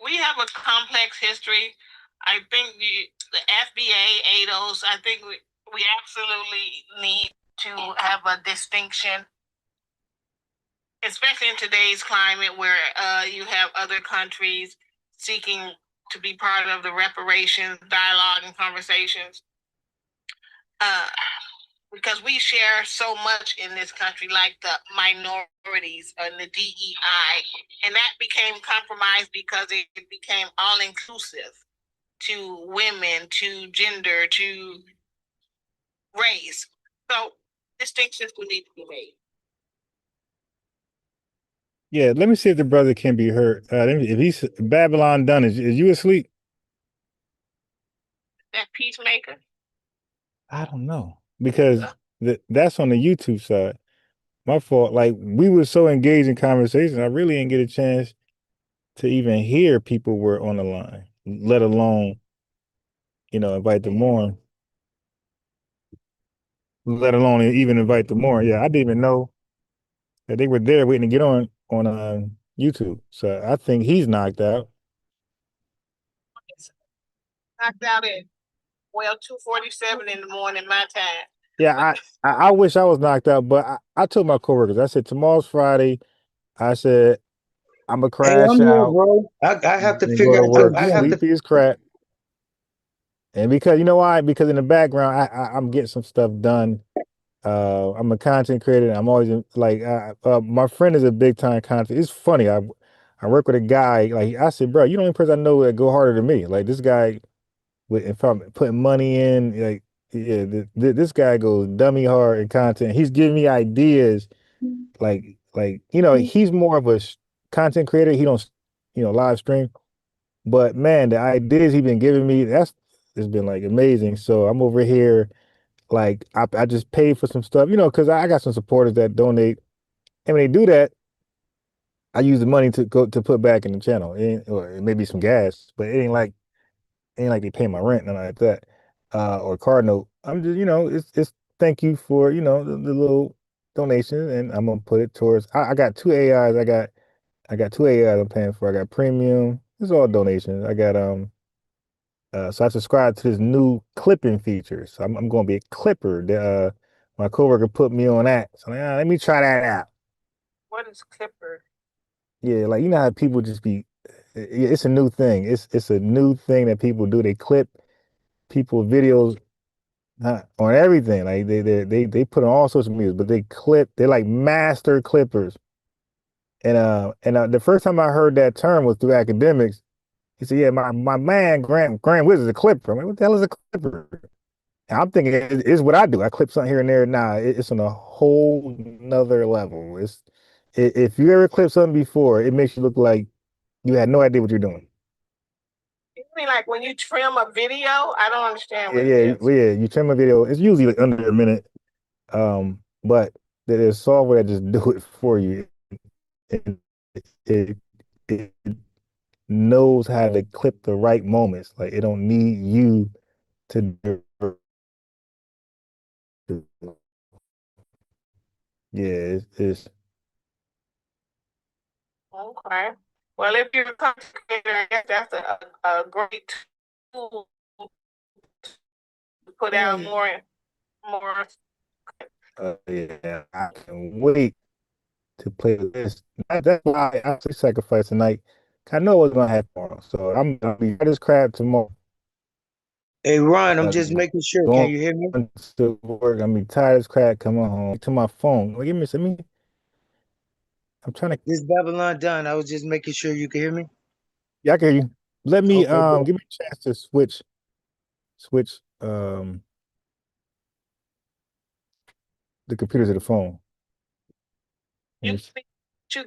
We have a complex history. I think the FBA ADOS. I think we absolutely need to have a distinction, especially in today's climate where you have other countries seeking to be part of the reparations dialogue and conversations. Because we share so much in this country, like the minorities and the DEI, and that became compromised because it became all inclusive to women, to gender, to race. So distinctions will need to be made. yeah, let me see if the brother can be heard. If he's Babylon done, is you asleep? That peacemaker. I don't know because that's on the YouTube side. My fault. Like we were so engaged in conversation, I really didn't get a chance to even hear people were on the line, let alone, invite them on. Let alone even invite them more. Yeah, I didn't even know that they were there waiting to get on YouTube. So I think he's knocked out. Knocked out at 2:47 in the morning my time. Yeah, I wish I was knocked out, but I told my coworkers, I said tomorrow's Friday. I said I'm gonna Hey, crash I'm here, out bro. I have to and go figure to out because work, I have to. sleepy as crap. And because you know why? Because in the background, I'm getting some stuff done. I'm a content creator. And I'm always like, my friend is a big time content. It's funny. I work with a guy. Like I said, bro, you the only person I know that go harder than me. Like this guy, if I'm putting money in, like yeah, this guy goes dummy hard in content. He's giving me ideas. Like he's more of a content creator. He don't live stream. But man, the ideas he been giving me, it's been like amazing. So I'm over here, like I just paid for some stuff, because I got some supporters that donate. And when they do that, I use the money to go to put back in the channel. Or maybe some gas, but it ain't like they pay my rent, nothing like that. Or car note. I'm just, it's thank you for, the little donation, and I'm gonna put it towards I got two AIs. I got two AIs I'm paying for. I got premium. It's all donations. I got so I subscribed to this new clipping feature. So I'm going to be a clipper. My coworker put me on that. So let me try that out. What is Clipper? Yeah, like how people just be. It's a new thing. It's a new thing that people do. They clip people videos on everything. Like they put on all sorts of music, but they clip. They're like master clippers. And the first time I heard that term was through academics. He said, "Yeah, my man Grant Wizard's a clipper." I'm like, "What the hell is a clipper?" And I'm thinking it's what I do. I clip something here and there. Nah, it's on a whole nother level. If you ever clip something before, it makes you look like you had no idea what you're doing. You mean like when you trim a video? I don't understand Yeah, what it yeah, is. well, yeah. You trim a video. It's usually like under a minute. But there's software that just do it for you. It, it, it knows how to clip the right moments. Like it don't need you to do it. Yeah, it's Okay. Well, if you're a content creator, I guess that's a great tool to put out more. yeah, I can wait to play this. That's why I actually sacrificed tonight. I know what's gonna happen tomorrow, so I'm gonna be this crap tomorrow. Hey, Ron, I'm Uh, just making sure. Can going you hear me? to work. I'm gonna be tired as crap. Coming home to my phone. Wait, give me a second. I'm trying to. This Babylon done. I was just making sure you can hear me. Yeah, I can hear you. Let me Okay, bro. give me a chance to switch the computer to the phone. You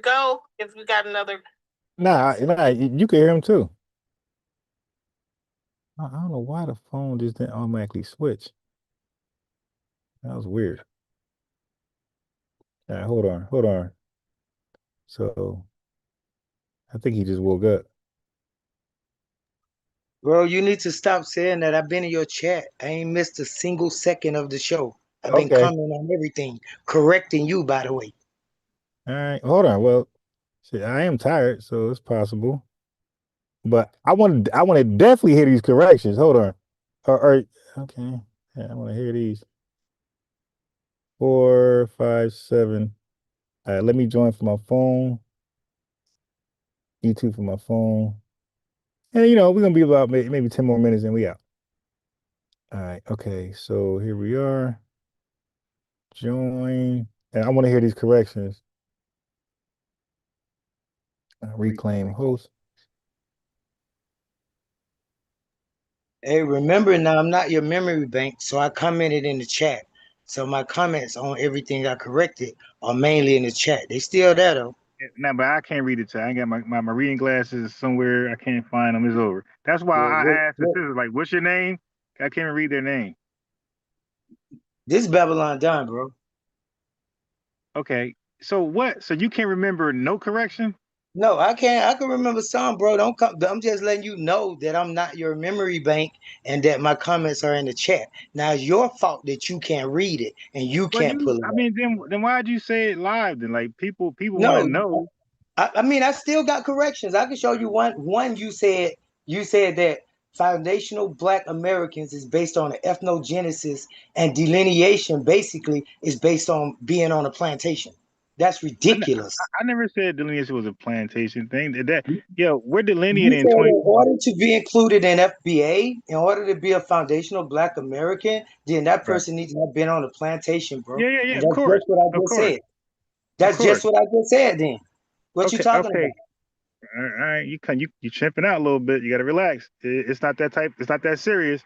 go if we got another. Nah, you can hear him too. I don't know why the phone just didn't automatically switch. That was weird. All right, hold on. So I think he just woke up. Bro, you need to stop saying that. I've been in your chat. I ain't missed a single second of the show. I've been Okay. commenting on everything, correcting you, by the way. All right. Hold on. Well, see, I am tired, so it's possible. But I want to definitely hear these corrections. Hold on. Or okay. Yeah, I want to hear these. 4, 5, 7. All right, let me join for my phone. YouTube for my phone. And we're gonna be about maybe 10 more minutes and we out. All right, okay. So here we are. Join. And I want to hear these corrections. Reclaim host. Hey, remember now, I'm not your memory bank, so I commented in the chat. So my comments on everything I corrected are mainly in the chat. They still there though. No, but I can't read it. I ain't got my reading glasses somewhere. I can't find them. It's over. That's why Yeah, I asked the sisters, like, what's your name? I can't even read their name. this Babylon done, bro. Okay. So what? So you can't remember no correction? No, I can't. I can remember some, bro. Don't come. I'm just letting you know that I'm not your memory bank and that my comments are in the chat. Now it's your fault that you can't read it and you Well, can't pull it I up. mean, then why'd you say it live? Then like people want to No, know. I mean I still got corrections. I can show you one. One you said that foundational Black Americans is based on ethnogenesis, and delineation basically is based on being on a plantation. That's ridiculous. I never said delineation was a plantation thing. We're You delineating said 20. in order to be included in FBA, in order to be a foundational Black American, then that Right. person needs to have been on a plantation, bro. Yeah, And of that's course. just what I Of just course. said. That's just what I just said then. What you talking about? All right, you tripping out a little bit. You got to relax. It's not that type. It's not that serious.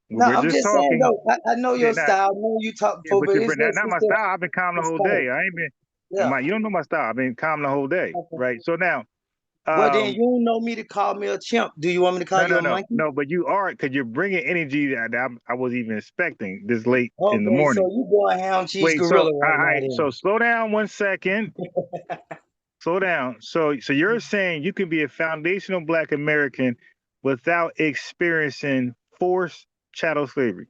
No, We're I'm just just saying talking. though. I know your style. I know you talk before, But but you're it's not my style. I've been calm the whole day. I ain't been. yeah. You don't know my style. I've been calm the whole day. Okay. Right. So now. Well, then you don't know me to call me a chimp. Do you want me to call you a monkey? No. But you are, because you're bringing energy that I wasn't even expecting this late in the Okay, so morning. you going ham cheese Wait. So gorilla all right now right. then. So slow down 1 second. Slow down. So you're saying you can be a foundational Black American without experiencing forced chattel slavery?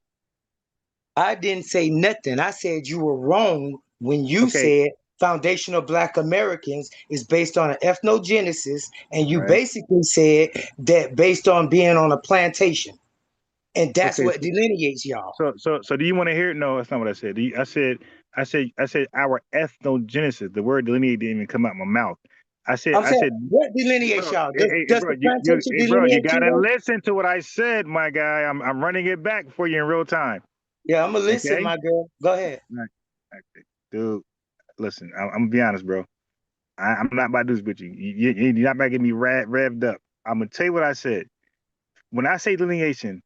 I didn't say nothing. I said you were wrong when you said foundational Black Americans is based on an ethnogenesis, and you basically said that based on being on a plantation, and that's what delineates y'all. So do you want to hear it? No, that's not what I said. I said our ethnogenesis. The word delineate didn't even come out my mouth. I said what delineates y'all? Does bro, the plantation bro, you delineate gotta you? listen to what I said, my guy. I'm running it back for you in real time. Yeah, I'm gonna listen, my girl. Go ahead. Dude, listen, I'm gonna be honest, bro. I'm not about to do this with you. You're not about to get me revved up. I'm gonna tell you what I said. When I say delineation,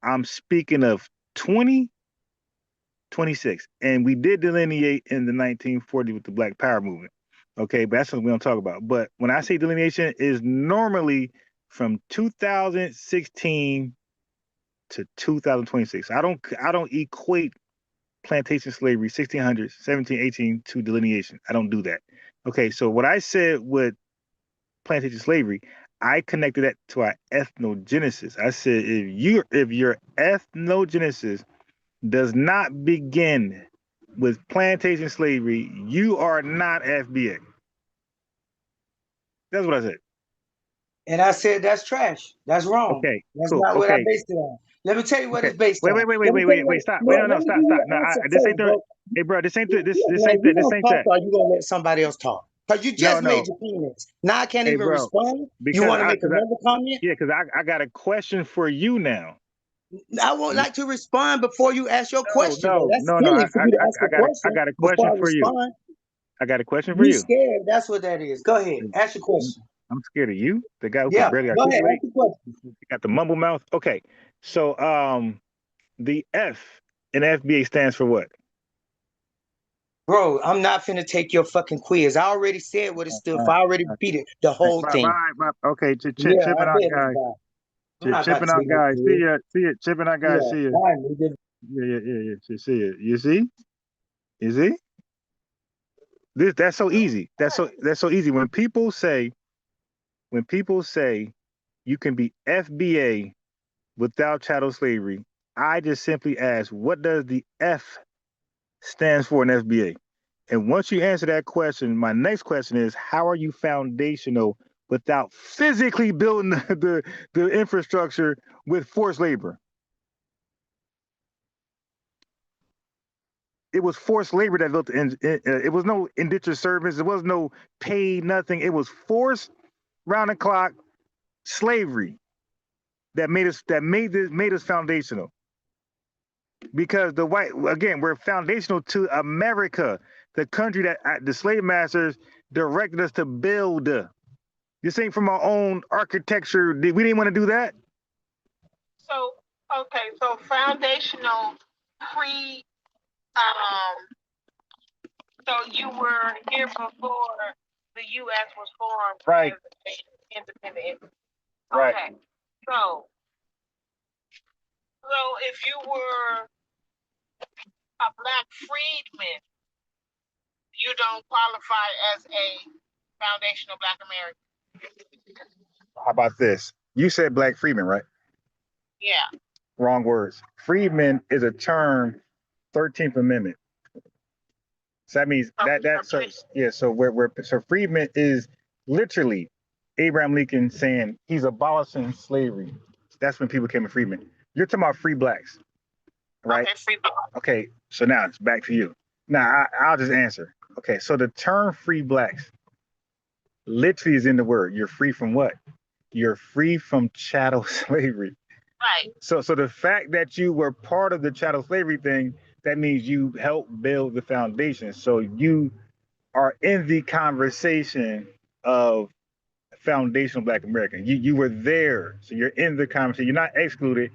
I'm speaking of 2026, and we did delineate in the 1940s with the Black Power movement. Okay, but that's what we don't talk about. But when I say delineation, is normally from 2016 to 2026. I don't equate plantation slavery 1600s, 1718 to delineation. I don't do that. Okay, so what I said with plantation slavery, I connected that to our ethnogenesis. I said if your ethnogenesis does not begin with plantation slavery, you are not FBA. That's what I said. And I said that's trash. That's wrong. Okay, That's cool. not what I Okay. based it on. Let me tell you what Okay. it's based on. Wait, stop. Wait, no, stop. No, this ain't the. Hey, bro, this ain't that. You gonna talk, or you gonna let somebody else talk? Because you just made your comments. Now I can't Hey, even bro, respond. You because want to make another comment? Yeah, because I got a question for you now. I would like to respond before you ask your question. Though. That's No. silly for you to ask a I question got a question before I for you. respond. I got a question for You you. scared? That's what that is. Go ahead, ask your question. I'm scared of you, the guy who Yeah, can barely go ahead, articulate. ask your question. You got the mumble mouth. Okay, so the F in FBA stands for what? Bro, I'm not finna take your fucking quiz. I already said what it stood for. I already repeated the whole thing. Bye. Okay, Yeah, chipping I out, bet guys. I'm not about Chipping to out, take no guys. quiz. See ya. Chipping out, guys. See ya. Bye, nigga. Yeah. See ya. You see? That's so easy. That's so easy. When people say you can be FBA without chattel slavery, I just simply ask, what does the F stands for in FBA? And once you answer that question, my next question is, how are you foundational without physically building the infrastructure with forced labor? It was forced labor that built it was no indentured service. It was no paid nothing. It was forced round the clock slavery that made us foundational. Because we're foundational to America, the country that the slave masters directed us to build. This ain't from our own architecture. We didn't want to do that. So foundational pre so you were here before the US was formed Right. as an independent. Right. Okay. So if you were a Black freedman, you don't qualify as a foundational Black American. How about this? You said Black freedman, right? Yeah. Wrong words. Freedman is a term, 13th Amendment. So that means so freedman is literally Abraham Lincoln saying he's abolishing slavery. That's when people became freedmen. You're talking about free blacks, right? Okay, free black. Okay, so now it's back to you. Now I'll just answer. Okay, so the term free blacks literally is in the word. You're free from what? You're free from chattel slavery. Right. So the fact that you were part of the chattel slavery thing, that means you helped build the foundation. So you are in the conversation of foundational Black American. You were there, so you're in the conversation. You're not excluded.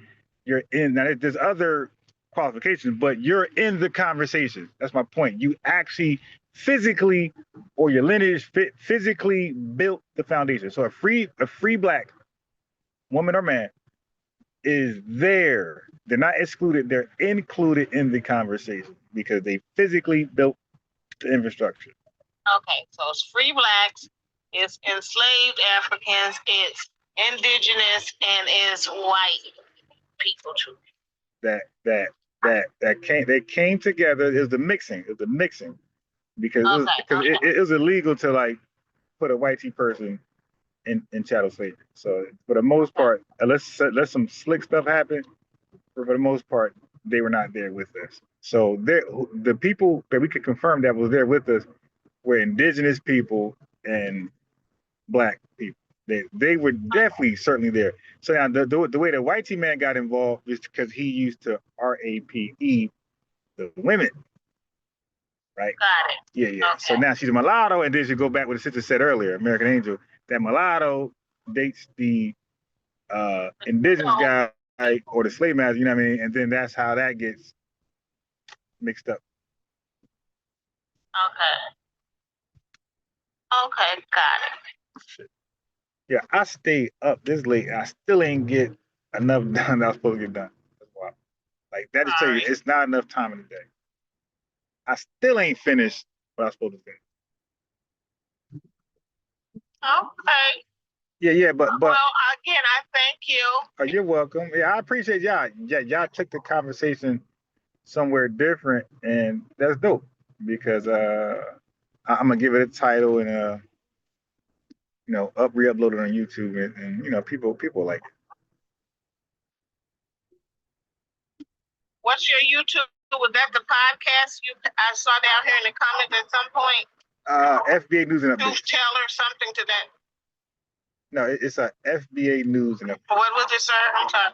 You're in. Now there's other qualifications, but you're in the conversation. That's my point. You actually physically, or your lineage physically built the foundation. So a free Black woman or man is there. They're not excluded. They're included in the conversation because they physically built the infrastructure. Okay, so it's free blacks, it's enslaved Africans, it's indigenous, and it's white people too. They came together. It was the mixing. It was the mixing because it was illegal to like put a white person in chattel slavery. So for the most part, unless some slick stuff happened, for the most part, they were not there with us. So the people that we could confirm that was there with us were indigenous people and Black people. They were definitely certainly there. So now the way the white man got involved is because he used to RAPE the women. Right? Got it. Yeah. Okay. So now she's a mulatto, and then she go back what the sister said earlier, American Angel, that mulatto dates the indigenous guy or the slave master, you know what I mean? And then that's how that gets mixed up. Okay, got it. Shit. Yeah, I stayed up this late. I still ain't get enough done that I was supposed to get done. That's why. Like that just tell you, it's not enough time in the day. I still ain't finished what I was supposed to finish. Okay. Yeah, but well, again, I thank you. Oh, you're welcome. Yeah, I appreciate y'all. Yeah, y'all took the conversation somewhere different, and that's dope because I'm gonna give it a title and re-upload it on YouTube, and people like it. What's your YouTube? Was that the podcast I saw down here in the comments at some point? FBA News and Updates. News teller, something to that. No, it's a FBA News and Updates. What was it, sir? I'm sorry.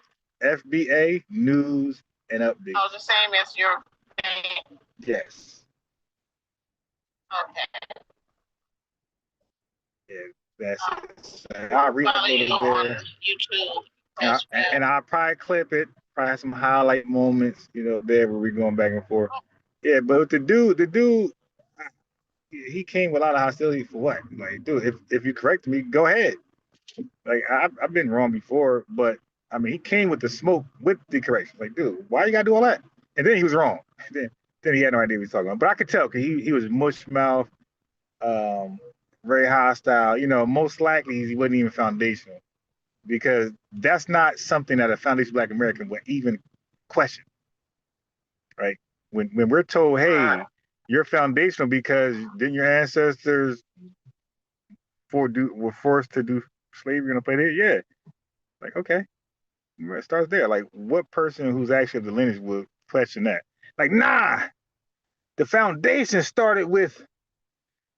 FBA News and Updates. Oh, the same as your name. Yes. Okay. Yeah, that's it. I'll re-upload it there. YouTube. And I'll probably clip it. Probably have some highlight moments, there where we're going back and forth. Yeah, but the dude, he came with a lot of hostility for what? Like, dude, if you correct me, go ahead. Like, I've been wrong before, but I mean, he came with the smoke with the correction. Like, dude, why you gotta do all that? And then he was wrong. Then he had no idea what he was talking about. But I could tell because he was mush mouth, very hostile. Most likely he wasn't even foundational. Because that's not something that a foundational Black American would even question, right? When we're told, hey, you're foundational because didn't your ancestors were forced to do slavery and play there? Yeah. Like, okay. It starts there. Like, what person who's actually of the lineage would question that? Like, nah, the foundation started with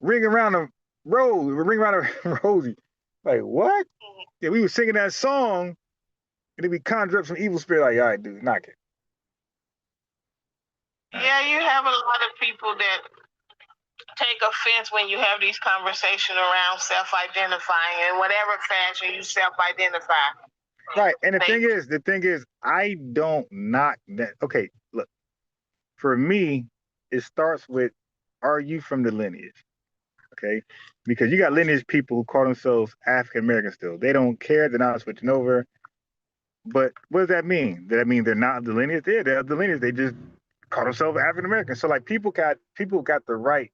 ring around a rosy. Like, what? Yeah, we were singing that song, and then we conjured up some evil spirit. Like, all right, dude, knock it. Yeah, you have a lot of people that take offense when you have these conversations around self-identifying in whatever fashion you self-identify. Right, and the thing is, I don't knock that. Okay, look, for me, it starts with, are you from the lineage? Okay, because you got lineage people who call themselves African American still. They don't care. They're not switching over. But what does that mean? Does that mean they're not the lineage? They're the lineage. They just call themselves African American. So like people got the right.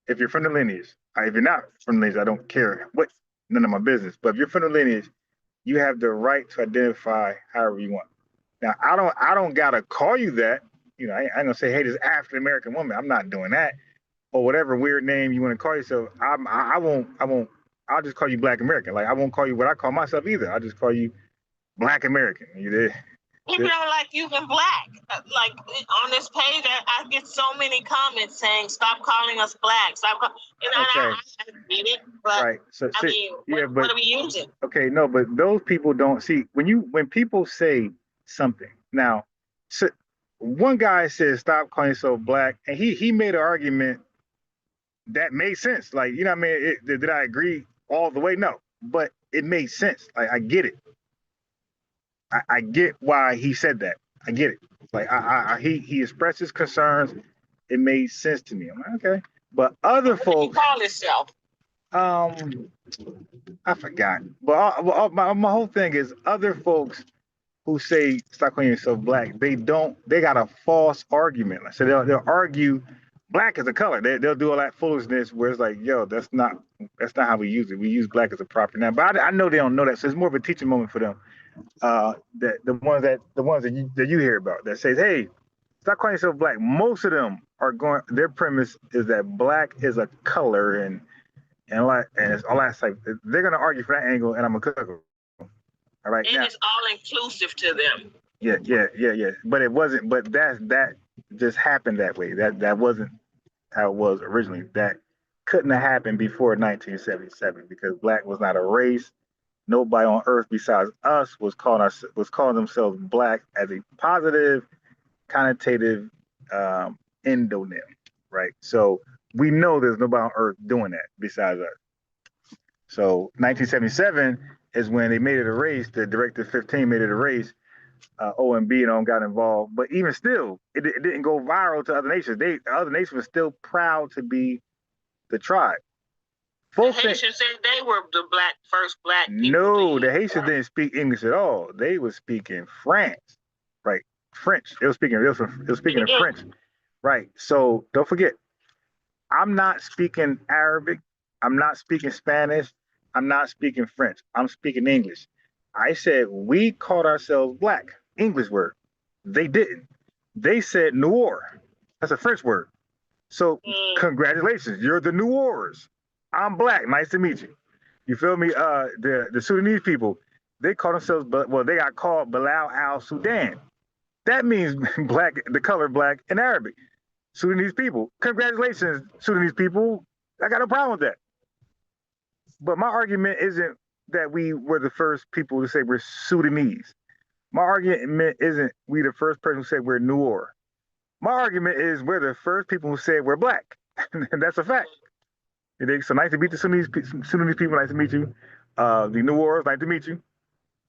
If you're from the lineage, if you're not from the lineage, I don't care. None of my business. But if you're from the lineage, you have the right to identify however you want. Now I don't gotta call you that. I ain't gonna say, hey, this African American woman. I'm not doing that. Or whatever weird name you want to call yourself, I won't. I'll just call you Black American. Like I won't call you what I call myself either. I'll just call you Black American. You did. People don't like using black. Like on this page, I get so many comments saying, "Stop calling us black." I read it, but right. So, I mean, what are we using? Okay, no, but those people don't see when people say something. Now, so one guy says, "Stop calling yourself black," and he made an argument that made sense. Like, you know what I mean? Did I agree all the way? No, but it made sense. Like, I get it. I get why he said that. I get it. Like, he expressed his concerns. It made sense to me. I'm like, okay. But other folks, call himself? I forgot. But my whole thing is other folks who say stop calling yourself black. They got a false argument. So they'll argue black as a color. They'll do all that foolishness where it's like, yo, that's not how we use it. We use black as a proper noun. But I know they don't know that. So it's more of a teaching moment for them. That the ones that you hear about that says, hey, stop calling yourself black. Most of them are going. Their premise is that black is a color and it's all that stuff. They're gonna argue for that angle, and I'm gonna cook them. All right. And now, it's all inclusive to them. Yeah. But it wasn't. But that just happened that way. That wasn't how it was originally. That couldn't have happened before 1977 because black was not a race. Nobody on earth besides us was calling themselves black as a positive, connotative endonym, right? So we know there's nobody on earth doing that besides us. So 1977 is when they made it a race. The Directive 15 made it a race. OMB and all got involved, but even still, it didn't go viral to other nations. Other nations were still proud to be the tribe. The Haitians said they were the first black people. No, the Haitians didn't speak English at all. They were speaking French, right? French. They were speaking in French, right? So don't forget, I'm not speaking Arabic. I'm not speaking Spanish. I'm not speaking French. I'm speaking English. I said we called ourselves black. English word. They didn't. They said Noir. That's a French word. So congratulations, you're the Noirs. I'm black. Nice to meet you. You feel me? The Sudanese people, they call themselves, they got called Bilal al Sudan. That means black, the color black in Arabic. Sudanese people. Congratulations, Sudanese people. I got no problem with that. But my argument isn't that we were the first people to say we're Sudanese. My argument isn't we the first person who said we're Noir. My argument is we're the first people who said we're black. And that's a fact. So nice to meet the Sudanese people. Nice to meet you. The Noirs, nice to meet you.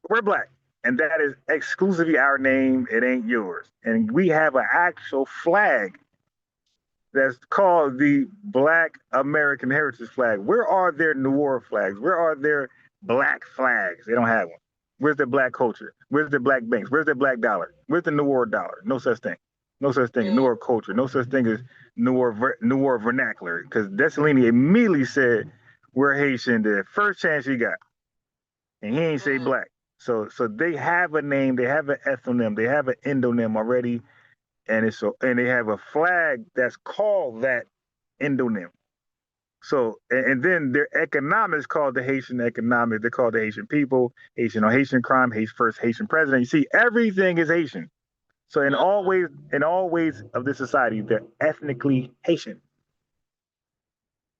We're black. And that is exclusively our name. It ain't yours. And we have an actual flag that's called the Black American Heritage Flag. Where are their Noir flags? Where are their black flags? They don't have one. Where's their black culture? Where's their black banks? Where's their black dollar? Where's the Noir dollar? No such thing. No such thing as Noir culture. No such thing as Noir vernacular. Because Dessalini immediately said we're Haitian the first chance he got. And he ain't say black. So they have a name, they have an ethnonym, they have an endonym already, and they have a flag that's called that endonym. So and then their economics called the Haitian economics. They're called the Haitian people, Haitian on Haitian crime, first Haitian president. You see, everything is Haitian. So in all ways of this society, they're ethnically Haitian.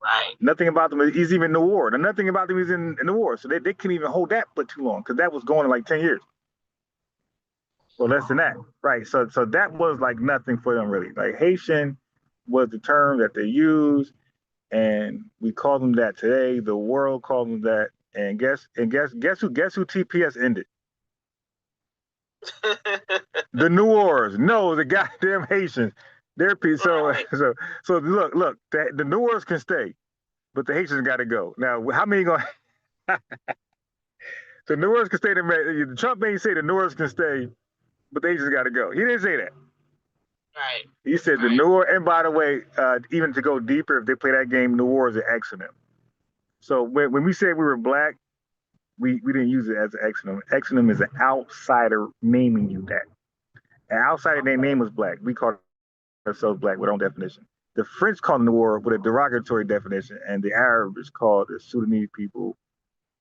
Right. Nothing about them is even in the war. Nothing about them is in the war. So they couldn't even hold that but too long because that was going in like 10 years. Or less than that. Right. So that was like nothing for them really. Like Haitian was the term that they used, and we call them that today. The world calls them that. And guess who TPS ended? The Noirs. No, the goddamn Haitians. They're so look. The Noirs can stay, but the Haitians got to go. Now, how many going? The Noirs can stay. Trump ain't say the Noirs can stay, but the Haitians got to go. He didn't say that. Right. He said the Noir. And by the way, even to go deeper, if they play that game, Noir is an exonym. So when we said we were black, we didn't use it as an exonym. Exonym is an outsider naming you that. An outsider, their name was black. We called ourselves black with our own definition. The French called Noir with a derogatory definition, and the Arabs called the Sudanese people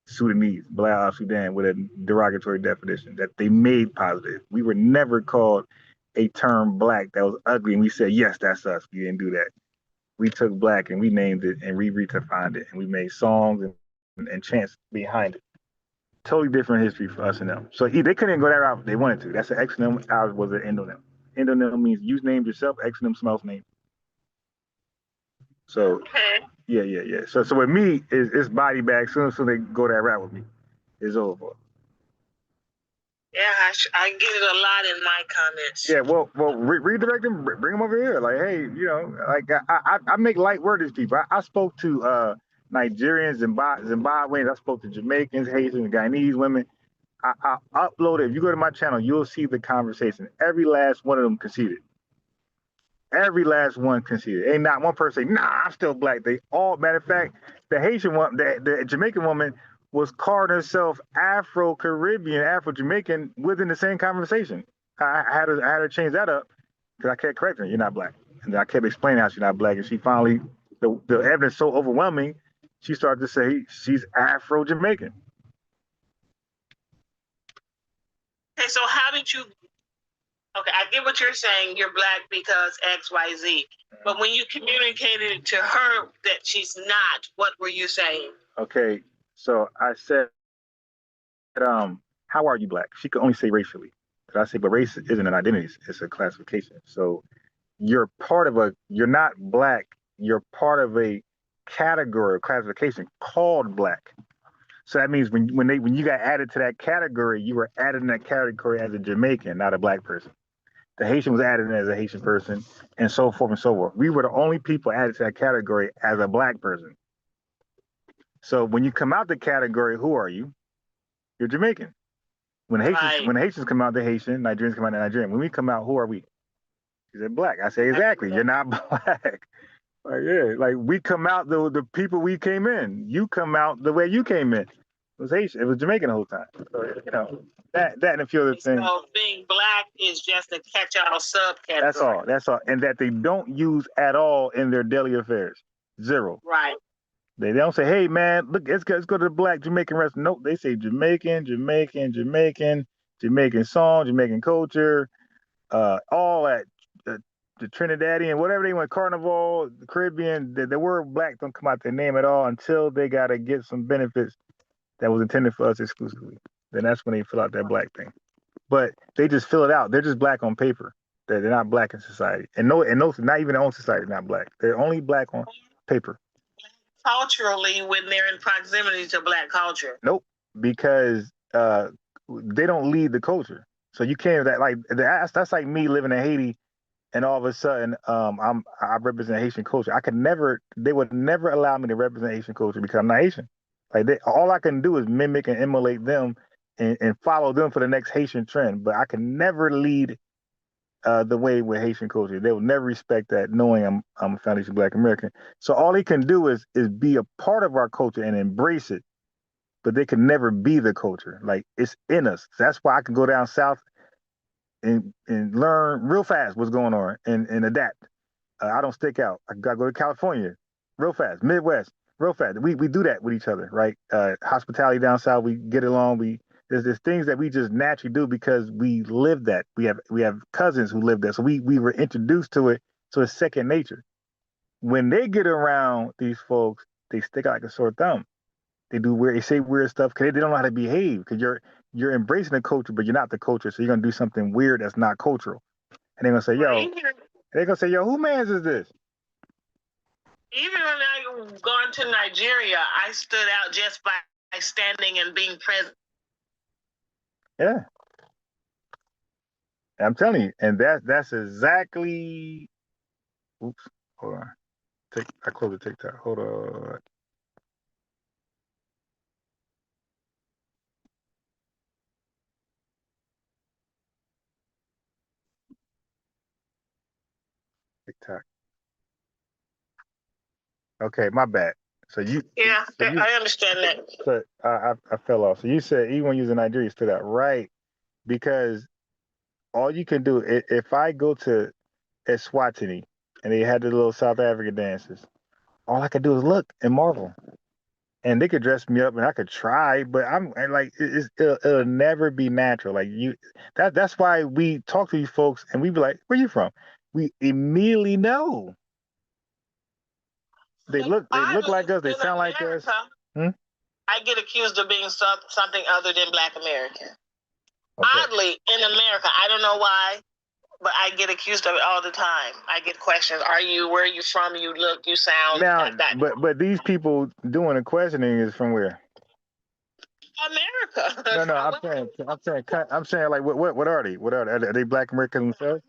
Sudanese, Black Sudan, with a derogatory definition that they made positive. We were never called a term black that was ugly, and we said, yes, that's us. We didn't do that. We took black and we named it and we redefined it, and we made songs and chants behind it. Totally different history for us and them. So they couldn't go that route if they wanted to. That's an exonym. Ours was an endonym. Endonym means you named yourself, exonym someone else named. So yeah. So with me, it's body bag. Soon as they go that route with me, it's over. Yeah, I get it a lot in my comments. Yeah, well, redirect them, bring them over here. Like, hey, like I make light work these people. I spoke to Nigerians, Zimbabweans. I spoke to Jamaicans, Haitians, Guyanese women. I uploaded. If you go to my channel, you'll see the conversation. Every last one of them conceded. Every last one conceded. Ain't not one person say, nah, I'm still black. They all, matter of fact, the Haitian one, the Jamaican woman was calling herself Afro-Caribbean, Afro-Jamaican within the same conversation. I had to change that up because I kept correcting her, you're not black. And I kept explaining how she's not black. And she finally, the evidence so overwhelming, she started to say she's Afro-Jamaican. Okay, so how did you, okay, I get what you're saying, you're black because X, Y, Z. But when you communicated to her that she's not, what were you saying? Okay, so I said, how are you black? She could only say racially. But I say, but race isn't an identity, it's a classification. So you're not black, you're part of a category or classification called black. So that means when you got added to that category, you were added in that category as a Jamaican, not a black person. The Haitian was added in as a Haitian person, and so forth and so forth. We were the only people added to that category as a black person. So when you come out the category, who are you? You're Jamaican. When Haitians come out, they're Haitian. Nigerians come out, they're Nigerian. When we come out, who are we? She said black. I say exactly. You're not black. Like, yeah, like we come out the people we came in. You come out the way you came in. It was Haitian. It was Jamaican the whole time. So that and a few other things. So being black is just a catch-all subcategory. That's all. And that they don't use at all in their daily affairs. Zero. Right. They don't say, hey man, look, let's go to the black Jamaican restaurant. Nope, they say Jamaican song, Jamaican culture, all that. The Trinidadian, whatever they want, Carnival, the Caribbean, the word black don't come out their name at all until they got to get some benefits that was intended for us exclusively. Then that's when they fill out that black thing. But they just fill it out. They're just black on paper. They're not black in society. And not even their own society is not black. They're only black on paper. Culturally, when they're in proximity to black culture. Nope, because they don't lead the culture. So you can't, that's like me living in Haiti and all of a sudden I represent Haitian culture. They would never allow me to represent Haitian culture because I'm not Haitian. All I can do is mimic and emulate them and follow them for the next Haitian trend, but I can never lead the way with Haitian culture. They will never respect that, knowing I'm a foundation Black American. So all they can do is be a part of our culture and embrace it, but they can never be the culture. Like, it's in us. So that's why I can go down south and learn real fast what's going on and adapt. I don't stick out. I gotta go to California real fast, Midwest real fast. We do that with each other, right? Hospitality down south, we get along. There's things that we just naturally do because we live that. We have cousins who live that, so we were introduced to it, so it's second nature. When they get around these folks, they stick out like a sore thumb. They say weird stuff because they don't know how to behave, because you're embracing the culture, but you're not the culture, so you're gonna do something weird that's not cultural. And they're gonna say, yo, who man's is this? Even when I gone to Nigeria, I stood out just by standing and being present. Yeah. I'm telling you, and that's exactly. Oops, hold on. I closed the TikTok. Hold on. TikTok. Okay, my bad. So I understand that. So I fell off. So you said even when you was in Nigeria, you stood out, right? Because all you can do, if I go to Eswatini and they had the little South African dances, all I can do is look and marvel and they could dress me up, and I could try, but it'll never be natural. Like that's why we talk to these folks, and we be like, "Where you from?" We immediately know. They look like us. They sound like us. I get accused of being something other than Black American. Okay. Oddly, in America, I don't know why, but I get accused of it all the time. I get questions: where are you from? You look, you sound like that. But these people doing the questioning is from where? America. No, I'm saying like what are they? What are they? Are they Black Americans themselves?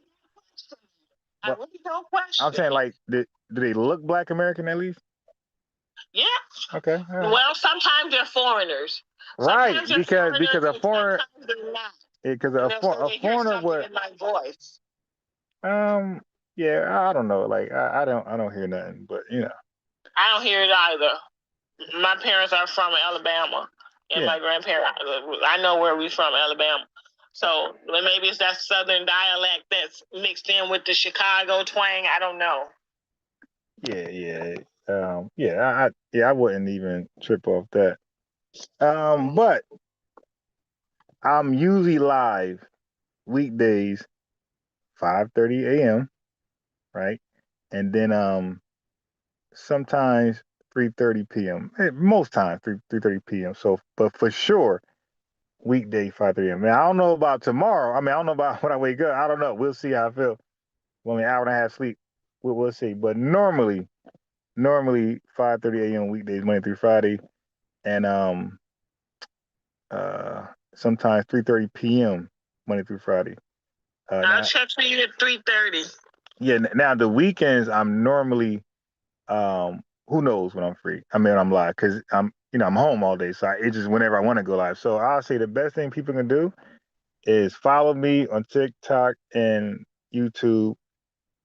I really don't question. I'm saying like do they look Black American at least? Yeah. Okay. Right. Well, sometimes they're foreigners. Right, Sometimes because a foreigner. Because a foreigner would. My voice. Yeah, I don't know. Like I don't hear nothing, but you know. I don't hear it either. My parents are from Alabama, and my grandparents. I know where we from, Alabama. So maybe it's that Southern dialect that's mixed in with the Chicago twang. I don't know. Yeah. I wouldn't even trip off that. But I'm usually live weekdays, 5:30 a.m. right, and then sometimes 3:30 p.m. Most times 3:30 p.m. So, but for sure, weekday 5:30 a.m. I don't know about tomorrow. I don't know about when I wake up. I don't know. We'll see how I feel. Well, an hour and a half sleep. We'll see. But normally 5:30 a.m. weekdays, Monday through Friday, and sometimes 3:30 p.m. Monday through Friday. I'll check for you at 3:30. Yeah. Now the weekends, I'm normally who knows when I'm free. I'm live because I'm home all day, so it's just whenever I want to go live. So I'll say the best thing people can do is follow me on TikTok and YouTube.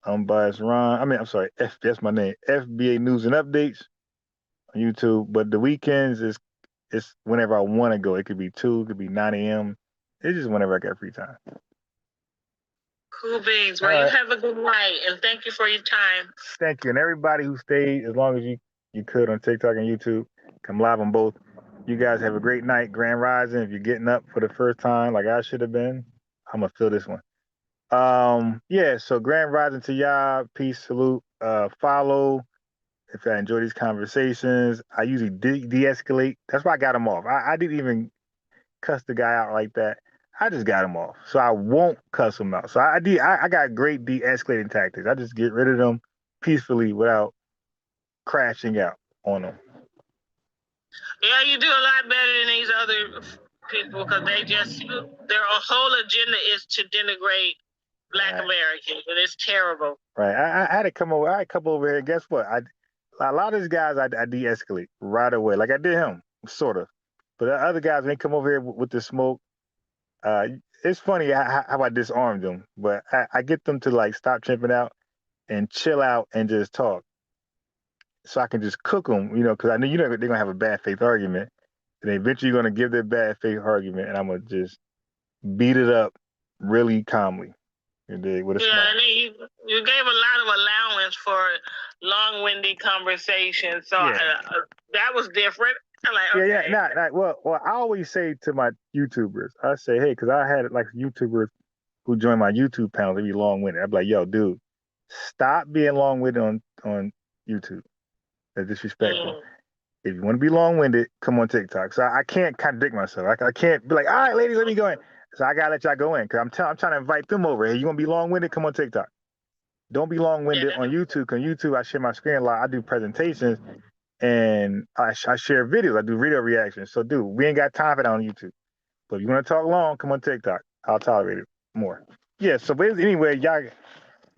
I'm Bias Ron. I'm sorry, that's my name. FBA News and Updates on YouTube. But the weekends it's whenever I want to go. It could be 2, it could be 9 a.m. It's just whenever I got free time. Cool beans. Well, you have a good night, and thank you for your time. Thank you. And everybody who stayed as long as you could on TikTok and YouTube, come live on both. You guys have a great night. Grand Rising. If you're getting up for the first time like I should have been, I'm going to feel this one. So Grand Rising to y'all. Peace, salute, follow. If I enjoy these conversations, I usually de-escalate. That's why I got them off. I didn't even cuss the guy out like that. I just got him off, so I won't cuss him out. So I got great de-escalating tactics. I just get rid of them peacefully without crashing out on them. Yeah, you do a lot better than these other people because their whole agenda is to denigrate Black Americans, and it's terrible. Right. I had to come over. I come over here. Guess what? A lot of these guys I de-escalate right away, like I did him, sort of. But the other guys, when they come over here with the smoke, it's funny how I disarmed them, but I get them to like stop tripping out and chill out and just talk, so I can just cook them, because I know they're gonna have a bad faith argument, and eventually you're gonna give their bad faith argument, and I'm gonna just beat it up really calmly. With a smile. And you gave a lot of allowance for long-winded conversations, so that was different. Well, I always say to my YouTubers, I say, hey, because I had like YouTubers who join my YouTube panel, they be long-winded. I'd be like, yo, dude, stop being long-winded on YouTube. That's disrespectful. If you want to be long-winded, come on TikTok. So I can't contradict myself. I can't be like, all right, ladies, let me go in. So I gotta let y'all go in because I'm trying to invite them over. Hey, you want to be long-winded? Come on TikTok. Don't be long-winded on YouTube. Because YouTube, I share my screen a lot. I do presentations. And I share videos. I do video reactions. So, dude, we ain't got time for that on YouTube. But if you want to talk long, come on TikTok. I'll tolerate it more. Yeah. So, but anyway, y'all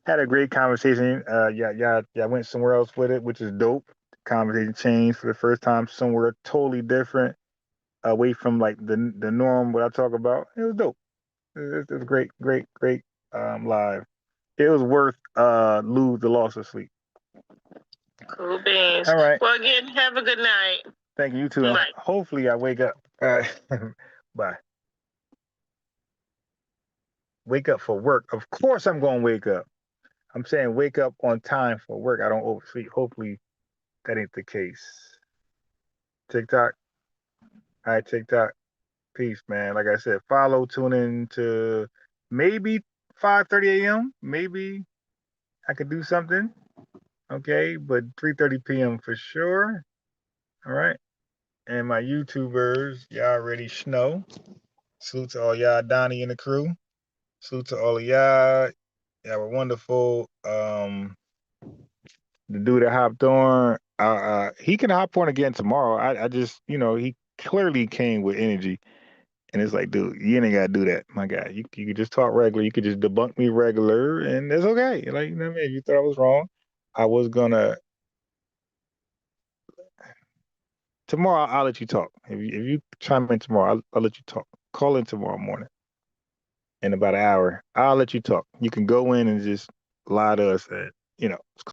had a great conversation. Y'all went somewhere else with it, which is dope. Conversation changed for the first time somewhere totally different, away from like the norm. What I talk about, it was dope. It was great live. It was worth the loss of sleep. Cool beans. All right. Well, again, have a good night. Thank you too. Bye. Hopefully I wake up. All right. Bye. Wake up for work. Of course I'm going to wake up. I'm saying wake up on time for work. I don't oversleep. Hopefully that ain't the case. TikTok. All right, TikTok. Peace, man. Like I said, follow, tune in to maybe 5:30 a.m. Maybe I could do something. Okay, but 3:30 p.m. for sure. All right. And my YouTubers, y'all already know. Salute to all y'all, Donnie and the crew. Salute to all of y'all. Y'all were wonderful. The dude that hopped on, he can hop on again tomorrow. I just, he clearly came with energy. And it's like, dude, you ain't gotta do that, my guy. You could just talk regular. You could just debunk me regular, and it's okay. Like, you know what I mean? If you thought I was wrong, I was gonna. Tomorrow, I'll let you talk. If you chime in tomorrow, I'll let you talk. Call in tomorrow morning in about an hour. I'll let you talk. You can go in and just lie to us, and